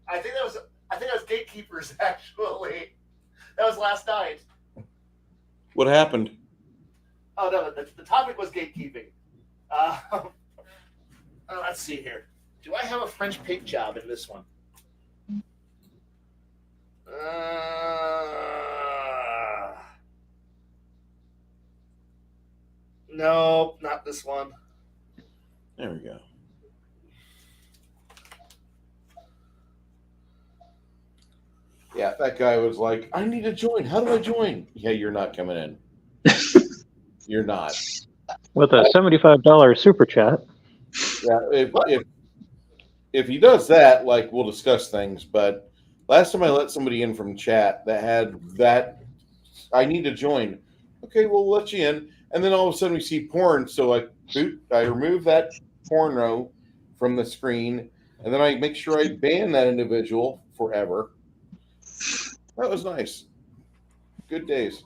B: I think that was Gatekeepers actually. That was last night.
H: What happened?
B: Oh no, the topic was gatekeeping. Let's see here. Do I have a French paint job in this one? No, not this one.
H: There we go. Yeah, that guy was like, I need to join. How do I join? Yeah, you're not coming in. You're not.
J: With a $75 super chat.
H: Yeah, if he does that, like, we'll discuss things. But last time I let somebody in from chat that had that, I need to join. Okay, we'll let you in. And then all of a sudden we see porn. So I remove that porno from the screen, and then I make sure I ban that individual forever. That was nice. Good days.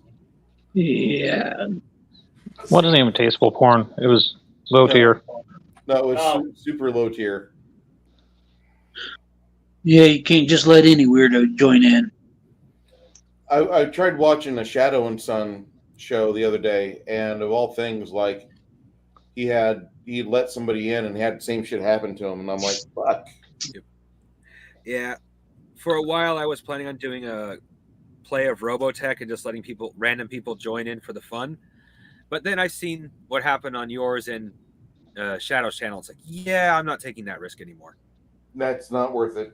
K: Yeah.
J: Wasn't even tasteful porn. It was low tier.
H: No, it was super low tier.
K: Yeah, you can't just let any weirdo join in.
H: I tried watching a Shadow and Son show the other day, and of all things, like he let somebody in and had the same shit happen to him, and I'm like, fuck.
E: Yeah. For a while, I was planning on doing a play of Robotech and just letting random people join in for the fun. But then I seen what happened on yours and Shadow's channel. It's like, yeah, I'm not taking that risk anymore.
H: That's not worth it.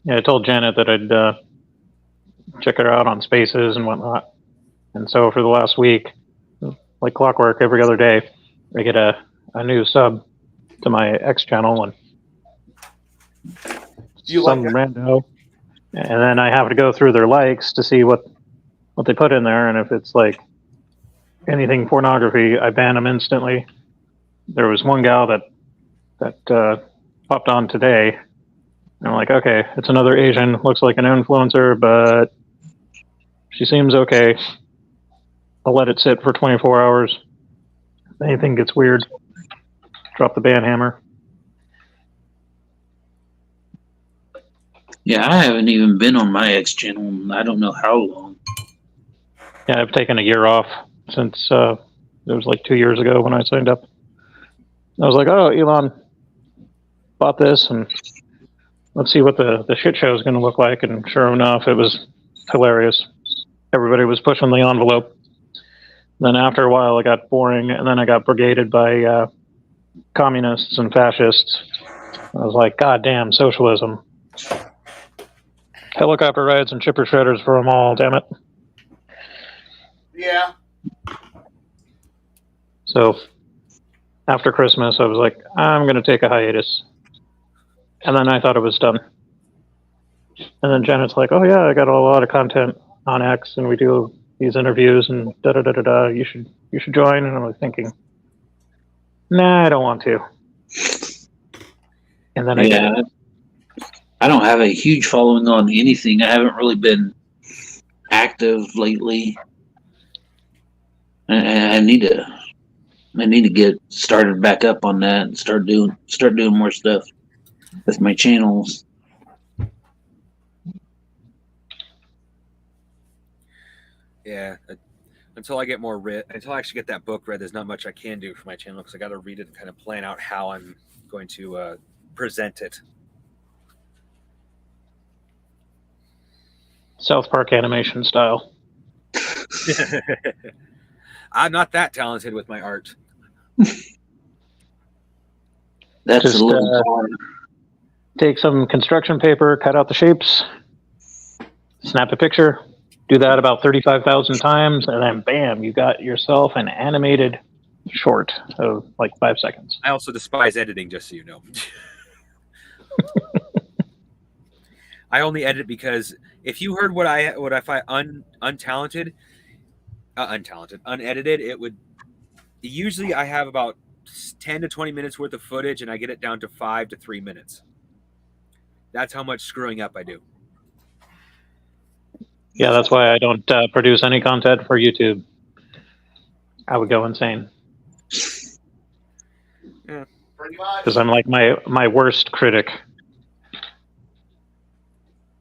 J: Yeah, I told Janet that I'd check her out on Spaces and whatnot. And so for the last week, like clockwork, every other day, I get a new sub to my X channel, and some rando. And then I have to go through their likes to see what they put in there. And if it's like anything pornography, I ban them instantly. There was one gal that popped on today. And I'm like, okay, it's another Asian, looks like an influencer, but she seems okay. I'll let it sit for 24 hours. If anything gets weird, drop the ban hammer.
K: Yeah, I haven't even been on my X channel in I don't know how long.
J: Yeah, I've taken a year off since it was like 2 years ago when I signed up. I was like, oh, Elon bought this, and let's see what the shit show is going to look like. And sure enough, it was hilarious. Everybody was pushing the envelope. Then after a while, it got boring, and then I got brigaded by communists and fascists. I was like, God damn, socialism. Helicopter rides and chipper shredders for them all, damn it.
B: Yeah.
J: So after Christmas, I was like, I'm going to take a hiatus. And then I thought it was done. And then Janet's like, oh yeah, I got a lot of content on X, and we do these interviews and da da da da da. You should join. And I was thinking, nah, I don't want to. And then I did.
K: I don't have a huge following on anything. I haven't really been active lately. I need to get started back up on that and start doing more stuff with my channels.
E: Yeah, until I get more read, until I actually get that book read, there's not much I can do for my channel because I got to read it and kind of plan out how I'm going to present it.
J: South Park animation style.
E: I'm not that talented with my art.
K: That's
J: Just
K: a little hard.
J: take some construction paper, cut out the shapes, snap a picture, do that about 35,000 times, and then bam, you got yourself an animated short of like 5 seconds.
E: I also despise editing, just so you know. I only edit because if you heard what I find unedited, it would usually I have about 10 to 20 minutes worth of footage, and I get it down to 5 to 3 minutes. That's how much screwing up I do.
J: Yeah, that's why I don't produce any content for YouTube. I would go insane.
E: Yeah.
J: Because I'm like my worst critic.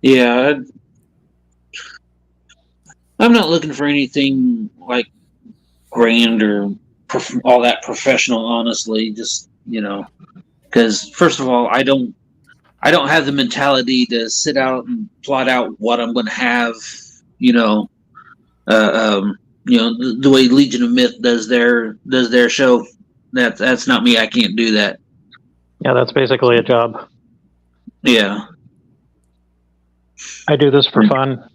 K: Yeah, I'm not looking for anything like grand or all that professional. Honestly, just because first of all, I don't have the mentality to sit out and plot out what I'm going to have. The way Legion of Myth does their show. That's not me. I can't do that.
J: Yeah, that's basically a job.
K: Yeah.
J: I do this for fun.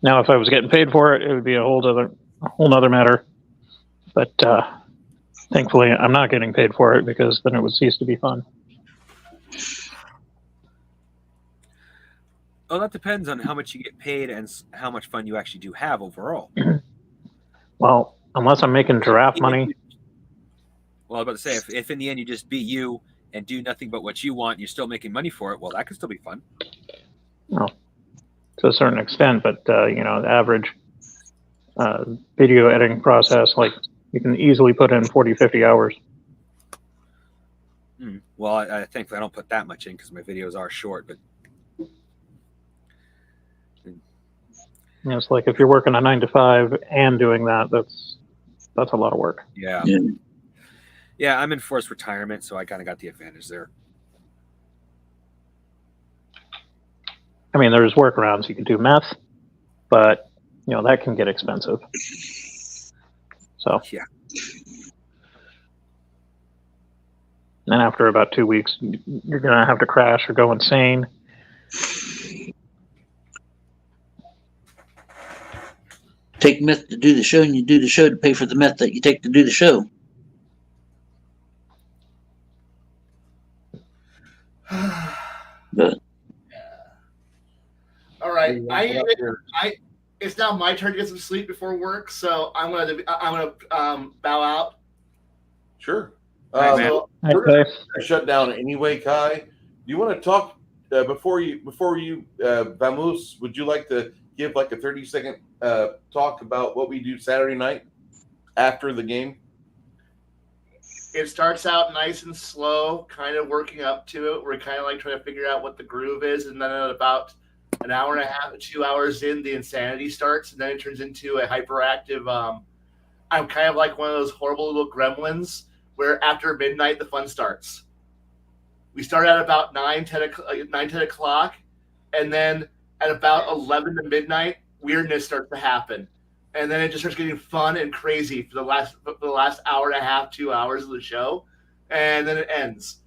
J: Now, if I was getting paid for it, it would be a whole nother matter. But thankfully, I'm not getting paid for it because then it would cease to be fun.
E: Oh, that depends on how much you get paid and how much fun you actually do have overall.
J: Well, unless I'm making giraffe money.
E: Well, I was about to say, if in the end you just be you and do nothing but what you want, and you're still making money for it, well, that could still be fun.
J: Well, to a certain extent, but the average video editing process, like you can easily put in 40, 50 hours.
E: Well, I thankfully I don't put that much in because my videos are short, but
J: It's like if you're working a 9 to 5 and doing that, that's a lot of work.
E: Yeah, I'm in forced retirement, so I kind of got the advantage there.
J: I mean, there's workarounds. You can do meth, but that can get expensive. So
E: yeah.
J: And after about 2 weeks, you're gonna have to crash or go insane.
K: Take meth to do the show, and you do the show to pay for the meth that you take to do the show. But
B: all right, it's now my turn to get some sleep before work, so I'm gonna bow out.
A: Sure.
B: So,
A: we're going to shut down anyway, Kai. Do you want to talk before you vamos? Would you like to give like a 30-second talk about what we do Saturday night after the game?
B: It starts out nice and slow, kind of working up to it. We're kind of like trying to figure out what the groove is, and then at about an hour and a half, 2 hours in, the insanity starts, and then it turns into a hyperactive. I'm kind of like one of those horrible little gremlins where after midnight the fun starts. We start at about 9, 10 o'clock, and then at about 11 to midnight, weirdness starts to happen. And then it just starts getting fun and crazy for the last hour and a half, 2 hours of the show, and then it ends.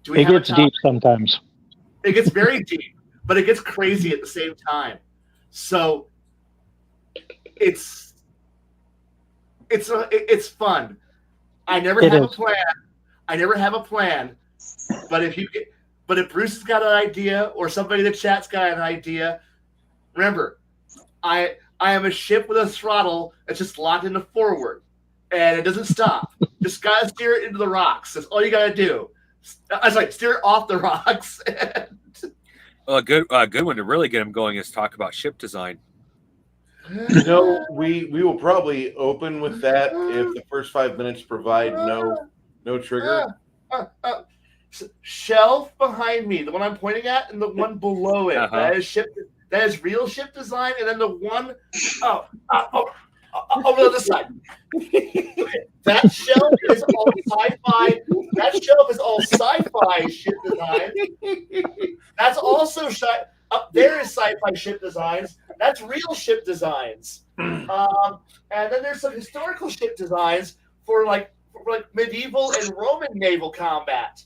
J: It gets deep sometimes.
B: It gets very deep, but it gets crazy at the same time. So it's it's fun. I never
J: It
B: have a
J: is.
B: plan. But if Bruce has got an idea or somebody in the chat's got an idea, remember, I am a ship with a throttle that's just locked into forward, and it doesn't stop. Just gotta steer it into the rocks. That's all you gotta do. I was like, steer it off the rocks.
E: Well, a good one to really get him going is talk about ship design.
A: We will probably open with that if the first 5 minutes provide no trigger.
B: Shelf behind me, the one I'm pointing at, and the one below it. That is real ship design, and then the one over the other side. That shelf is all sci-fi. That shelf is all sci-fi ship design. That's also up there is sci-fi ship designs. That's real ship designs. And then there's some historical ship designs for like medieval and Roman naval combat.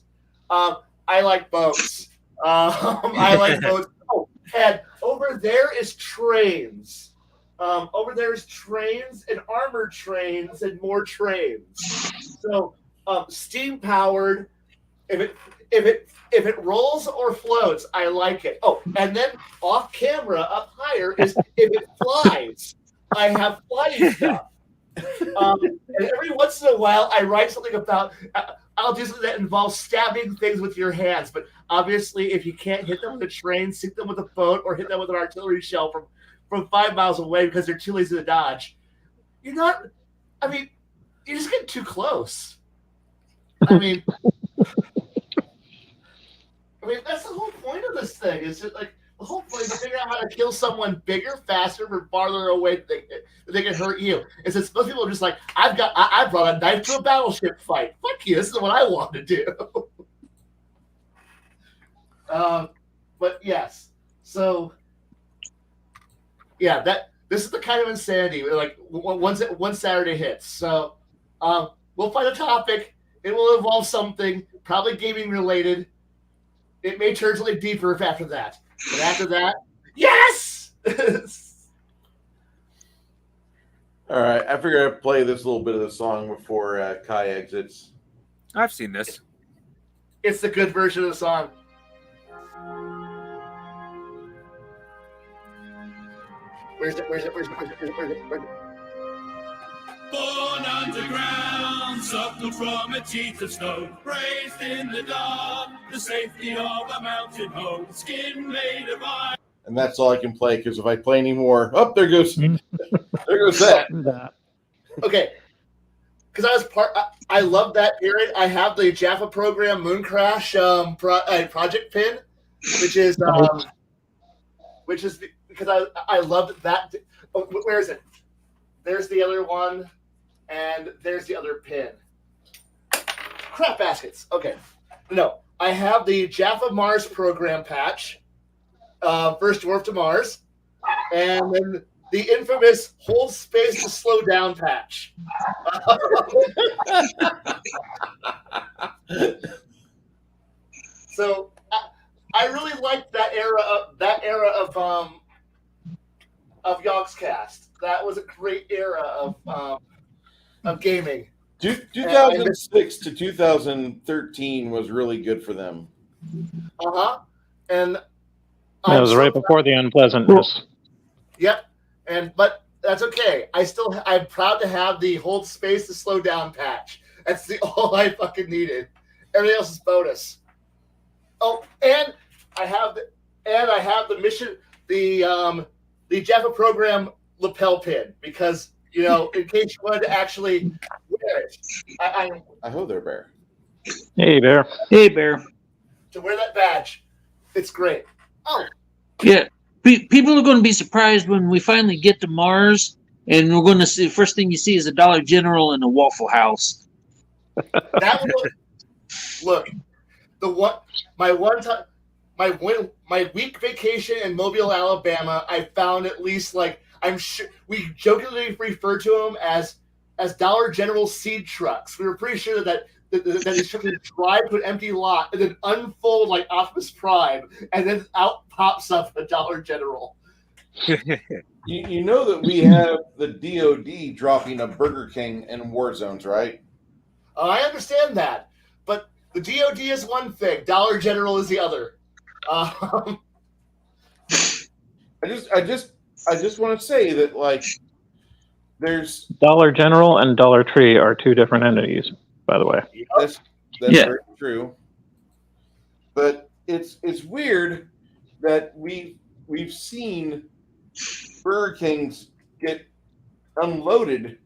B: I like boats. I like boats. Oh, and over there is trains. Over there is trains and armored trains and more trains. So steam powered. If it rolls or floats, I like it. Oh, and then off camera up higher is if it flies. I have flying stuff. And every once in a while, I write something about. I'll do something that involves stabbing things with your hands. But obviously, if you can't hit them with a train, sink them with a boat, or hit them with an artillery shell from 5 miles away because they're too lazy to dodge, you're not. I mean, you're just getting too close. I mean, that's the whole point of this thing. Is just like the whole point is to figure out how to kill someone bigger, faster, or farther away than they can hurt you. And since most people are just like, I brought a knife to a battleship fight. Fuck you. This is what I want to do. But yes, so yeah, this is the kind of insanity. Like once Saturday hits, so we'll find a topic. It will involve something, probably gaming related. It may turn something deeper after that. But after that, yes!
A: All right. I figured I'd play this little bit of the song before Kai exits.
E: I've seen this.
B: It's the good version of the song. Where's it?
L: Born underground, suckled from a teeth of snow, raised in the dark, the safety of a mountain home, skin made of iron.
A: And that's all I can play, because if I play any more, there goes that.
B: Okay, because I love that period. I have the Jaffa program Moon Crash project pin, which is because I loved that. Oh, where is it? There's the other one, and there's the other pin. Crap baskets. Okay. No, I have the Jaffa Mars program patch, First Dwarf to Mars, and then the infamous Hold Space to Slow Down patch. So I really liked that era of Yogscast. That was a great era of gaming.
A: 2006 to 2013 was really good for them.
B: And
J: that was right before the unpleasantness.
B: Yep. But that's okay. I'm proud to have the Hold Space to Slow Down patch. That's all I fucking needed. Everything else is bonus. Oh, and I have the mission, the Jaffa program lapel pin, because in case you wanted to actually wear it.
A: I hope they're Bear.
J: Hey, Bear.
K: Hey, Bear.
B: To wear that badge, it's great. Oh,
K: yeah. People are going to be surprised when we finally get to Mars, and we're going to see. First thing you see is a Dollar General and a Waffle House.
B: That look. My week vacation in Mobile, Alabama, I found at least I'm sure we jokingly refer to them as Dollar General seed trucks. We were pretty sure that these trucks would drive to an empty lot and then unfold like Optimus Prime, and then out pops up a Dollar General.
A: You know that we have the DoD dropping a Burger King in war zones, right?
B: I understand that, but the DoD is one thing, Dollar General is the other.
A: I just want to say that, like, there's
J: Dollar General and Dollar Tree are two different entities, by the way.
A: that's
K: Yeah.
A: very true. But it's weird that we've seen Burger Kings get unloaded.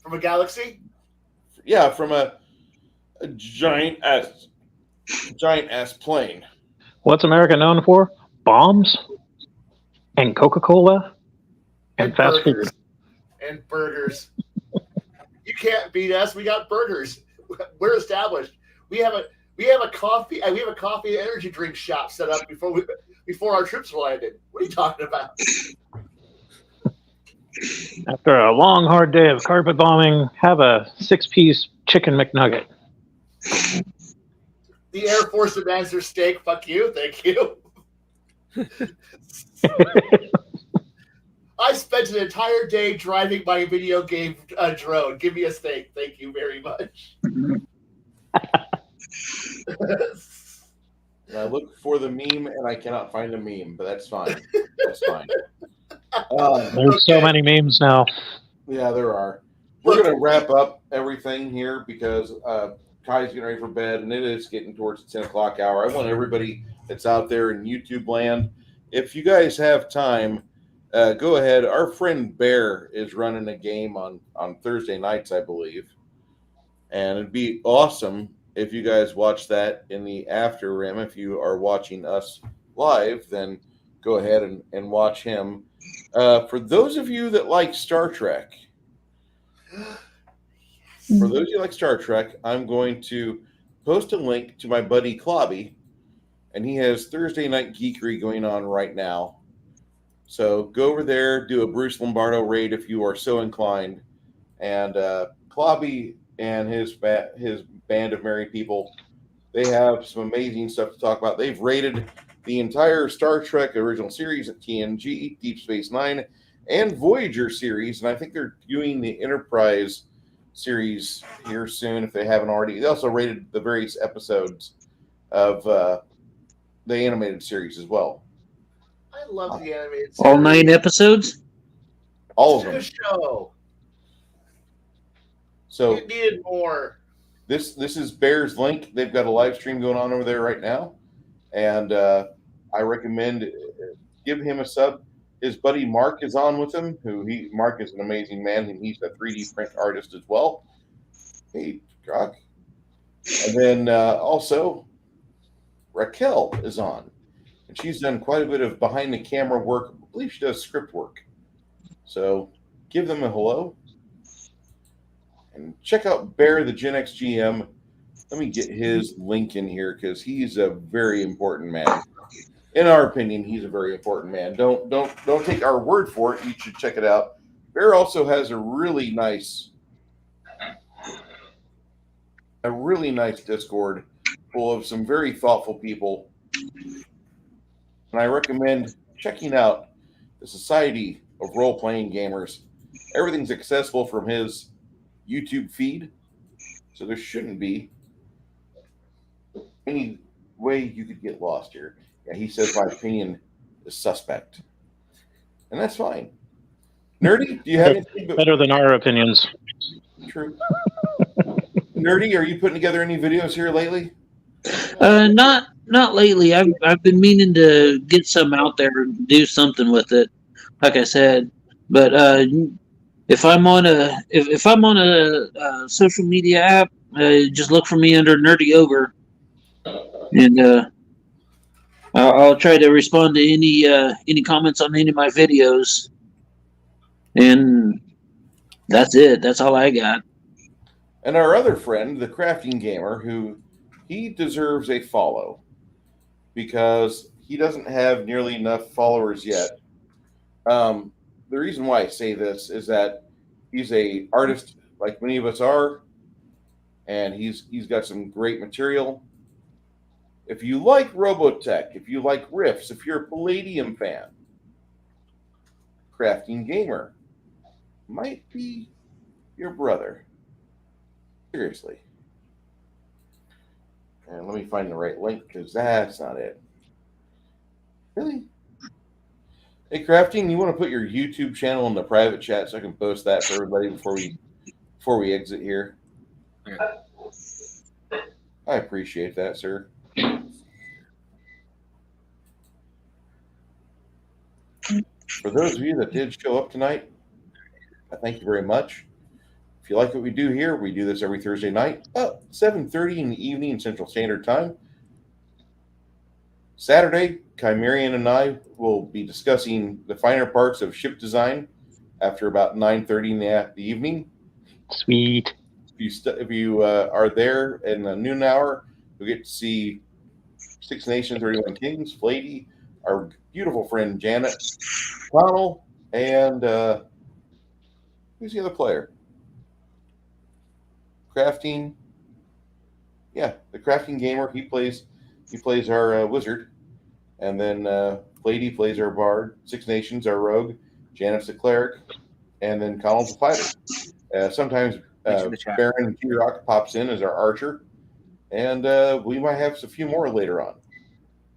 B: From a galaxy?
A: Yeah, from a giant ass plane.
J: What's America known for? Bombs and Coca-Cola and fast food.
B: burgers. And burgers. You can't beat us. We got burgers. We're established. We have a coffee and energy drink shop set up before our troops landed. What are you talking about?
J: After a long, hard day of carpet bombing, have a 6-piece chicken McNugget.
B: The Air Force demands their steak. Fuck you. Thank you. I spent an entire day driving my video game drone. Give me a steak. Thank you very much.
A: I look for the meme and I cannot find the meme, but that's fine. That's fine.
J: There's so many memes now.
A: Yeah, there are. We're going to wrap up everything here because Kai's getting ready for bed and it is getting towards the 10 o'clock hour. I want everybody that's out there in YouTube land, if you guys have time, go ahead. Our friend Bear is running a game on Thursday nights, I believe. And it'd be awesome if you guys watch that in the after rim. If you are watching us live, then go ahead and watch him. For those of you that like Star Trek, I'm going to post a link to my buddy Clobby, and he has Thursday Night Geekery going on right now. So go over there, do a Bruce Lombardo raid if you are so inclined. And Clobby and his band of merry people, they have some amazing stuff to talk about. They've rated the entire Star Trek original series at TNG, Deep Space Nine, and Voyager series. And I think they're doing the Enterprise series here soon if they haven't already. They also rated the various episodes of the animated series as well.
B: I love the animated series.
K: All 9 episodes?
A: All of
B: It's a
A: them.
B: good show.
A: So
B: It needed more.
A: This is Bear's link. They've got a live stream going on over there right now, and I recommend give him a sub. His buddy Mark is on with him. Mark is an amazing man, and he's a 3D print artist as well. Hey, Grok. And then also Raquel is on, and she's done quite a bit of behind the camera work. I believe she does script work. So give them a hello. And check out Bear, the Gen X GM. Let me get his link in here because he's a very important man. In our opinion, he's a very important man. Don't take our word for it. You should check it out. Bear also has a really nice Discord full of some very thoughtful people. And I recommend checking out the Society of Role-Playing Gamers. Everything's accessible from his YouTube feed, so there shouldn't be any way you could get lost here. Yeah, he says my opinion is suspect, and that's fine. Nerdy, do you have anything?
J: Better than our opinions.
A: True. Nerdy, are you putting together any videos here lately?
K: Not lately. I've been meaning to get some out there and do something with it. Like I said, but if I'm on a social media app, just look for me under Nerdy Ogre, and I'll try to respond to any comments on any of my videos. And that's it. That's all I got.
A: And our other friend, the Crafting Gamer, who he deserves a follow because he doesn't have nearly enough followers yet. The reason why I say this is that he's a artist like many of us are, and he's got some great material. If you like Robotech, if you like Riffs, if you're a Palladium fan, Crafting Gamer might be your brother. Seriously. And let me find the right link because that's not it. Really? Hey, Crafting, you want to put your YouTube channel in the private chat so I can post that for everybody before we exit here?
E: Okay.
A: I appreciate that, sir. For those of you that did show up tonight, I thank you very much. If you like what we do here, we do this every Thursday night, 7:30 in the evening Central Standard Time. Saturday, Chimerian and I will be discussing the finer parts of ship design after about 9:30 in the evening.
J: Sweet.
A: If you are there in the noon hour, you'll get to see 6 Nations, 31 Kings, Flady, our beautiful friend Janet, Connell, and who's the other player? Crafting. Yeah, the Crafting Gamer. He plays our wizard, and then Flady plays our bard. 6 Nations, our rogue. Janet's the cleric, and then Connell's the fighter. Sometimes Baron T-Rock pops in as our archer, and we might have a few more later on.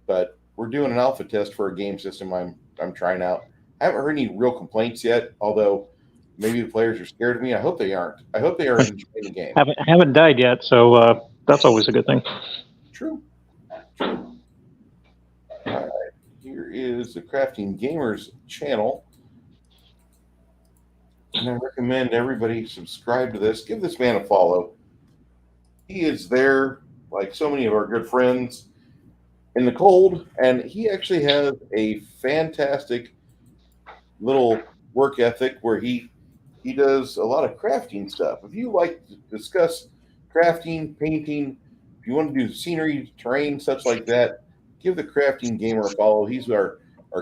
A: But we're doing an alpha test for a game system I'm trying out. I haven't heard any real complaints yet, although maybe the players are scared of me. I hope they aren't. I hope they are enjoying the game.
J: Haven't died yet, so that's always a good thing.
A: True. All right. Here is the Crafting Gamers channel. And I recommend everybody subscribe to this. Give this man a follow. He is there, like so many of our good friends, in the cold, and he actually has a fantastic little work ethic where he does a lot of crafting stuff. If you like to discuss crafting, painting, if you want to do scenery, terrain, such like that, give the Crafting Gamer a follow. He's our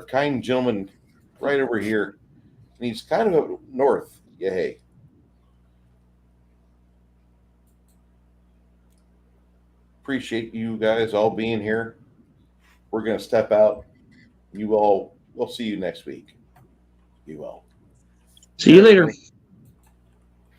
A: kind gentleman right over here, and he's kind of up north. Yeah, hey. Appreciate you guys all being here. We're going to step out. We'll see you next week. Be well.
K: See you later.